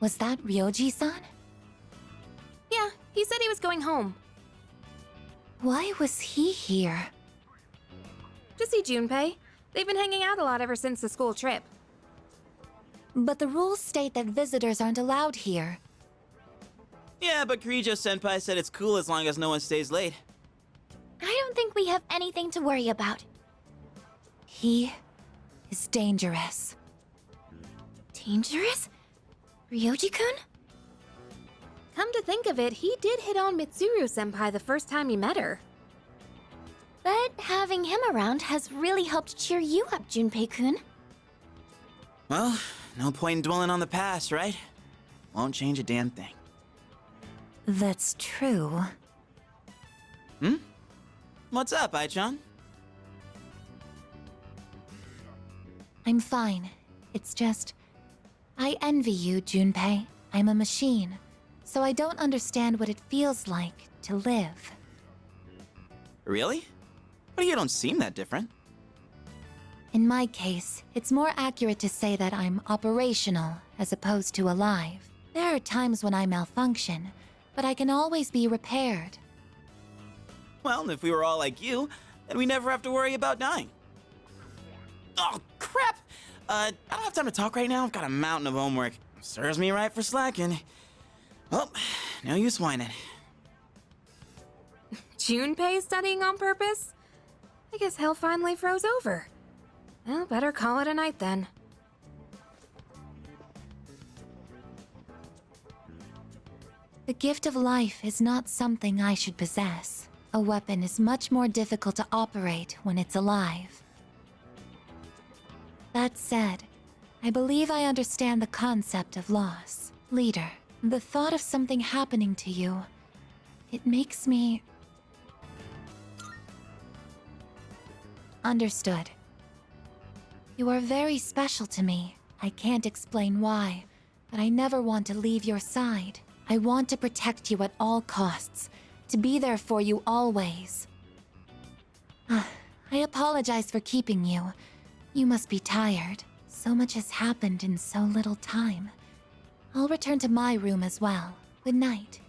Speaker 5: Was that Ryoji-san?
Speaker 3: Yeah, he said he was going home.
Speaker 5: Why was he here?
Speaker 3: To see Junpei. They've been hanging out a lot ever since the school trip.
Speaker 5: But the rules state that visitors aren't allowed here.
Speaker 2: Yeah, but Kirijo-senpai said it's cool as long as no one stays late.
Speaker 5: I don't think we have anything to worry about. He is dangerous. Dangerous? Ryoji-kun?
Speaker 3: Come to think of it, he did hit on Mitsuru-senpai the first time he met her.
Speaker 5: But having him around has really helped cheer you up, Junpei-kun.
Speaker 2: Well, no point in dwelling on the past, right? Won't change a damn thing.
Speaker 5: That's true.
Speaker 2: What's up, Ai-chan?
Speaker 5: I'm fine. It's just... I envy you, Junpei. I'm a machine, so I don't understand what it feels like to live.
Speaker 2: Really? But you don't seem that different.
Speaker 5: In my case, it's more accurate to say that I'm operational as opposed to alive. There are times when I malfunction, but I can always be repaired.
Speaker 2: Well, if we were all like you, then we never have to worry about dying. Oh, crap! I don't have time to talk right now. I've got a mountain of homework. Serves me right for slacking. Well, no use whining.
Speaker 3: Junpei studying on purpose? I guess hell finally froze over. Well, better call it a night then.
Speaker 5: The gift of life is not something I should possess. A weapon is much more difficult to operate when it's alive. That said, I believe I understand the concept of loss. Leader, the thought of something happening to you, it makes me... Understood. You are very special to me. I can't explain why, but I never want to leave your side. I want to protect you at all costs, to be there for you always. I apologize for keeping you. You must be tired. So much has happened in so little time. I'll return to my room as well. Good night.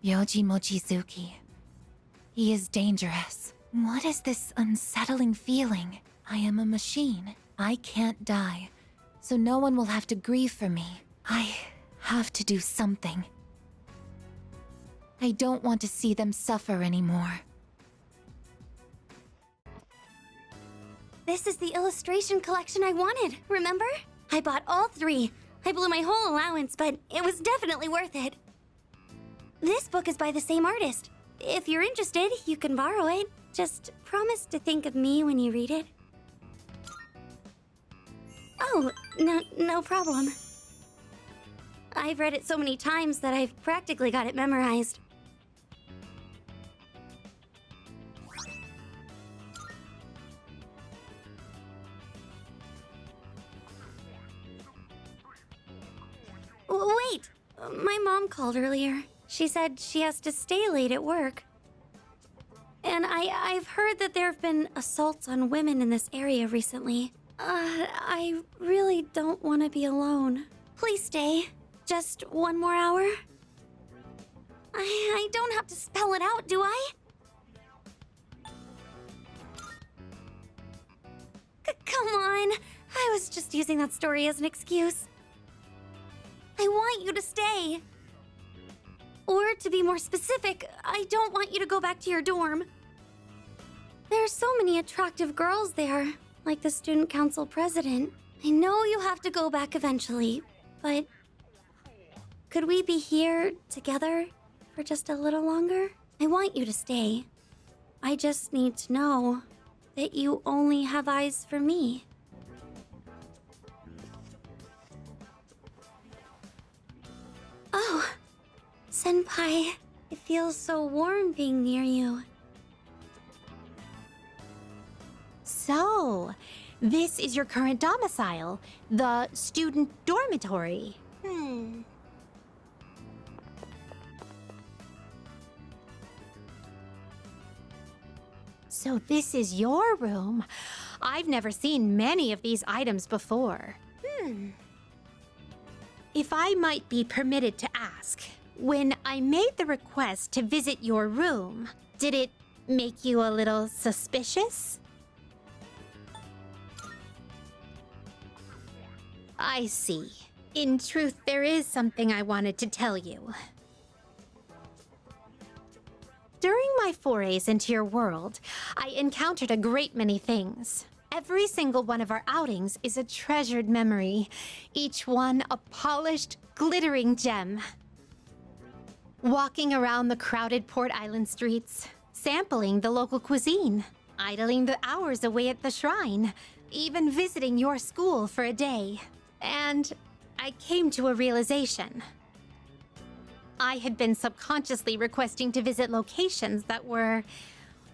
Speaker 5: Yoji Mochizuki. He is dangerous. What is this unsettling feeling? I am a machine. I can't die, so no one will have to grieve for me. I have to do something. I don't want to see them suffer anymore.
Speaker 4: This is the illustration collection I wanted, remember? I bought all 3. I blew my whole allowance, but it was definitely worth it. This book is by the same artist. If you're interested, you can borrow it. Just promise to think of me when you read it. Oh, no problem. I've read it so many times that I've practically got it memorized. Wait! My mom called earlier. She said she has to stay late at work. And I've heard that there have been assaults on women in this area recently. I really don't want to be alone. Please stay. Just 1 more hour? I don't have to spell it out, do I? Come on. I was just using that story as an excuse. I want you to stay. Or to be more specific, I don't want you to go back to your dorm. There are so many attractive girls there, like the student council president. I know you have to go back eventually, but could we be here together for just a little longer? I want you to stay. I just need to know that you only have eyes for me. Oh, Senpai, it feels so warm being near you.
Speaker 10: So, this is your current domicile, the student dormitory. So this is your room. I've never seen many of these items before. If I might be permitted to ask, when I made the request to visit your room, did it make you a little suspicious? I see. In truth, there is something I wanted to tell you. During my forays into your world, I encountered a great many things. Every single one of our outings is a treasured memory, each one a polished, glittering gem. Walking around the crowded Port Island streets, sampling the local cuisine, idling the hours away at the shrine, even visiting your school for a day. And I came to a realization. I had been subconsciously requesting to visit locations that were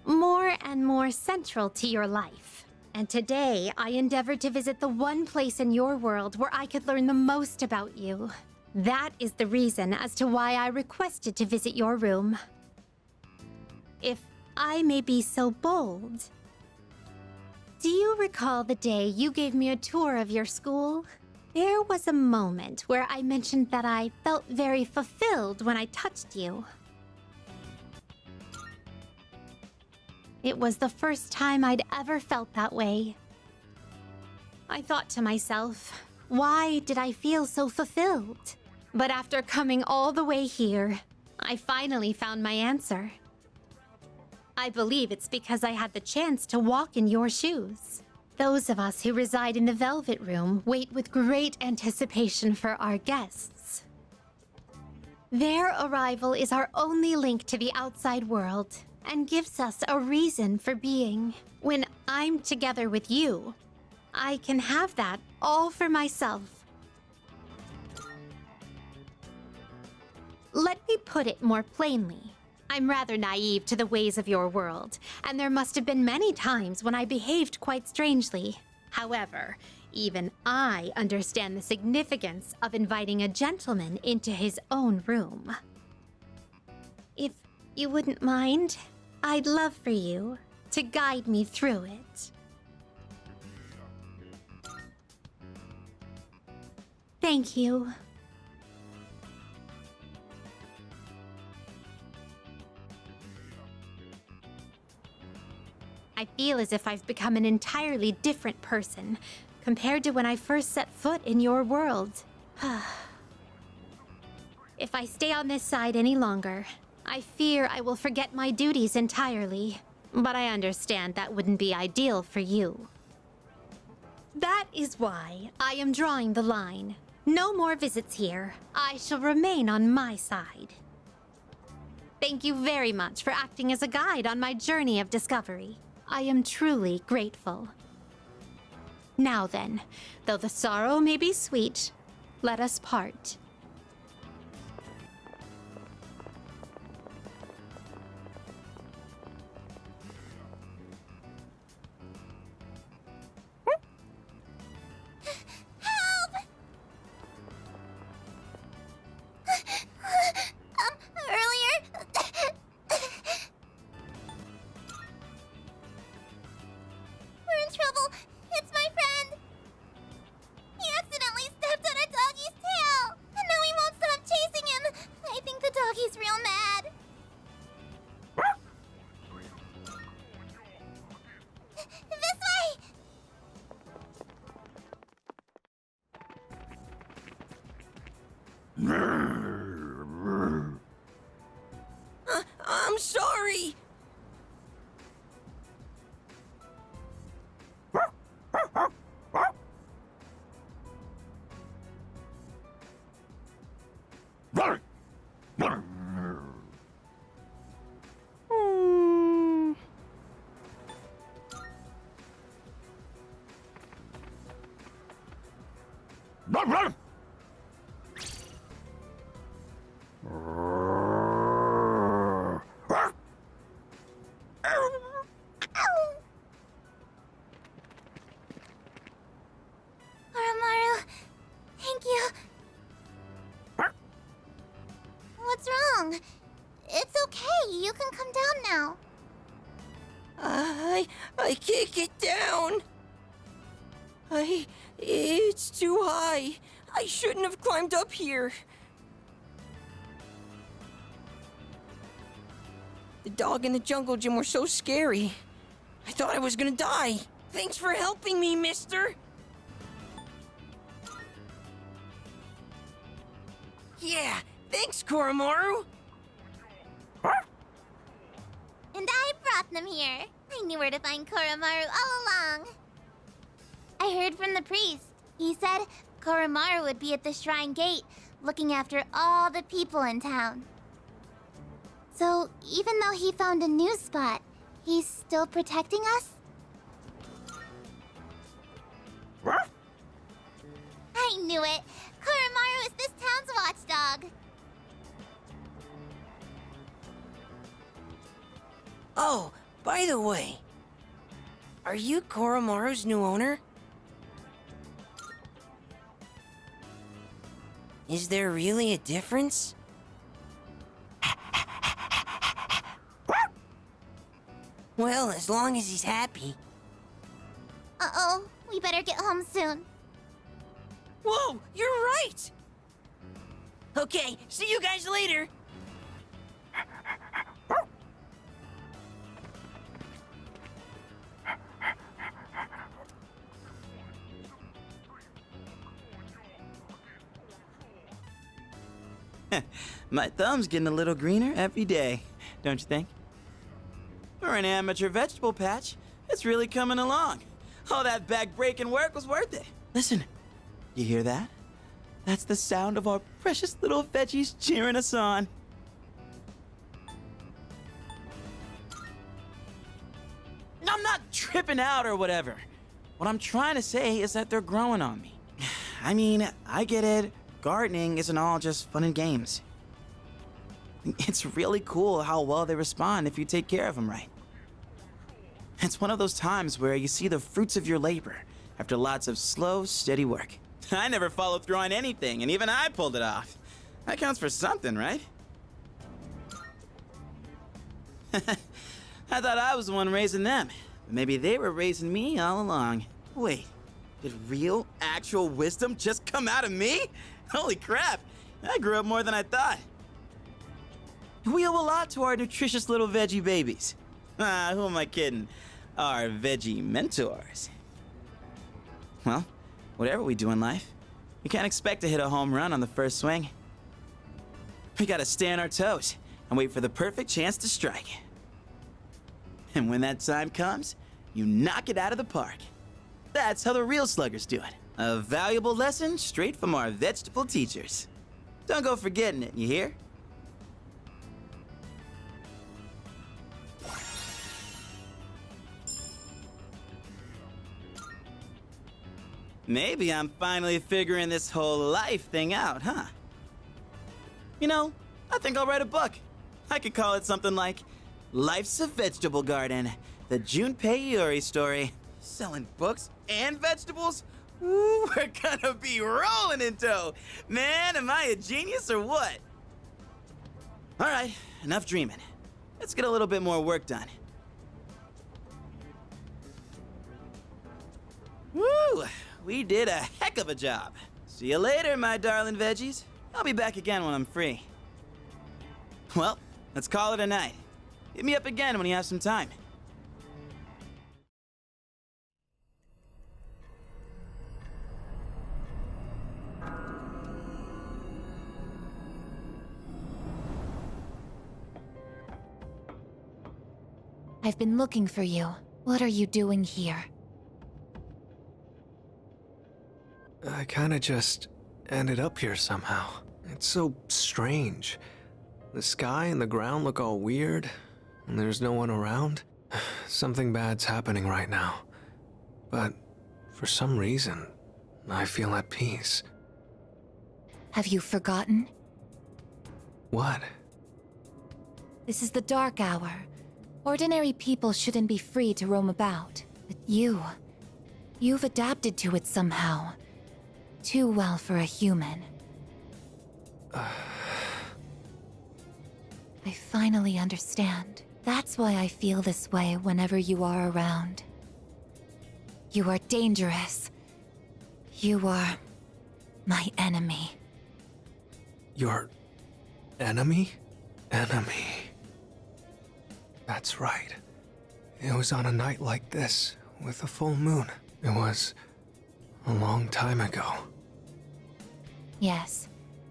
Speaker 10: more and more central to your life. And today, I endeavored to visit the one place in your world where I could learn the most about you. That is the reason as to why I requested to visit your room. If I may be so bold, do you recall the day you gave me a tour of your school? There was a moment where I mentioned that I felt very fulfilled when I touched you. It was the first time I'd ever felt that way. I thought to myself, why did I feel so fulfilled? But after coming all the way here, I finally found my answer. I believe it's because I had the chance to walk in your shoes. Those of us who reside in the Velvet Room wait with great anticipation for our guests. Their arrival is our only link to the outside world and gives us a reason for being. When I'm together with you, I can have that all for myself. Let me put it more plainly. I'm rather naive to the ways of your world, and there must have been many times when I behaved quite strangely. However, even I understand the significance of inviting a gentleman into his own room. If you wouldn't mind, I'd love for you to guide me through it. Thank you. I feel as if I've become an entirely different person compared to when I first set foot in your world. If I stay on this side any longer, I fear I will forget my duties entirely. But I understand that wouldn't be ideal for you. That is why I am drawing the line. No more visits here. I shall remain on my side. Thank you very much for acting as a guide on my journey of discovery. I am truly grateful. Now then, though the sorrow may be sweet, let us part.
Speaker 5: We're in trouble. It's my friend. He accidentally stepped on a doggy's tail, and now he won't stop chasing him. I think the doggy's real mad. This way!
Speaker 22: I'm sorry.
Speaker 5: Oromaru, thank you. What's wrong? It's okay. You can come down now.
Speaker 22: I can't get down. It's too high. I shouldn't have climbed up here. The dog and the jungle gym were so scary. I thought I was gonna die. Thanks for helping me, mister. Yeah, thanks, Koromaru.
Speaker 5: And I brought them here. I knew where to find Koromaru all along. I heard from the priest. He said Koromaru would be at the shrine gate, looking after all the people in town. So, even though he found a new spot, he's still protecting us? I knew it! Koromaru is this town's watchdog!
Speaker 22: Oh, by the way, are you Koromaru's new owner? Is there really a difference? Well, as long as he's happy.
Speaker 5: Uh-oh, we better get home soon.
Speaker 22: Whoa, you're right! Okay, see you guys later!
Speaker 2: My thumb's getting a little greener every day, don't you think? For an amateur vegetable patch, it's really coming along. All that back-breaking work was worth it. Listen, you hear that? That's the sound of our precious little veggies cheering us on. I'm not tripping out or whatever. What I'm trying to say is that they're growing on me. I mean, I get it. Gardening isn't all just fun and games. It's really cool how well they respond if you take care of them right. It's one of those times where you see the fruits of your labor after lots of slow, steady work. I never followed through on anything, and even I pulled it off. That counts for something, right? I thought I was the one raising them. But maybe they were raising me all along. Wait, did real, actual wisdom just come out of me? Holy crap, I grew up more than I thought. We owe a lot to our nutritious little veggie babies. Ah, who am I kidding? Our veggie mentors. Well, whatever we do in life, we can't expect to hit a home run on the first swing. We gotta stay on our toes and wait for the perfect chance to strike. And when that time comes, you knock it out of the park. That's how the real sluggers do it. A valuable lesson straight from our vegetable teachers. Don't go forgetting it, you hear? Maybe I'm finally figuring this whole life thing out, huh? You know, I think I'll write a book. I could call it something like Life's a Vegetable Garden, the Junpei Iori story. Selling books and vegetables? Ooh, we're gonna be rolling in dough. Man, am I a genius or what? All right, enough dreaming. Let's get a little bit more work done. Woo! We did a heck of a job. See you later, my darling veggies. I'll be back again when I'm free. Well, let's call it a night. Hit me up again when you have some time.
Speaker 5: I've been looking for you. What are you doing here?
Speaker 20: I kinda just ended up here somehow. It's so strange. The sky and the ground look all weird, and there's no one around. Something bad's happening right now. But for some reason, I feel at peace.
Speaker 5: Have you forgotten?
Speaker 20: What?
Speaker 5: This is the dark hour. Ordinary people shouldn't be free to roam about. But you've adapted to it somehow. Too well for a human. I finally understand. That's why I feel this way whenever you are around. You are dangerous. You are my enemy.
Speaker 20: Your enemy? Enemy. That's right. It was on a night like this, with a full moon. It was a long time ago.
Speaker 5: Yes,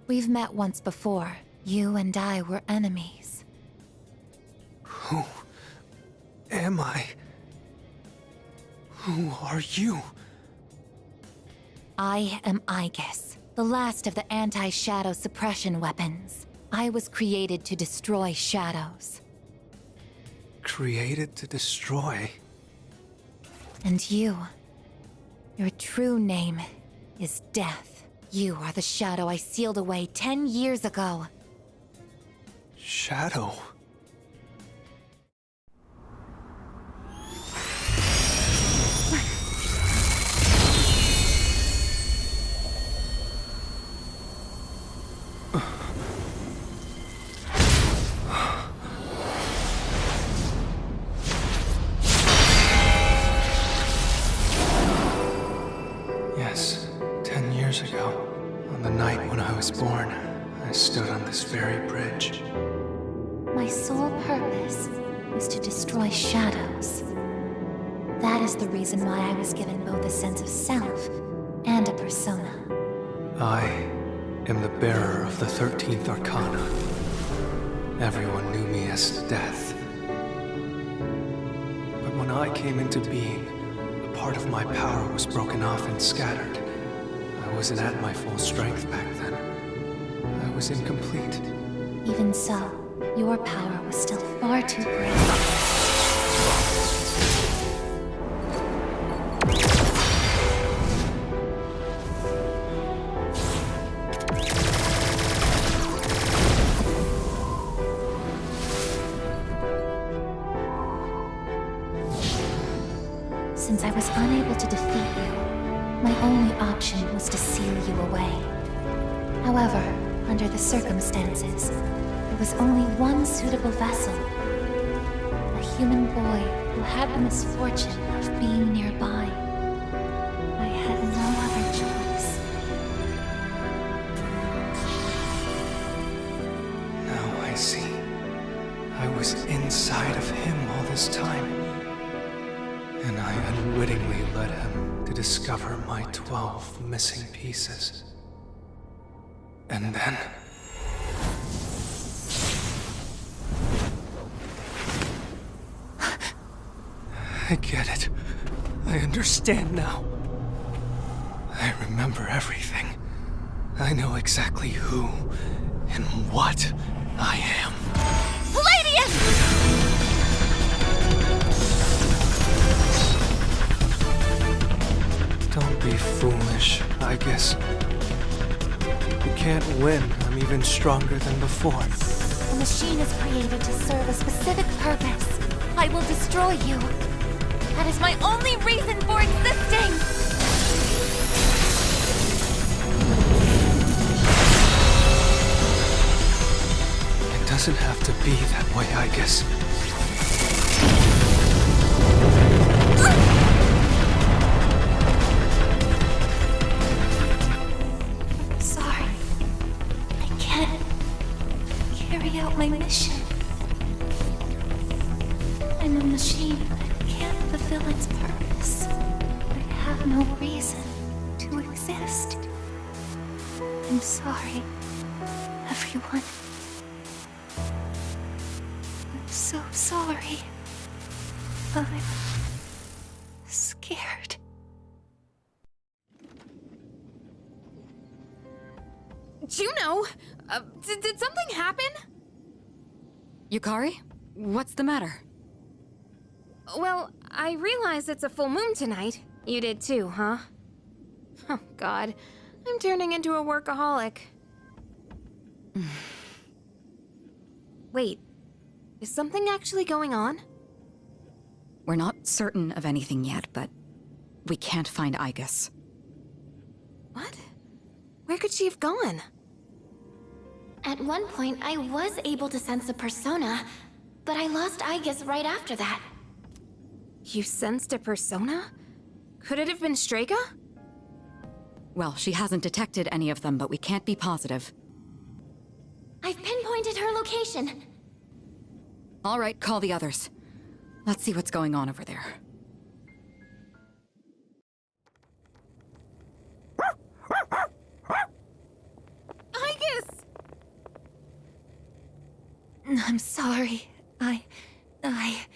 Speaker 5: we've met once before. You and I were enemies.
Speaker 20: Who am I? Who are you?
Speaker 5: I am Aegis, the last of the anti-shadow suppression weapons. I was created to destroy shadows.
Speaker 20: Created to destroy?
Speaker 5: And you, your true name is Death. You are the shadow I sealed away 10 years ago.
Speaker 20: Shadow? Yes, 10 years ago, on the night when I was born, I stood on this very bridge.
Speaker 5: My sole purpose was to destroy shadows. That is the reason why I was given both a sense of self and a persona.
Speaker 20: I am the bearer of the 13th Arcana. Everyone knew me as Death. But when I came into being, a part of my power was broken off and scattered. I wasn't at my full strength back then. I was incomplete.
Speaker 5: Even so, your power was still far too great. Since I was unable to defeat you, my only option was to seal you away. However, under the circumstances, there was only one suitable vessel. human boy who had the misfortune of being nearby. I had no other choice.
Speaker 20: Now I see. I was inside of him all this time. And I unwittingly led him to discover my 12 missing pieces. And then... I get it. I understand now. I remember everything. I know exactly who and what I am.
Speaker 5: Palladius!
Speaker 20: Don't be foolish, I guess. You can't win. I'm even stronger than before.
Speaker 5: The machine is created to serve a specific purpose. I will destroy you. That is my only reason for existing!
Speaker 20: It doesn't have to be that way, I guess.
Speaker 5: Sorry. I can't carry out my mission. I'm a machine that can't fulfill its purpose. I have no reason to exist. I'm sorry, everyone. I'm so sorry. I'm scared.
Speaker 3: Juno! Did something happen?
Speaker 17: Yukari? What's the matter?
Speaker 3: Well, I realize it's a full moon tonight. You did too, huh? Oh, God. I'm turning into a workaholic. Wait. Is something actually going on?
Speaker 17: We're not certain of anything yet, but we can't find Igus.
Speaker 3: What? Where could she have gone?
Speaker 5: At one point, I was able to sense a persona, but I lost Igus right after that.
Speaker 3: You sensed a persona? Could it have been Strega?
Speaker 17: Well, she hasn't detected any of them, but we can't be positive.
Speaker 5: I've pinpointed her location.
Speaker 17: All right, call the others. Let's see what's going on over there.
Speaker 3: Igus!
Speaker 5: I'm sorry. I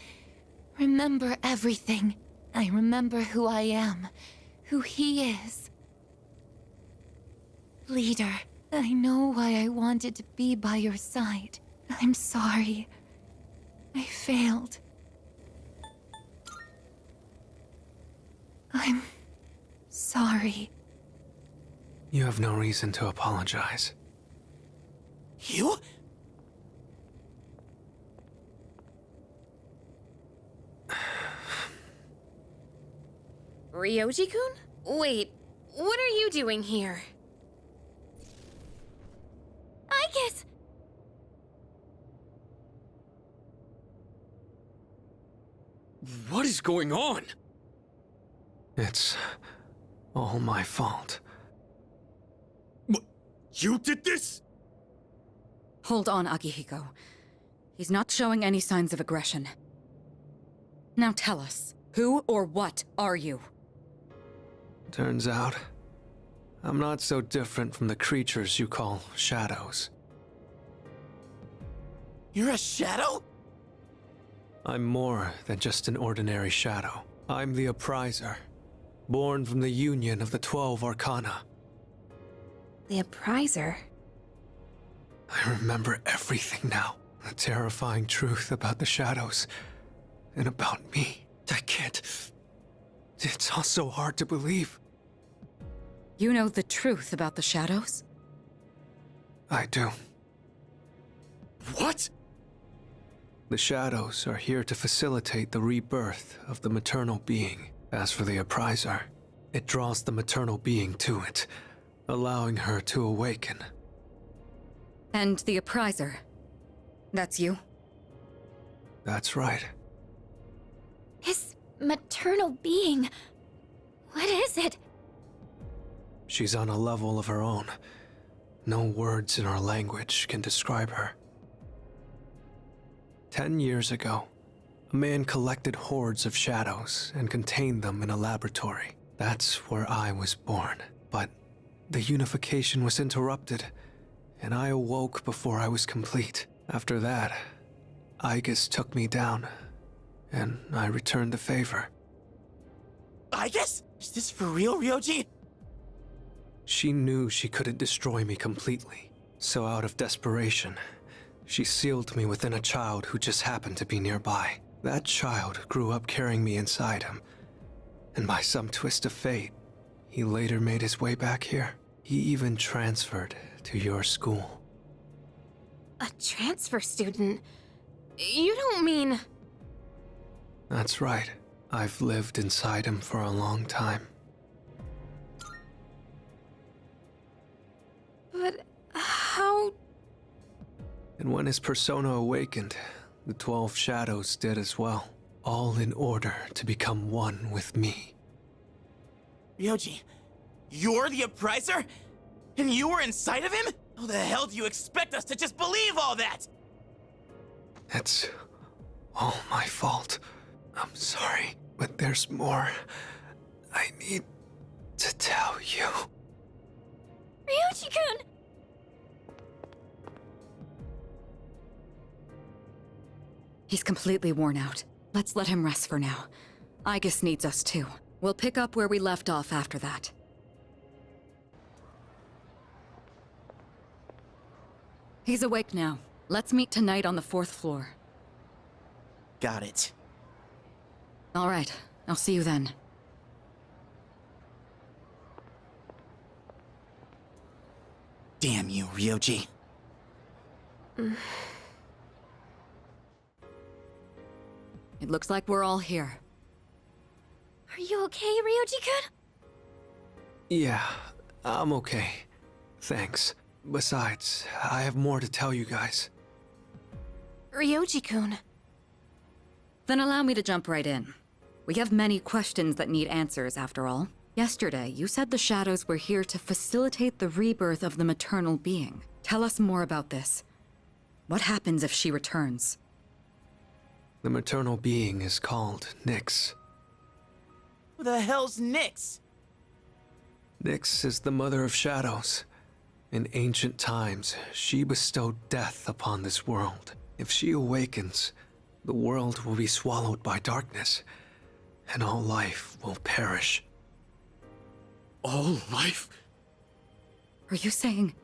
Speaker 5: remember everything. I remember who I am, who he is. Leader, I know why I wanted to be by your side. I'm sorry. I failed. I'm sorry.
Speaker 20: You have no reason to apologize.
Speaker 18: You?
Speaker 3: Ryoji-kun? Wait, what are you doing here?
Speaker 5: Igus!
Speaker 1: What is going on?
Speaker 20: It's all my fault.
Speaker 1: What? You did this?
Speaker 17: Hold on, Akihiko. He's not showing any signs of aggression. Now tell us, who or what are you?
Speaker 20: Turns out, I'm not so different from the creatures you call shadows.
Speaker 18: You're a shadow?
Speaker 20: I'm more than just an ordinary shadow. I'm the Appriser, born from the union of the 12 Arcana.
Speaker 3: The Appriser?
Speaker 20: I remember everything now. The terrifying truth about the shadows, and about me. I can't... It's all so hard to believe.
Speaker 17: You know the truth about the shadows?
Speaker 20: I do.
Speaker 1: What?
Speaker 20: The shadows are here to facilitate the rebirth of the maternal being. As for the Appriser, it draws the maternal being to it, allowing her to awaken.
Speaker 17: And the Appriser? That's you?
Speaker 20: That's right.
Speaker 5: His maternal being. What is it?
Speaker 20: She's on a level of her own. No words in our language can describe her. 10 years ago, a man collected hordes of shadows and contained them in a laboratory. That's where I was born. But the unification was interrupted, and I awoke before I was complete. After that, Igus took me down, and I returned the favor.
Speaker 2: Igus? Is this for real, Ryoji?
Speaker 20: She knew she couldn't destroy me completely, so out of desperation, she sealed me within a child who just happened to be nearby. That child grew up carrying me inside him, and by some twist of fate, he later made his way back here. He even transferred to your school.
Speaker 3: A transfer student? You don't mean...
Speaker 20: That's right. I've lived inside him for a long time.
Speaker 3: But how...
Speaker 20: And when his persona awakened, the 12 shadows did as well, all in order to become one with me.
Speaker 2: Ryoji, you're the Appriser? And you were inside of him? How the hell do you expect us to just believe all that?
Speaker 20: It's all my fault. I'm sorry, but there's more I need to tell you.
Speaker 5: Ryoji-kun!
Speaker 17: He's completely worn out. Let's let him rest for now. Igus needs us too. We'll pick up where we left off after that. He's awake now. Let's meet tonight on the 4th floor.
Speaker 2: Got it.
Speaker 17: All right, I'll see you then.
Speaker 2: Damn you, Ryoji.
Speaker 17: It looks like we're all here.
Speaker 5: Are you okay, Ryoji-kun?
Speaker 20: Yeah, I'm okay. Thanks. Besides, I have more to tell you guys.
Speaker 3: Ryoji-kun.
Speaker 17: Then allow me to jump right in. We have many questions that need answers, after all. Yesterday, you said the shadows were here to facilitate the rebirth of the maternal being. Tell us more about this. What happens if she returns?
Speaker 20: The maternal being is called Nyx.
Speaker 2: Who the hell's Nyx?
Speaker 20: Nyx is the mother of shadows. In ancient times, she bestowed death upon this world. If she awakens, the world will be swallowed by darkness, and all life will perish.
Speaker 18: All life?
Speaker 17: Are you saying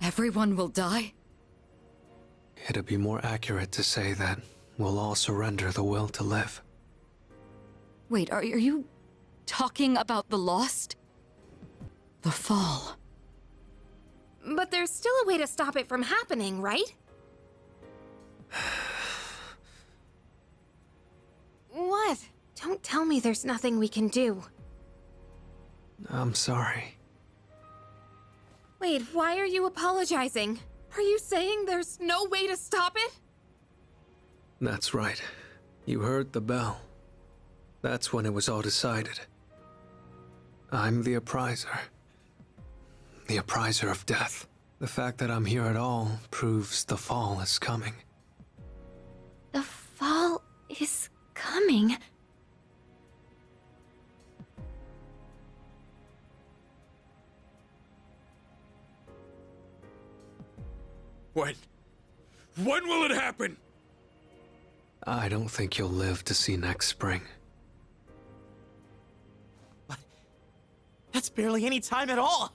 Speaker 17: everyone will die?
Speaker 20: It'd be more accurate to say that we'll all surrender the will to live.
Speaker 17: Wait, are you talking about the lost? The fall.
Speaker 3: But there's still a way to stop it from happening, right? What? Don't tell me there's nothing we can do.
Speaker 20: I'm sorry.
Speaker 3: Wait, why are you apologizing? Are you saying there's no way to stop it?
Speaker 20: That's right. You heard the bell. That's when it was all decided. I'm the Appriser. The Appriser of Death. The fact that I'm here at all proves the fall is coming.
Speaker 5: The fall is coming.
Speaker 8: When? When will it happen?
Speaker 20: I don't think you'll live to see next spring.
Speaker 2: What? That's barely any time at all.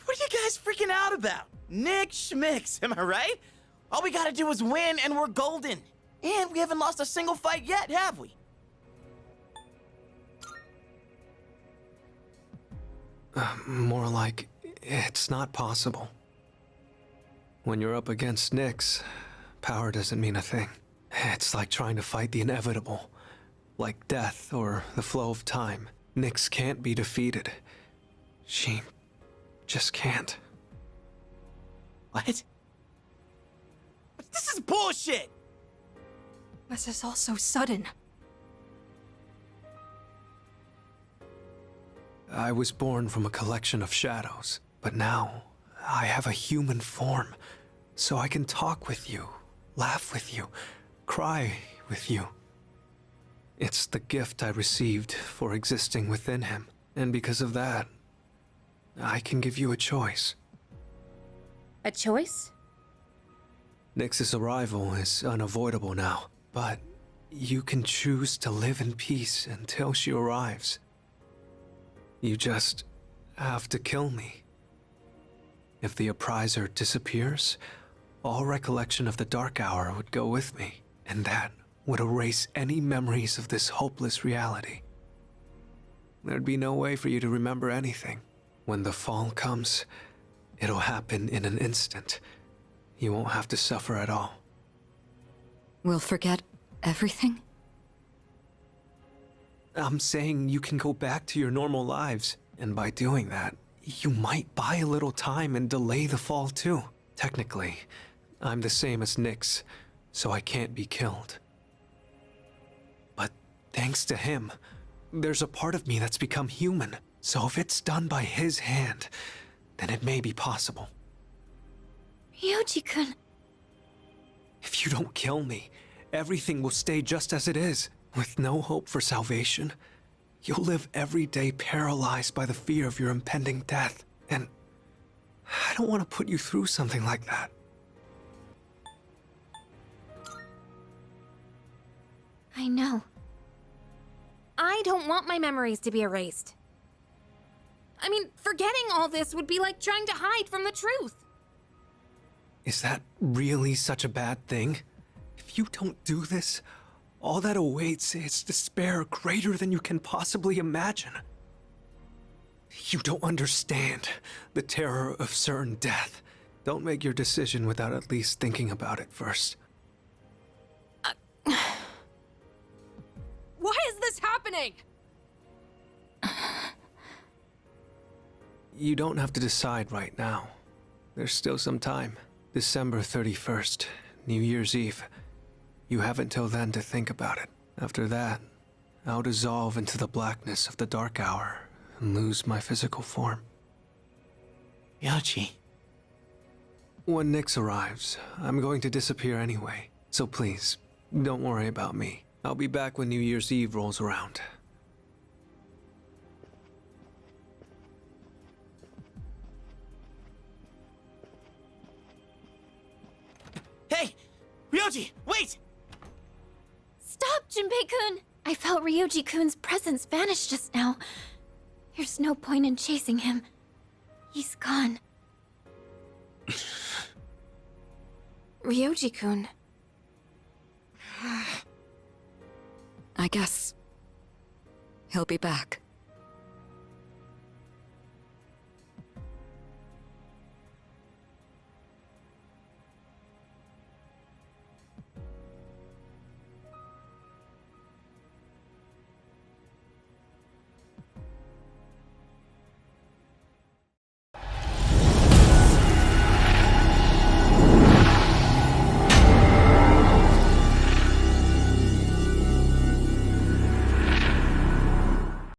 Speaker 2: What are you guys freaking out about? Nick Schmicks, am I right? All we gotta do is win and we're golden. And we haven't lost a single fight yet, have we?
Speaker 20: More like, it's not possible. When you're up against Nyx, power doesn't mean a thing. It's like trying to fight the inevitable. Like death or the flow of time. Nyx can't be defeated. She just can't.
Speaker 2: What? This is bullshit!
Speaker 21: This is all so sudden.
Speaker 20: I was born from a collection of shadows, but now I have a human form, so I can talk with you, laugh with you, cry with you. It's the gift I received for existing within him, and because of that, I can give you a choice.
Speaker 3: A choice?
Speaker 20: Nyx's arrival is unavoidable now, but you can choose to live in peace until she arrives. You just have to kill me. If the appriser disappears, all recollection of the Dark Hour would go with me, and that would erase any memories of this hopeless reality. There'd be no way for you to remember anything. When the fall comes, it'll happen in an instant. You won't have to suffer at all.
Speaker 17: We'll forget everything?
Speaker 20: I'm saying you can go back to your normal lives, and by doing that, you might buy a little time and delay the fall too. Technically, I'm the same as Nyx, so I can't be killed. But thanks to him, there's a part of me that's become human, so if it's done by his hand, then it may be possible.
Speaker 5: Ryoji-kun.
Speaker 20: If you don't kill me, everything will stay just as it is. With no hope for salvation, you'll live every day paralyzed by the fear of your impending death. And I don't want to put you through something like that.
Speaker 5: I know.
Speaker 3: I don't want my memories to be erased. I mean, forgetting all this would be like trying to hide from the truth.
Speaker 20: Is that really such a bad thing? If you don't do this, all that awaits is despair greater than you can possibly imagine. You don't understand the terror of certain death. Don't make your decision without at least thinking about it first.
Speaker 21: Why is this happening?
Speaker 20: You don't have to decide right now. There's still some time. December 31st, New Year's Eve. You have until then to think about it. After that, I'll dissolve into the blackness of the Dark Hour and lose my physical form.
Speaker 2: Ryoji.
Speaker 20: When Nyx arrives, I'm going to disappear anyway. So please, don't worry about me. I'll be back when New Year's Eve rolls around.
Speaker 2: Hey! Ryoji, wait!
Speaker 5: Stop, Junpei-kun! I felt Ryoji-kun's presence vanish just now. There's no point in chasing him. He's gone.
Speaker 3: Ryoji-kun.
Speaker 17: I guess he'll be back.